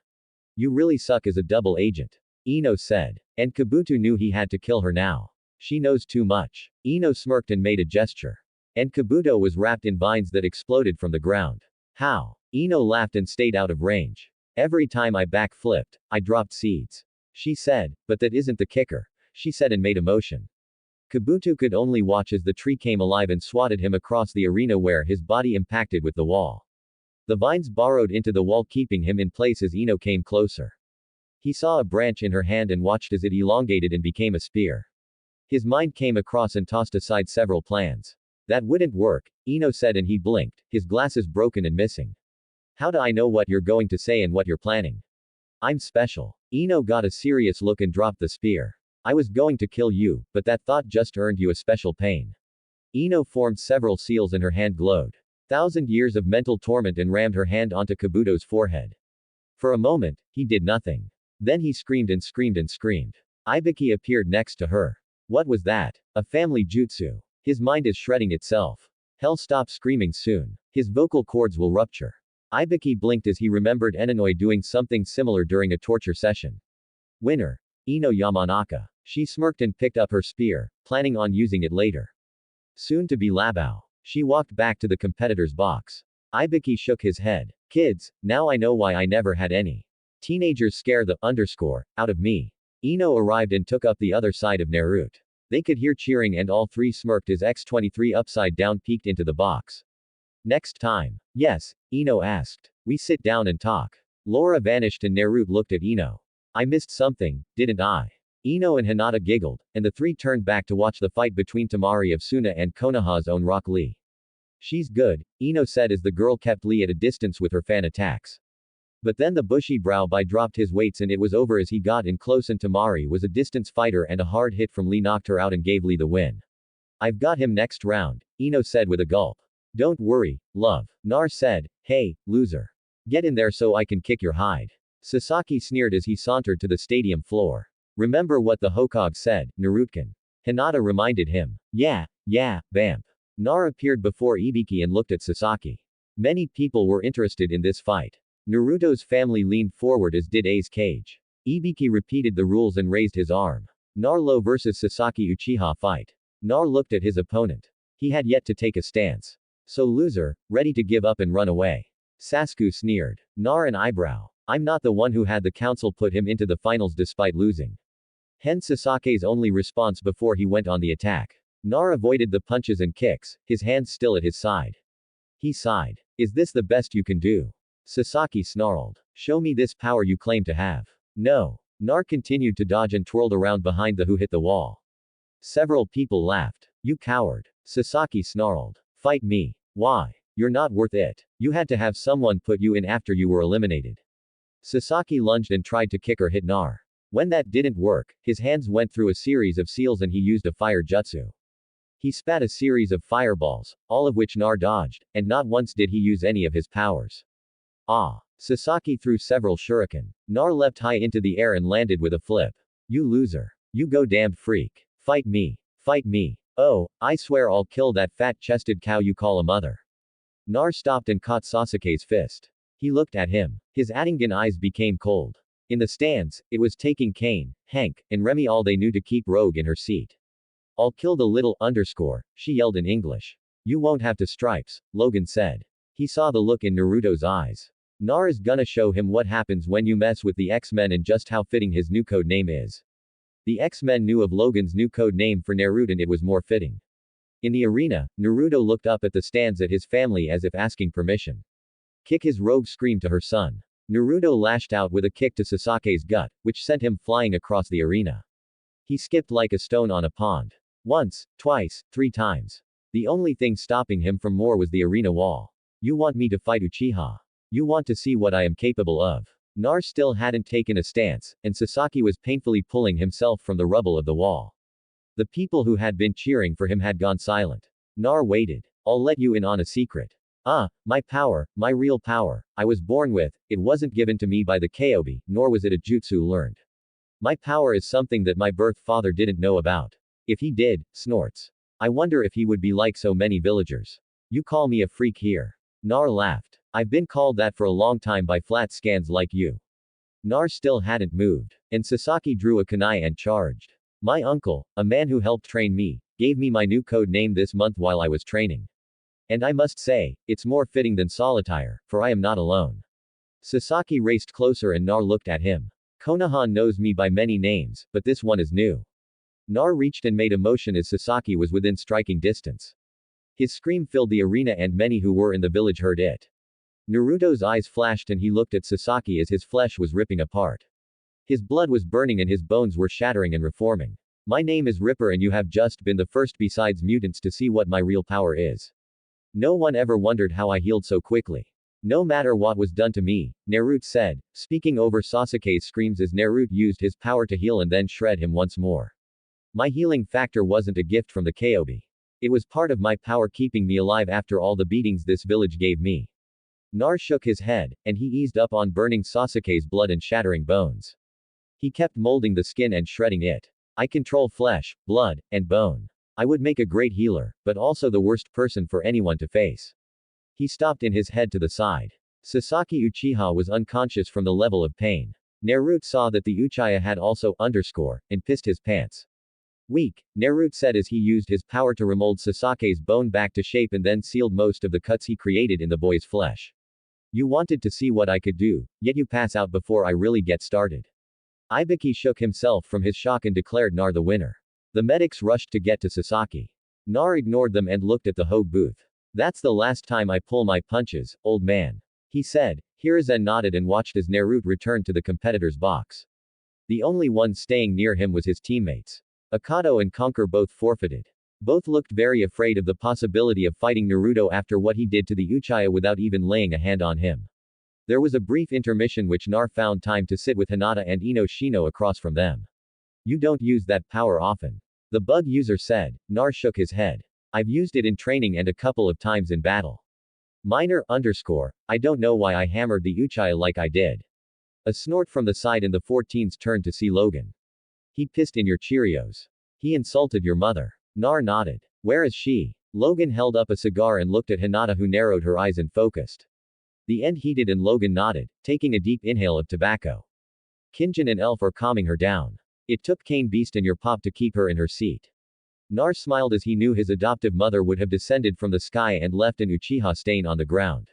You really suck as a double agent. Ino said. And Kabuto knew he had to kill her now. She knows too much. Ino smirked and made a gesture. And Kabuto was wrapped in vines that exploded from the ground. How? Ino laughed and stayed out of range. Every time I backflipped, I dropped seeds. She said, but that isn't the kicker. She said and made a motion. Kabuto could only watch as the tree came alive and swatted him across the arena where his body impacted with the wall. The vines burrowed into the wall keeping him in place as Ino came closer. He saw a branch in her hand and watched as it elongated and became a spear. His mind came across and tossed aside several plans. That wouldn't work, Ino said and he blinked, his glasses broken and missing. How do I know what you're going to say and what you're planning? I'm special. Ino got a serious look and dropped the spear. I was going to kill you, but that thought just earned you a special pain. Ino formed several seals and her hand glowed. 1,000 years of mental torment and rammed her hand onto Kabuto's forehead. For a moment, he did nothing. Then he screamed and screamed and screamed. Ibiki appeared next to her. What was that? A family jutsu. His mind is shredding itself. Hell, stop screaming soon. His vocal cords will rupture. Ibiki blinked as he remembered Enonoi doing something similar during a torture session. Winner. Ino Yamanaka. She smirked and picked up her spear, planning on using it later. Soon to be Labao. She walked back to the competitor's box. Ibiki shook his head. Kids, now I know why I never had any. Teenagers scare the underscore out of me. Ino arrived and took up the other side of Naruto. They could hear cheering and all three smirked as X-23 upside down peeked into the box. Next time. Yes, Ino asked. We sit down and talk. Laura vanished and Naruto looked at Ino. I missed something, didn't I? Ino and Hinata giggled, and the three turned back to watch the fight between Tamari of Suna and Konoha's own Rock Lee. She's good, Ino said as the girl kept Lee at a distance with her fan attacks. But then the bushy brow by dropped his weights and it was over as he got in close and Tamari was a distance fighter and a hard hit from Lee knocked her out and gave Lee the win. I've got him next round, Ino said with a gulp. Don't worry, love. Nar said, hey, loser. Get in there so I can kick your hide. Sasaki sneered as he sauntered to the stadium floor. Remember what the Hokage said, Naruto. Hinata reminded him. Yeah, Bamp. Nar appeared before Ibiki and looked at Sasaki. Many people were interested in this fight. Naruto's family leaned forward as did Ace Cage. Ibiki repeated the rules and raised his arm. Naruto vs Sasaki Uchiha fight. Nar looked at his opponent. He had yet to take a stance. So loser, ready to give up and run away. Sasuke sneered. Nar an eyebrow. I'm not the one who had the council put him into the finals despite losing. Hence Sasake's only response before he went on the attack. Nar avoided the punches and kicks, his hands still at his side. He sighed. Is this the best you can do? Sasaki snarled. Show me this power you claim to have. No. Nar continued to dodge and twirled around behind the who hit the wall. Several people laughed. You coward. Sasaki snarled. Fight me. Why? You're not worth it. You had to have someone put you in after you were eliminated. Sasaki lunged and tried to kick or hit Nar. When that didn't work, his hands went through a series of seals and he used a fire jutsu. He spat a series of fireballs, all of which Nar dodged, and not once did he use any of his powers. Ah! Sasaki threw several shuriken. Nar leapt high into the air and landed with a flip. You loser. You go damned freak. Fight me. Fight me. Oh, I swear I'll kill that fat-chested cow you call a mother. Nar stopped and caught Sasuke's fist. He looked at him. His Atingan eyes became cold. In the stands, it was taking Kane, Hank, and Remy all they knew to keep Rogue in her seat. I'll kill the little underscore, she yelled in English. You won't have to stripes, Logan said. He saw the look in Naruto's eyes. Nar is gonna show him what happens when you mess with the X-Men and just how fitting his new code name is. The X-Men knew of Logan's new code name for Naruto and it was more fitting. In the arena, Naruto looked up at the stands at his family as if asking permission. Kick his Rogue screamed to her son. Naruto lashed out with a kick to Sasake's gut, which sent him flying across the arena. He skipped like a stone on a pond. Once, twice, 3 times. The only thing stopping him from more was the arena wall. You want me to fight Uchiha? You want to see what I am capable of? Nar still hadn't taken a stance, and Sasaki was painfully pulling himself from the rubble of the wall. The people who had been cheering for him had gone silent. Nar waited. I'll let you in on a secret. My power, my real power, I was born with, it wasn't given to me by the Konoha, nor was it a jutsu learned. My power is something that my birth father didn't know about. If he did, snorts. I wonder if he would be like so many villagers. You call me a freak here. Nar laughed. I've been called that for a long time by flat scans like you. Nar still hadn't moved. And Sasaki drew a kunai and charged. My uncle, a man who helped train me, gave me my new code name this month while I was training. And I must say, it's more fitting than solitaire, for I am not alone. Sasaki raced closer and Nar looked at him. Konoha knows me by many names, but this one is new. Nar reached and made a motion as Sasaki was within striking distance. His scream filled the arena and many who were in the village heard it. Naruto's eyes flashed and he looked at Sasaki as his flesh was ripping apart. His blood was burning and his bones were shattering and reforming. My name is Ripper and you have just been the first besides mutants to see what my real power is. No one ever wondered how I healed so quickly. No matter what was done to me, Naruto said, speaking over Sasuke's screams as Naruto used his power to heal and then shred him once more. My healing factor wasn't a gift from the Konoha. It was part of my power keeping me alive after all the beatings this village gave me. Nar shook his head, and he eased up on burning Sasuke's blood and shattering bones. He kept molding the skin and shredding it. I control flesh, blood, and bone. I would make a great healer, but also the worst person for anyone to face. He stopped in his head to the side. Sasaki Uchiha was unconscious from the level of pain. Naruto saw that the Uchiha had also underscore, and pissed his pants. Weak, Naruto said as he used his power to remold Sasake's bone back to shape and then sealed most of the cuts he created in the boy's flesh. You wanted to see what I could do, yet you pass out before I really get started. Ibiki shook himself from his shock and declared Nar the winner. The medics rushed to get to Sasaki. Nar ignored them and looked at the Hogue booth. That's the last time I pull my punches, old man. He said. Hiruzen nodded and watched as Naruto returned to the competitor's box. The only one staying near him was his teammates. Akato and Conquer both forfeited. Both looked very afraid of the possibility of fighting Naruto after what he did to the Uchiha without even laying a hand on him. There was a brief intermission which Nar found time to sit with Hinata and Ino Shino across from them. You don't use that power often. The bug user said. Nar shook his head. I've used it in training and a couple of times in battle. Minor underscore, I don't know why I hammered the Uchiha like I did. A snort from the side and the 14s turned to see Logan. He pissed in your Cheerios. He insulted your mother. Nar nodded. Where is she? Logan held up a cigar and looked at Hinata, who narrowed her eyes and focused. The end heated and Logan nodded, taking a deep inhale of tobacco. Kinjin and Elf are calming her down. It took Kane Beast and your pop to keep her in her seat. Nar smiled as he knew his adoptive mother would have descended from the sky and left an Uchiha stain on the ground.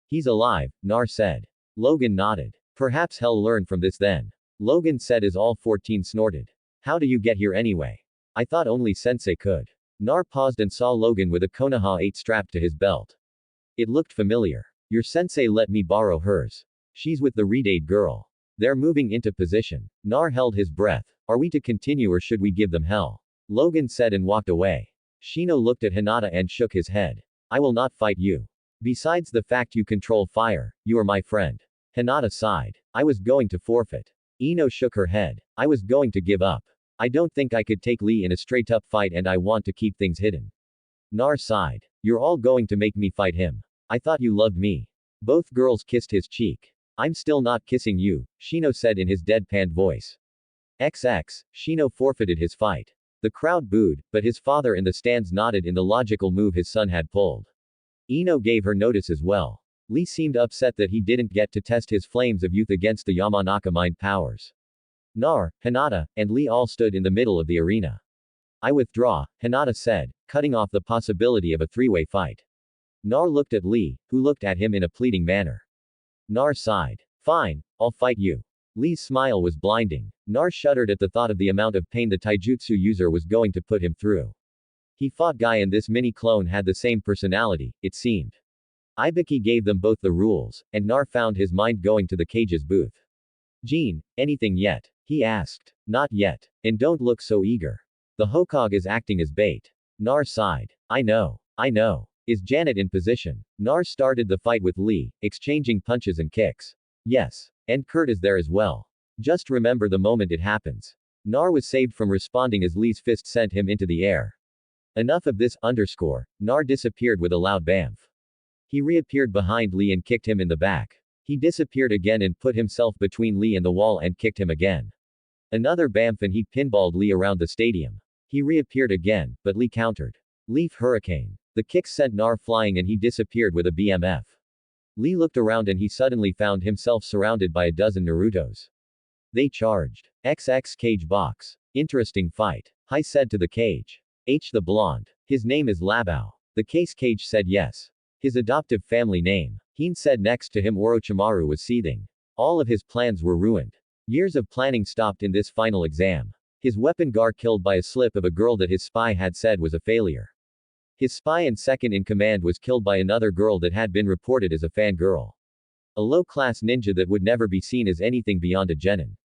He's alive, Nar said. Logan nodded. Perhaps he'll learn from this then. Logan said as all 14 snorted. How do you get here anyway? I thought only Sensei could. Nar paused and saw Logan with a Konoha 8 strapped to his belt. It looked familiar. Your sensei let me borrow hers. She's with the Redade girl. They're moving into position. Nar held his breath. Are we to continue or should we give them hell? Logan said and walked away. Shino looked at Hinata and shook his head. I will not fight you. Besides the fact you control fire, you are my friend. Hinata sighed. I was going to forfeit. Ino shook her head. I was going to give up. I don't think I could take Lee in a straight-up fight and I want to keep things hidden. Nar sighed. You're all going to make me fight him. I thought you loved me. Both girls kissed his cheek. I'm still not kissing you, Shino said in his deadpan voice. XX, Shino forfeited his fight. The crowd booed, but his father in the stands nodded in the logical move his son had pulled. Ino gave her notice as well. Lee seemed upset that he didn't get to test his flames of youth against the Yamanaka mind powers. Nar, Hinata, and Lee all stood in the middle of the arena. I withdraw, Hinata said, cutting off the possibility of a three-way fight. Nar looked at Lee, who looked at him in a pleading manner. Nar sighed. Fine, I'll fight you. Lee's smile was blinding. Nar shuddered at the thought of the amount of pain the taijutsu user was going to put him through. He fought Guy and this mini-clone had the same personality, it seemed. Ibiki gave them both the rules, and Nar found his mind going to the cage's booth. Jean, anything yet? He asked. Not yet. And don't look so eager. The Hokage is acting as bait. Nar sighed. I know. Is Janet in position? Nar started the fight with Lee, exchanging punches and kicks. Yes. And Kurt is there as well. Just remember the moment it happens. Nar was saved from responding as Lee's fist sent him into the air. Enough of this, Nar disappeared with a loud bamf. He reappeared behind Lee and kicked him in the back. He disappeared again and put himself between Lee and the wall and kicked him again. Another bamf and he pinballed Lee around the stadium. He reappeared again, but Lee countered. Leaf Hurricane. The kicks sent Nar flying and he disappeared with a BMF. Lee looked around and he suddenly found himself surrounded by a dozen Narutos. They charged. XX cage box. Interesting fight. Hai said to the cage. H the blonde. His name is Labao. The cage said yes. His adoptive family name. Heen said next to him Orochimaru was seething. All of his plans were ruined. Years of planning stopped in this final exam. His weapon Gar killed by a slip of a girl that his spy had said was a failure. His spy and second in command was killed by another girl that had been reported as a fangirl. A low-class ninja that would never be seen as anything beyond a genin.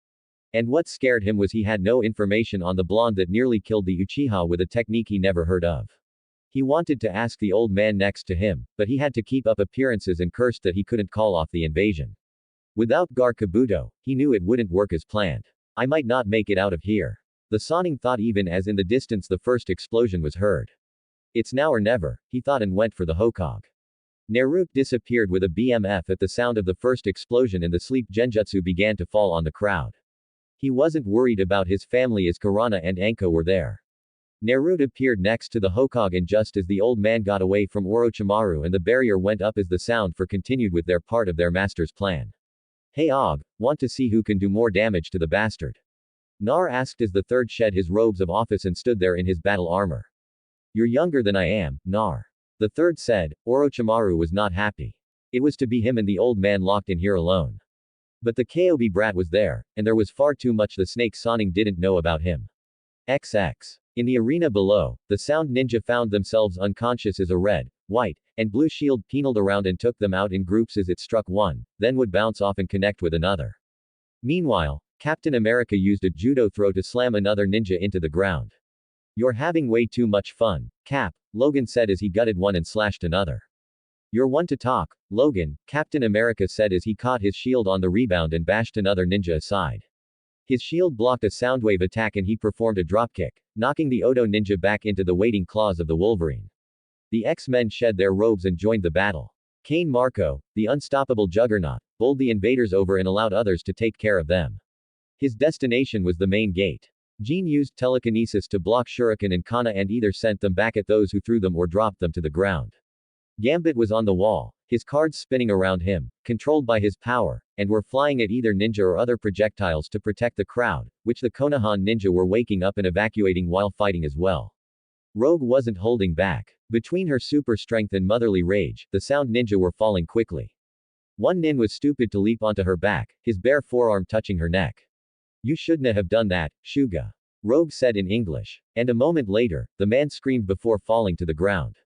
And what scared him was he had no information on the blonde that nearly killed the Uchiha with a technique he never heard of. He wanted to ask the old man next to him, but he had to keep up appearances and cursed that he couldn't call off the invasion. Without Gar Kabuto, he knew it wouldn't work as planned. I might not make it out of here. The Sonning thought even as in the distance the first explosion was heard. It's now or never, he thought and went for the Hokage. Naruto disappeared with a BMF at the sound of the first explosion and the sleep genjutsu began to fall on the crowd. He wasn't worried about his family as Karana and Anko were there. Naruto appeared next to the Hokage and just as the old man got away from Orochimaru and the barrier went up as the sound for continued with their part of their master's plan. Hey Og, want to see who can do more damage to the bastard? Nar asked as the third shed his robes of office and stood there in his battle armor. You're younger than I am, Nar. The third said. Orochimaru was not happy. It was to be him and the old man locked in here alone. But the Kobe brat was there, and there was far too much the snake Sonning didn't know about him. XX. In the arena below, the sound ninja found themselves unconscious as a red, white, and blue shield penaled around and took them out in groups as it struck one, then would bounce off and connect with another. Meanwhile, Captain America used a judo throw to slam another ninja into the ground. You're having way too much fun, Cap, Logan said as he gutted one and slashed another. You're one to talk, Logan, Captain America said as he caught his shield on the rebound and bashed another ninja aside. His shield blocked a soundwave attack and he performed a dropkick, knocking the Odo ninja back into the waiting claws of the Wolverine. The X-Men shed their robes and joined the battle. Kane Marco, the unstoppable juggernaut, bowled the invaders over and allowed others to take care of them. His destination was the main gate. Jin used telekinesis to block shuriken and kana and either sent them back at those who threw them or dropped them to the ground. Gambit was on the wall, his cards spinning around him, controlled by his power, and were flying at either ninja or other projectiles to protect the crowd, which the Konoha ninja were waking up and evacuating while fighting as well. Rogue wasn't holding back. Between her super strength and motherly rage, the sound ninja were falling quickly. One nin was stupid to leap onto her back, his bare forearm touching her neck. You shouldn't have done that, Shuga. Rogue said in English. And a moment later, the man screamed before falling to the ground.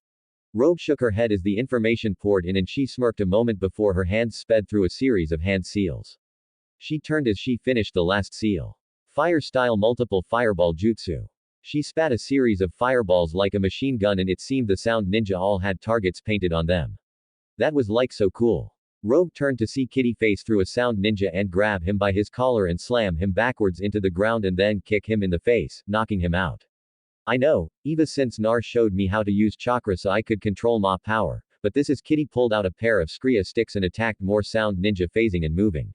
Rogue shook her head as the information poured in and she smirked a moment before her hands sped through a series of hand seals. She turned as she finished the last seal. Fire-style multiple fireball jutsu. She spat a series of fireballs like a machine gun and it seemed the sound ninja all had targets painted on them. That was like so cool. Rogue turned to see Kitty face through a sound ninja and grab him by his collar and slam him backwards into the ground and then kick him in the face, knocking him out. I know, Eva since Nar showed me how to use chakra so I could control ma power, but this is Kitty pulled out a pair of Skriya sticks and attacked more sound ninja phasing and moving.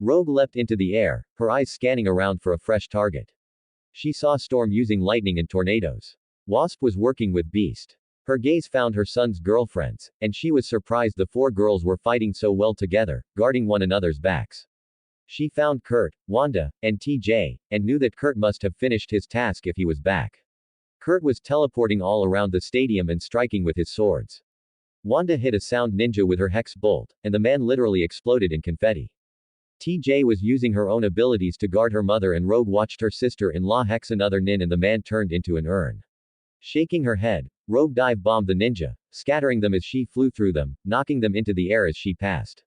Rogue leapt into the air, her eyes scanning around for a fresh target. She saw Storm using lightning and tornadoes. Wasp was working with Beast. Her gaze found her son's girlfriends, and she was surprised the four girls were fighting so well together, guarding one another's backs. She found Kurt, Wanda, and TJ, and knew that Kurt must have finished his task if he was back. Kurt was teleporting all around the stadium and striking with his swords. Wanda hit a sound ninja with her hex bolt, and the man literally exploded in confetti. TJ was using her own abilities to guard her mother and Rogue watched her sister-in-law hex another nin and the man turned into an urn. Shaking her head, Rogue dive-bombed the ninja, scattering them as she flew through them, knocking them into the air as she passed.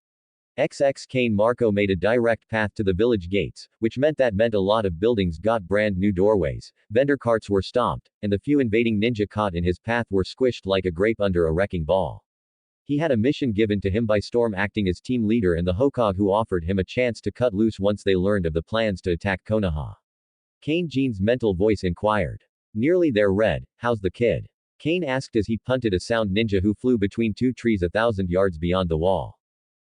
XX Kane Marco made a direct path to the village gates, which meant a lot of buildings got brand new doorways, vendor carts were stomped, and the few invading ninja caught in his path were squished like a grape under a wrecking ball. He had a mission given to him by Storm acting as team leader and the Hokage who offered him a chance to cut loose once they learned of the plans to attack Konoha. Kane Jean's mental voice inquired. Nearly there Red, how's the kid? Kane asked as he punted a sound ninja who flew between two trees 1,000 yards beyond the wall.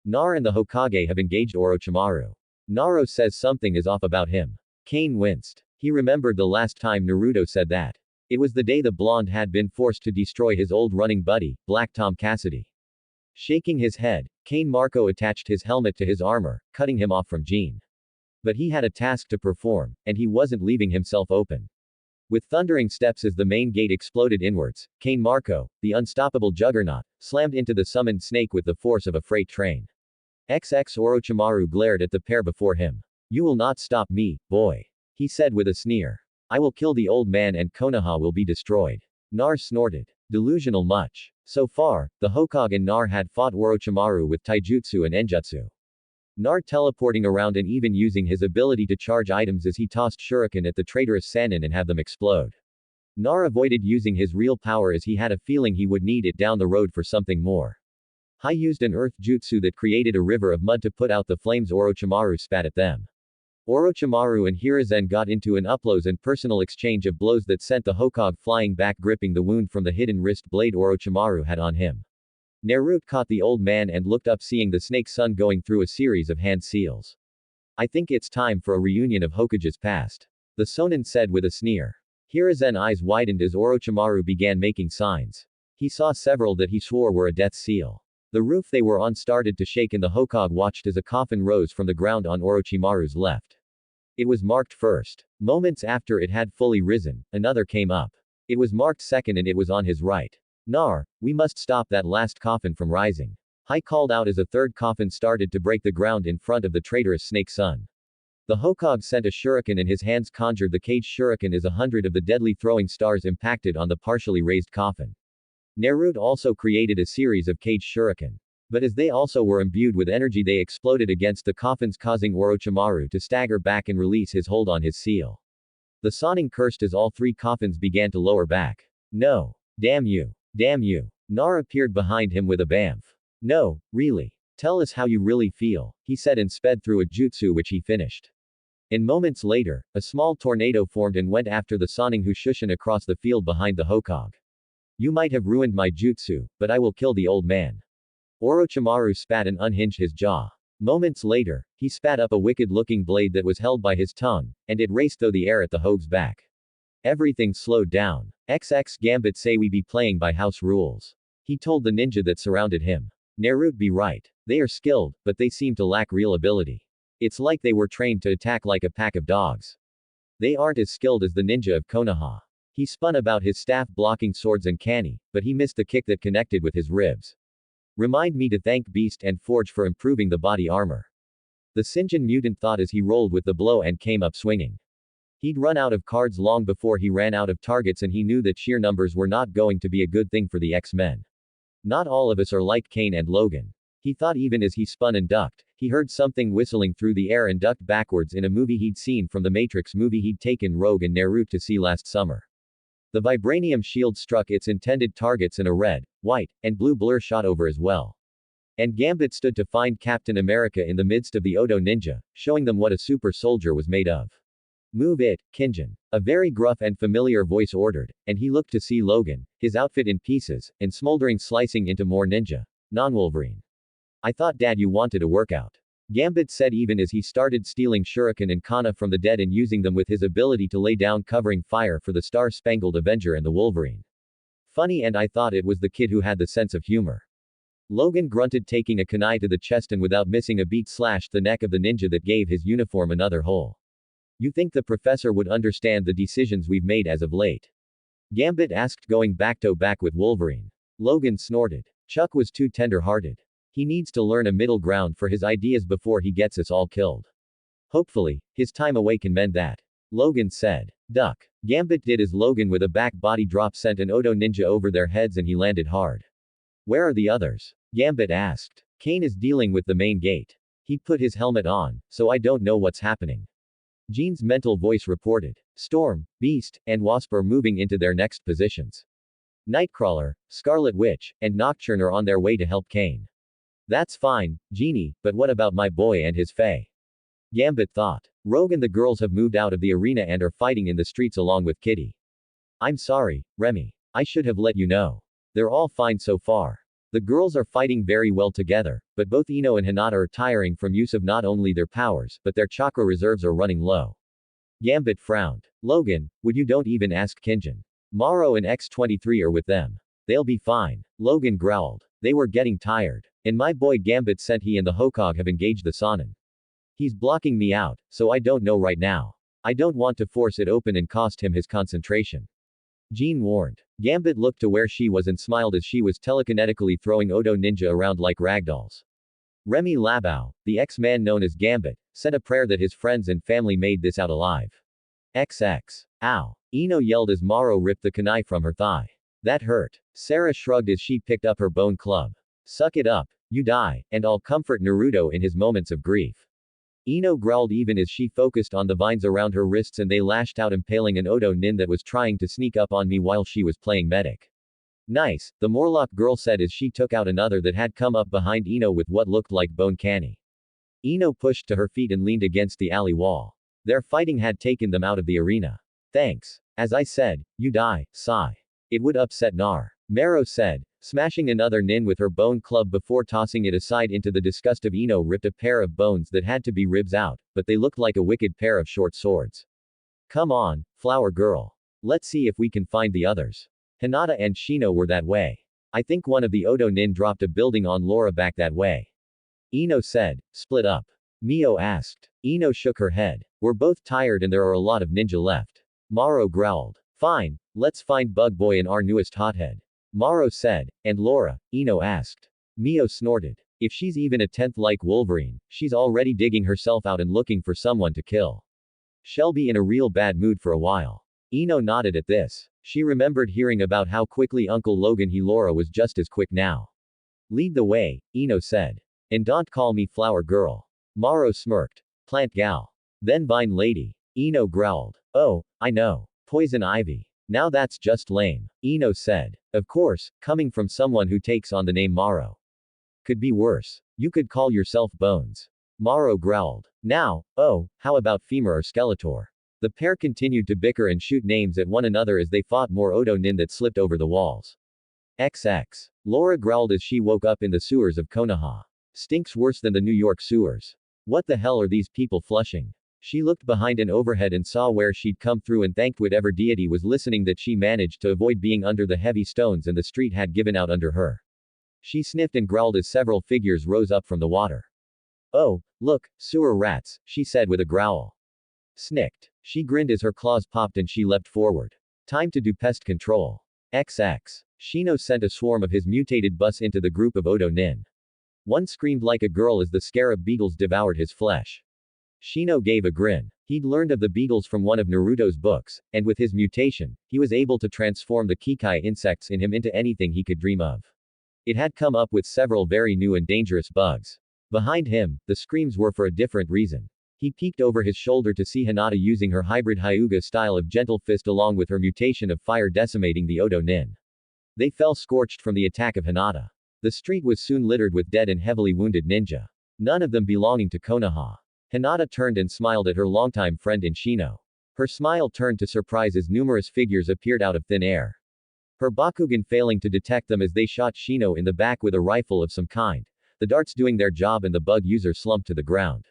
Nar and the Hokage have engaged Orochimaru. Naro says something is off about him. Kane winced. He remembered the last time Naruto said that. It was the day the blonde had been forced to destroy his old running buddy, Black Tom Cassidy. Shaking his head, Kane Marco attached his helmet to his armor, cutting him off from Jean. But he had a task to perform, and he wasn't leaving himself open. With thundering steps as the main gate exploded inwards, Kane Marco, the unstoppable juggernaut, slammed into the summoned snake with the force of a freight train. XX Orochimaru glared at the pair before him. You will not stop me, boy. He said with a sneer. I will kill the old man and Konoha will be destroyed. Nar snorted. Delusional much. So far, the Hokage and Nar had fought Orochimaru with taijutsu and enjutsu. Nar teleporting around and even using his ability to charge items as he tossed shuriken at the traitorous Sannin and have them explode. Nar avoided using his real power as he had a feeling he would need it down the road for something more. Hai used an earth jutsu that created a river of mud to put out the flames Orochimaru spat at them. Orochimaru and Hiruzen got into an upclose and personal exchange of blows that sent the Hokage flying back gripping the wound from the hidden wrist blade Orochimaru had on him. Naruto caught the old man and looked up seeing the snake sun going through a series of hand seals. I think it's time for a reunion of Hokage's past. The Sonin said with a sneer. Hiruzen eyes widened as Orochimaru began making signs. He saw several that he swore were a death seal. The roof they were on started to shake and the Hokage watched as a coffin rose from the ground on Orochimaru's left. It was marked first. Moments after it had fully risen, another came up. It was marked second and it was on his right. Nar, we must stop that last coffin from rising. Hai called out as a third coffin started to break the ground in front of the traitorous snake sun. The Hokage sent a shuriken and his hands conjured the cage shuriken as 100 of the deadly throwing stars impacted on the partially raised coffin. Naruto also created a series of cage shuriken. But as they also were imbued with energy they exploded against the coffins causing Orochimaru to stagger back and release his hold on his seal. The Sannin cursed as all three coffins began to lower back. No. Damn you. Damn you. Nar appeared behind him with a bamf. No, really. Tell us how you really feel, he said and sped through a jutsu which he finished. In moments later, a small tornado formed and went after the Sannin who shushan across the field behind the Hokage. You might have ruined my jutsu, but I will kill the old man. Orochimaru spat and unhinged his jaw. Moments later, he spat up a wicked-looking blade that was held by his tongue, and it raced through the air at the Hogue's back. Everything slowed down. XX Gambit say we be playing by house rules. He told the ninja that surrounded him. Naruto be right. They are skilled, but they seem to lack real ability. It's like they were trained to attack like a pack of dogs. They aren't as skilled as the ninja of Konoha. He spun about his staff blocking swords and canny, but he missed the kick that connected with his ribs. Remind me to thank Beast and Forge for improving the body armor. The Sinjin mutant thought as he rolled with the blow and came up swinging. He'd run out of cards long before he ran out of targets, and he knew that sheer numbers were not going to be a good thing for the X-Men. Not all of us are like Kane and Logan. He thought even as he spun and ducked, he heard something whistling through the air and ducked backwards in a movie he'd seen from the Matrix movie he'd taken Rogue and Naruto to see last summer. The vibranium shield struck its intended targets and a red, white, and blue blur shot over as well. And Gambit stood to find Captain America in the midst of the Odo ninja, showing them what a super soldier was made of. Move it, Kinjin. A very gruff and familiar voice ordered, and he looked to see Logan, his outfit in pieces, and smoldering slicing into more ninja. Non-Wolverine. I thought Dad you wanted a workout. Gambit said even as he started stealing shuriken and kana from the dead and using them with his ability to lay down covering fire for the Star-Spangled Avenger and the Wolverine. Funny, and I thought it was the kid who had the sense of humor. Logan grunted, taking a kunai to the chest and without missing a beat slashed the neck of the ninja that gave his uniform another hole. You think the professor would understand the decisions we've made as of late? Gambit asked, going back to back with Wolverine. Logan snorted. Chuck was too tender-hearted. He needs to learn a middle ground for his ideas before he gets us all killed. Hopefully, his time away can mend that. Logan said. Duck. Gambit did as Logan with a back body drop sent an Odo ninja over their heads and he landed hard. Where are the others? Gambit asked. Kane is dealing with the main gate. He put his helmet on, so I don't know what's happening. Jean's mental voice reported. Storm, Beast, and Wasp are moving into their next positions. Nightcrawler, Scarlet Witch, and Nocturne are on their way to help Kane. That's fine, Genie, but what about my boy and his fae? Gambit thought. Rogue and the girls have moved out of the arena and are fighting in the streets along with Kitty. I'm sorry, Remy. I should have let you know. They're all fine so far. The girls are fighting very well together, but both Ino and Hinata are tiring from use of not only their powers, but their chakra reserves are running low. Gambit frowned. Logan, would you don't even ask Kinjin. Morrow and X-23 are with them. They'll be fine. Logan growled. They were getting tired. And my boy Gambit sent he and the Hokage have engaged the Sonin. He's blocking me out, so I don't know right now. I don't want to force it open and cost him his concentration. Jean warned. Gambit looked to where she was and smiled as she was telekinetically throwing Odo ninja around like ragdolls. Remy Labao, the X-Man known as Gambit, said a prayer that his friends and family made this out alive. XX. Ow. Ino yelled as Morrow ripped the kunai from her thigh. That hurt. Sarah shrugged as she picked up her bone club. Suck it up, you die, and I'll comfort Naruto in his moments of grief. Ino growled even as she focused on the vines around her wrists and they lashed out, impaling an Odo nin that was trying to sneak up on me while she was playing medic. Nice, the Morlock girl said as she took out another that had come up behind Ino with what looked like bone canny. Ino pushed to her feet and leaned against the alley wall. Their fighting had taken them out of the arena. Thanks. As I said, you die, sigh. It would upset Nar. Marrow said, smashing another nin with her bone club before tossing it aside into the disgust of Ino ripped a pair of bones that had to be ribs out, but they looked like a wicked pair of short swords. Come on, flower girl. Let's see if we can find the others. Hinata and Shino were that way. I think one of the Odo nin dropped a building on Laura back that way. Ino said, split up. Mio asked. Ino shook her head. We're both tired and there are a lot of ninja left. Morrow growled. Fine, let's find Bug Boy and our newest hothead. Morrow said, and Laura, Ino asked. Mio snorted. If she's even a tenth like Wolverine, she's already digging herself out and looking for someone to kill. She'll be in a real bad mood for a while. Ino nodded at this. She remembered hearing about how quickly Uncle Logan he Laura was just as quick now. Lead the way, Ino said. And don't call me flower girl. Morrow smirked. Plant gal. Then vine lady. Ino growled. Oh, I know. Poison ivy. Now that's just lame. Ino said. Of course, coming from someone who takes on the name Morrow. Could be worse. You could call yourself Bones. Morrow growled. Now, oh, how about Femur or Skeletor? The pair continued to bicker and shoot names at one another as they fought more Odo nin that slipped over the walls. XX. Laura growled as she woke up in the sewers of Konoha. Stinks worse than the New York sewers. What the hell are these people flushing? She looked behind and overhead and saw where she'd come through and thanked whatever deity was listening that she managed to avoid being under the heavy stones and the street had given out under her. She sniffed and growled as several figures rose up from the water. Oh, look, sewer rats, she said with a growl. Snicked. She grinned as her claws popped and she leapt forward. Time to do pest control. XX. Shino sent a swarm of his mutated bus into the group of Odo Nin. One screamed like a girl as the scarab beetles devoured his flesh. Shino gave a grin. He'd learned of the beetles from one of Naruto's books, and with his mutation, he was able to transform the Kikai insects in him into anything he could dream of. It had come up with several very new and dangerous bugs. Behind him, the screams were for a different reason. He peeked over his shoulder to see Hinata using her hybrid Hyuga style of gentle fist along with her mutation of fire decimating the Odo Nin. They fell scorched from the attack of Hinata. The street was soon littered with dead and heavily wounded ninja. None of them belonging to Konoha. Hinata turned and smiled at her longtime friend in Shino. Her smile turned to surprise as numerous figures appeared out of thin air. Her Bakugan failing to detect them as they shot Shino in the back with a rifle of some kind, the darts doing their job and the bug user slumped to the ground.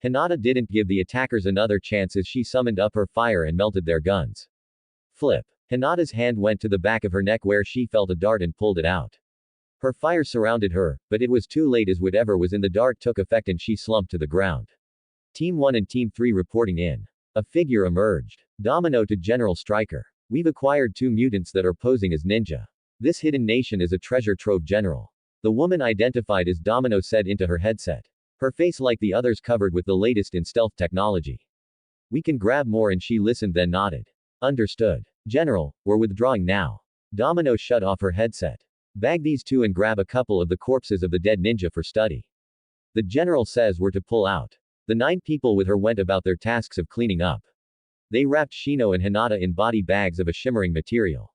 Hinata didn't give the attackers another chance as she summoned up her fire and melted their guns. Flip. Hinata's hand went to the back of her neck where she felt a dart and pulled it out. Her fire surrounded her, but it was too late as whatever was in the dart took effect and she slumped to the ground. Team 1 and Team 3 reporting in. A figure emerged. Domino to General Striker. We've acquired 2 mutants that are posing as ninja. This hidden nation is a treasure trove general. The woman identified as Domino said into her headset. Her face like the others covered with the latest in stealth technology. We can grab more and she listened then nodded. Understood. General, we're withdrawing now. Domino shut off her headset. Bag these 2 and grab a couple of the corpses of the dead ninja for study. The general says we're to pull out. The 9 people with her went about their tasks of cleaning up. They wrapped Shino and Hinata in body bags of a shimmering material.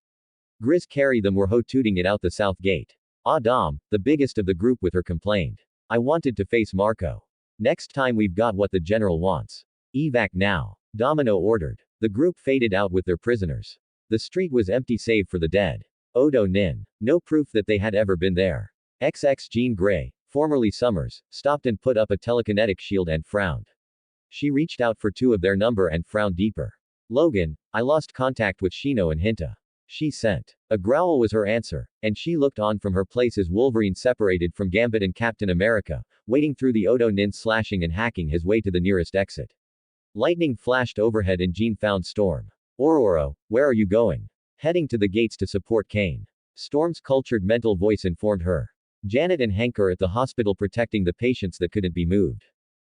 Grizz carry them were ho-tooting it out the south gate. Ah Dom, the biggest of the group with her complained. I wanted to face Marco. Next time we've got what the general wants. Evac now. Domino ordered. The group faded out with their prisoners. The street was empty save for the dead. Odo Nin. No proof that they had ever been there. XX Jean Grey, formerly Summers, stopped and put up a telekinetic shield and frowned. She reached out for 2 of their number and frowned deeper. Logan, I lost contact with Shino and Hinta. She sent. A growl was her answer, and she looked on from her place as Wolverine separated from Gambit and Captain America, wading through the Odo Nin slashing and hacking his way to the nearest exit. Lightning flashed overhead and Jean found Storm. Ororo, where are you going? Heading to the gates to support Kane. Storm's cultured mental voice informed her. Janet and Hank are at the hospital protecting the patients that couldn't be moved.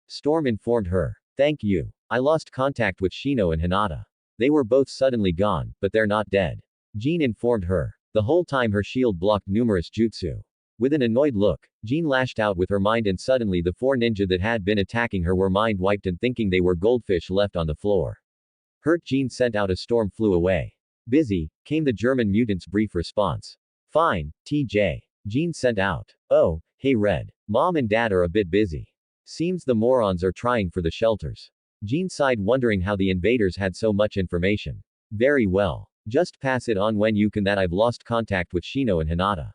Storm informed her. Thank you. I lost contact with Shino and Hinata. They were both suddenly gone, but they're not dead. Jean informed her. The whole time her shield blocked numerous jutsu. With an annoyed look, Jean lashed out with her mind and suddenly the 4 ninja that had been attacking her were mind wiped and thinking they were goldfish left on the floor. Hurt Jean sent out a storm flew away. Busy, came the German mutant's brief response. Fine, TJ. Jean sent out. Oh, hey Red. Mom and Dad are a bit busy. Seems the morons are trying for the shelters. Jean sighed wondering how the invaders had so much information. Very well. Just pass it on when you can that I've lost contact with Shino and Hinata.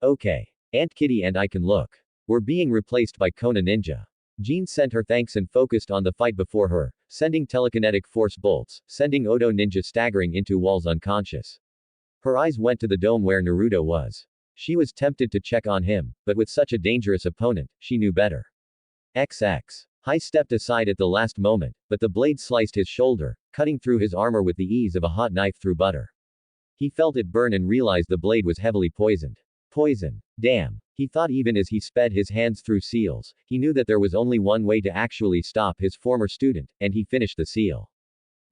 Okay. Aunt Kitty and I can look. We're being replaced by Kona Ninja. Jean sent her thanks and focused on the fight before her, sending telekinetic force bolts, sending Odo Ninja staggering into walls unconscious. Her eyes went to the dome where Naruto was. She was tempted to check on him, but with such a dangerous opponent, she knew better. XX. Hai stepped aside at the last moment, but the blade sliced his shoulder, cutting through his armor with the ease of a hot knife through butter. He felt it burn and realized the blade was heavily poisoned. Poison. Damn. He thought even as he sped his hands through seals, he knew that there was only one way to actually stop his former student, and he finished the seal.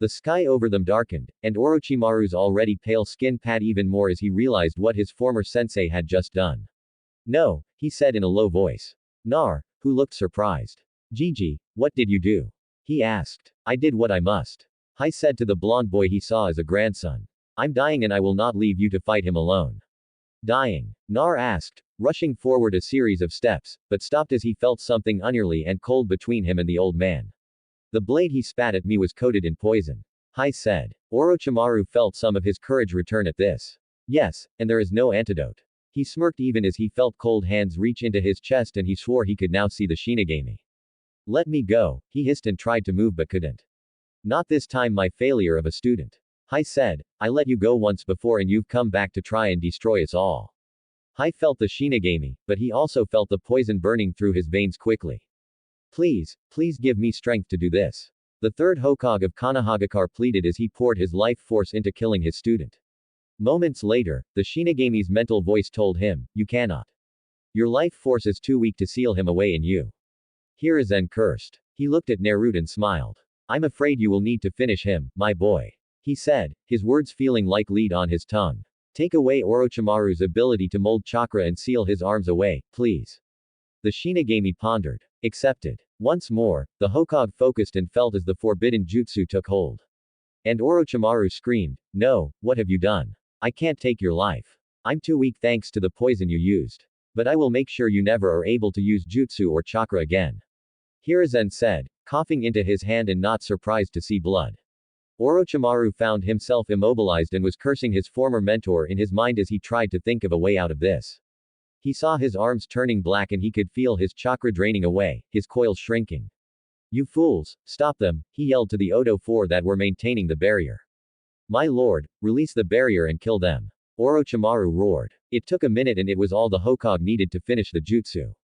The sky over them darkened, and Orochimaru's already pale skin pat even more as he realized what his former sensei had just done. No, he said in a low voice. Nar, who looked surprised. Gigi, what did you do? He asked. I did what I must. Hai said to the blonde boy he saw as a grandson. I'm dying and I will not leave you to fight him alone. Dying? Nar asked, rushing forward a series of steps, but stopped as he felt something unearthly and cold between him and the old man. The blade he spat at me was coated in poison. Hai said. Orochimaru felt some of his courage return at this. Yes, and there is no antidote. He smirked even as he felt cold hands reach into his chest and he swore he could now see the Shinigami. Let me go, he hissed and tried to move but couldn't. Not this time, my failure of a student. Hai said, I let you go once before and you've come back to try and destroy us all. Hai felt the Shinigami, but he also felt the poison burning through his veins quickly. Please, please give me strength to do this. The third Hokage of Konohagakure pleaded as he poured his life force into killing his student. Moments later, the Shinigami's mental voice told him, you cannot. Your life force is too weak to seal him away in you. Hiruzen cursed. He looked at Naruto and smiled. I'm afraid you will need to finish him, my boy. He said, his words feeling like lead on his tongue. Take away Orochimaru's ability to mold chakra and seal his arms away, please. The Shinigami pondered. Accepted. Once more, the Hokage focused and felt as the forbidden jutsu took hold. And Orochimaru screamed, no, what have you done? I can't take your life. I'm too weak thanks to the poison you used. But I will make sure you never are able to use jutsu or chakra again. Hiruzen said, coughing into his hand and not surprised to see blood. Orochimaru found himself immobilized and was cursing his former mentor in his mind as he tried to think of a way out of this. He saw his arms turning black and he could feel his chakra draining away, his coils shrinking. You fools, stop them, he yelled to the Odo Four that were maintaining the barrier. My lord, release the barrier and kill them. Orochimaru roared. It took a minute and it was all the Hokage needed to finish the jutsu.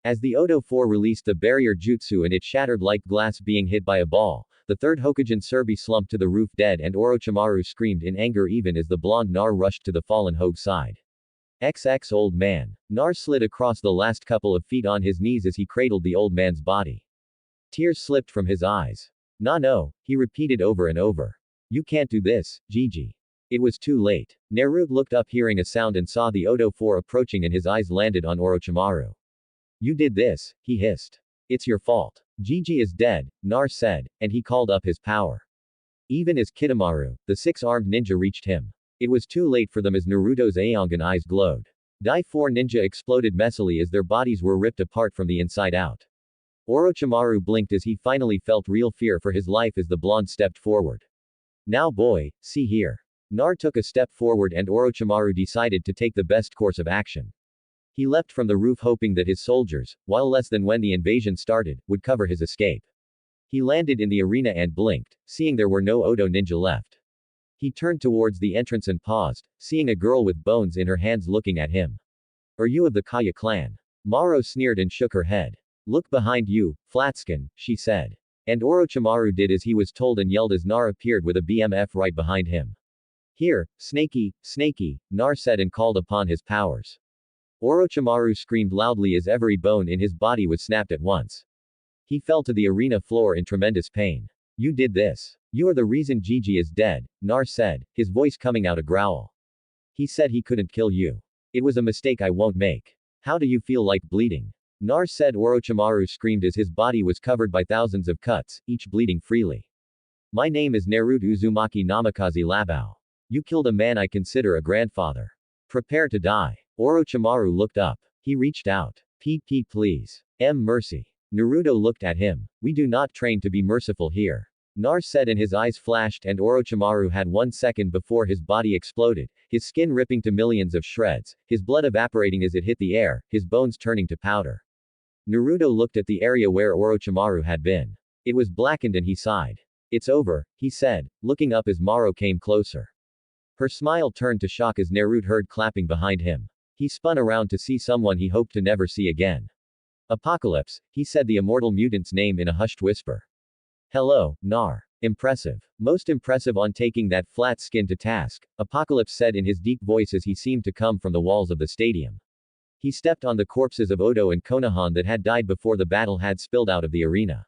As the Odo Four released the barrier jutsu and it shattered like glass being hit by a ball, the third Hokage Serbi slumped to the roof dead and Orochimaru screamed in anger even as the blonde Nar rushed to the fallen Hoge's side. XX old man. Nar slid across the last couple of feet on his knees as he cradled the old man's body. Tears slipped from his eyes. No, he repeated over and over. You can't do this, Gigi. It was too late. Naruto looked up hearing a sound and saw the Odo Four approaching and his eyes landed on Orochimaru. You did this, he hissed. It's your fault. Gigi is dead, Nar said, and he called up his power. Even as Kidomaru, the six-armed ninja reached him. It was too late for them as Naruto's Aongan eyes glowed. Die 4 ninja exploded messily as their bodies were ripped apart from the inside out. Orochimaru blinked as he finally felt real fear for his life as the blonde stepped forward. Now boy, see here. Nar took a step forward and Orochimaru decided to take the best course of action. He leapt from the roof hoping that his soldiers, while less than when the invasion started, would cover his escape. He landed in the arena and blinked, seeing there were no Odo ninja left. He turned towards the entrance and paused, seeing a girl with bones in her hands looking at him. Are you of the Kaya clan? Maro sneered and shook her head. Look behind you, Flatskin, she said. And Orochimaru did as he was told and yelled as Nar appeared with a BMF right behind him. Here, Snakey, Nar said and called upon his powers. Orochimaru screamed loudly as every bone in his body was snapped at once. He fell to the arena floor in tremendous pain. You did this. You are the reason Gigi is dead, Nar said, his voice coming out a growl. He said he couldn't kill you. It was a mistake I won't make. How do you feel like bleeding? Nar said. Orochimaru screamed as his body was covered by thousands of cuts, each bleeding freely. My name is Naruto Uzumaki Namikaze Labao. You killed a man I consider a grandfather. Prepare to die. Orochimaru looked up. He reached out. PP please. Mercy. Naruto looked at him. We do not train to be merciful here. Nar said and his eyes flashed and Orochimaru had 1 second before his body exploded, his skin ripping to millions of shreds, his blood evaporating as it hit the air, his bones turning to powder. Naruto looked at the area where Orochimaru had been. It was blackened and he sighed. It's over, he said, looking up as Maro came closer. Her smile turned to shock as Naruto heard clapping behind him. He spun around to see someone he hoped to never see again. Apocalypse, he said the immortal mutant's name in a hushed whisper. Hello, Nar. Impressive. Most impressive on taking that flat skin to task, Apocalypse said in his deep voice as he seemed to come from the walls of the stadium. He stepped on the corpses of Odo and Konoha that had died before the battle had spilled out of the arena.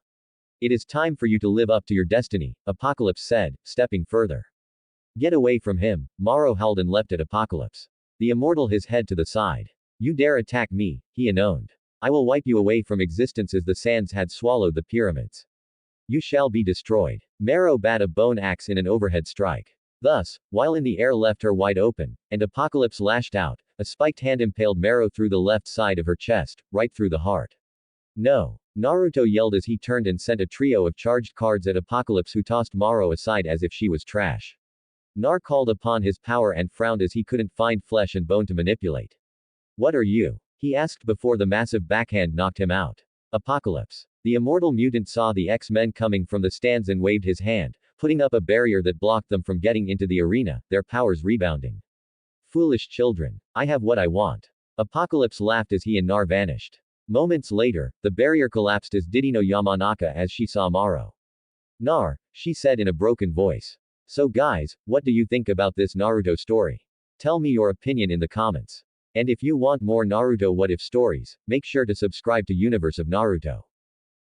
It is time for you to live up to your destiny, Apocalypse said, stepping further. Get away from him, Maro howled and leapt at Apocalypse. The immortal his head to the side. You dare attack me, he announced. I will wipe you away from existence as the sands had swallowed the pyramids. You shall be destroyed. Maro bat a bone axe in an overhead strike. Thus, while in the air left her wide open, and Apocalypse lashed out, a spiked hand impaled Maro through the left side of her chest, right through the heart. No. Naruto yelled as he turned and sent a trio of charged cards at Apocalypse who tossed Maro aside as if she was trash. Nar called upon his power and frowned as he couldn't find flesh and bone to manipulate. What are you? He asked before the massive backhand knocked him out. Apocalypse. The immortal mutant saw the X-Men coming from the stands and waved his hand, putting up a barrier that blocked them from getting into the arena, their powers rebounding. Foolish children. I have what I want. Apocalypse laughed as he and Nar vanished. Moments later, the barrier collapsed as did no Yamanaka as she saw Maro. Nar, she said in a broken voice. So guys, what do you think about this Naruto story? Tell me your opinion in the comments. And if you want more Naruto what if stories, make sure to subscribe to Universe of Naruto.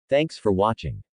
Thanks for watching.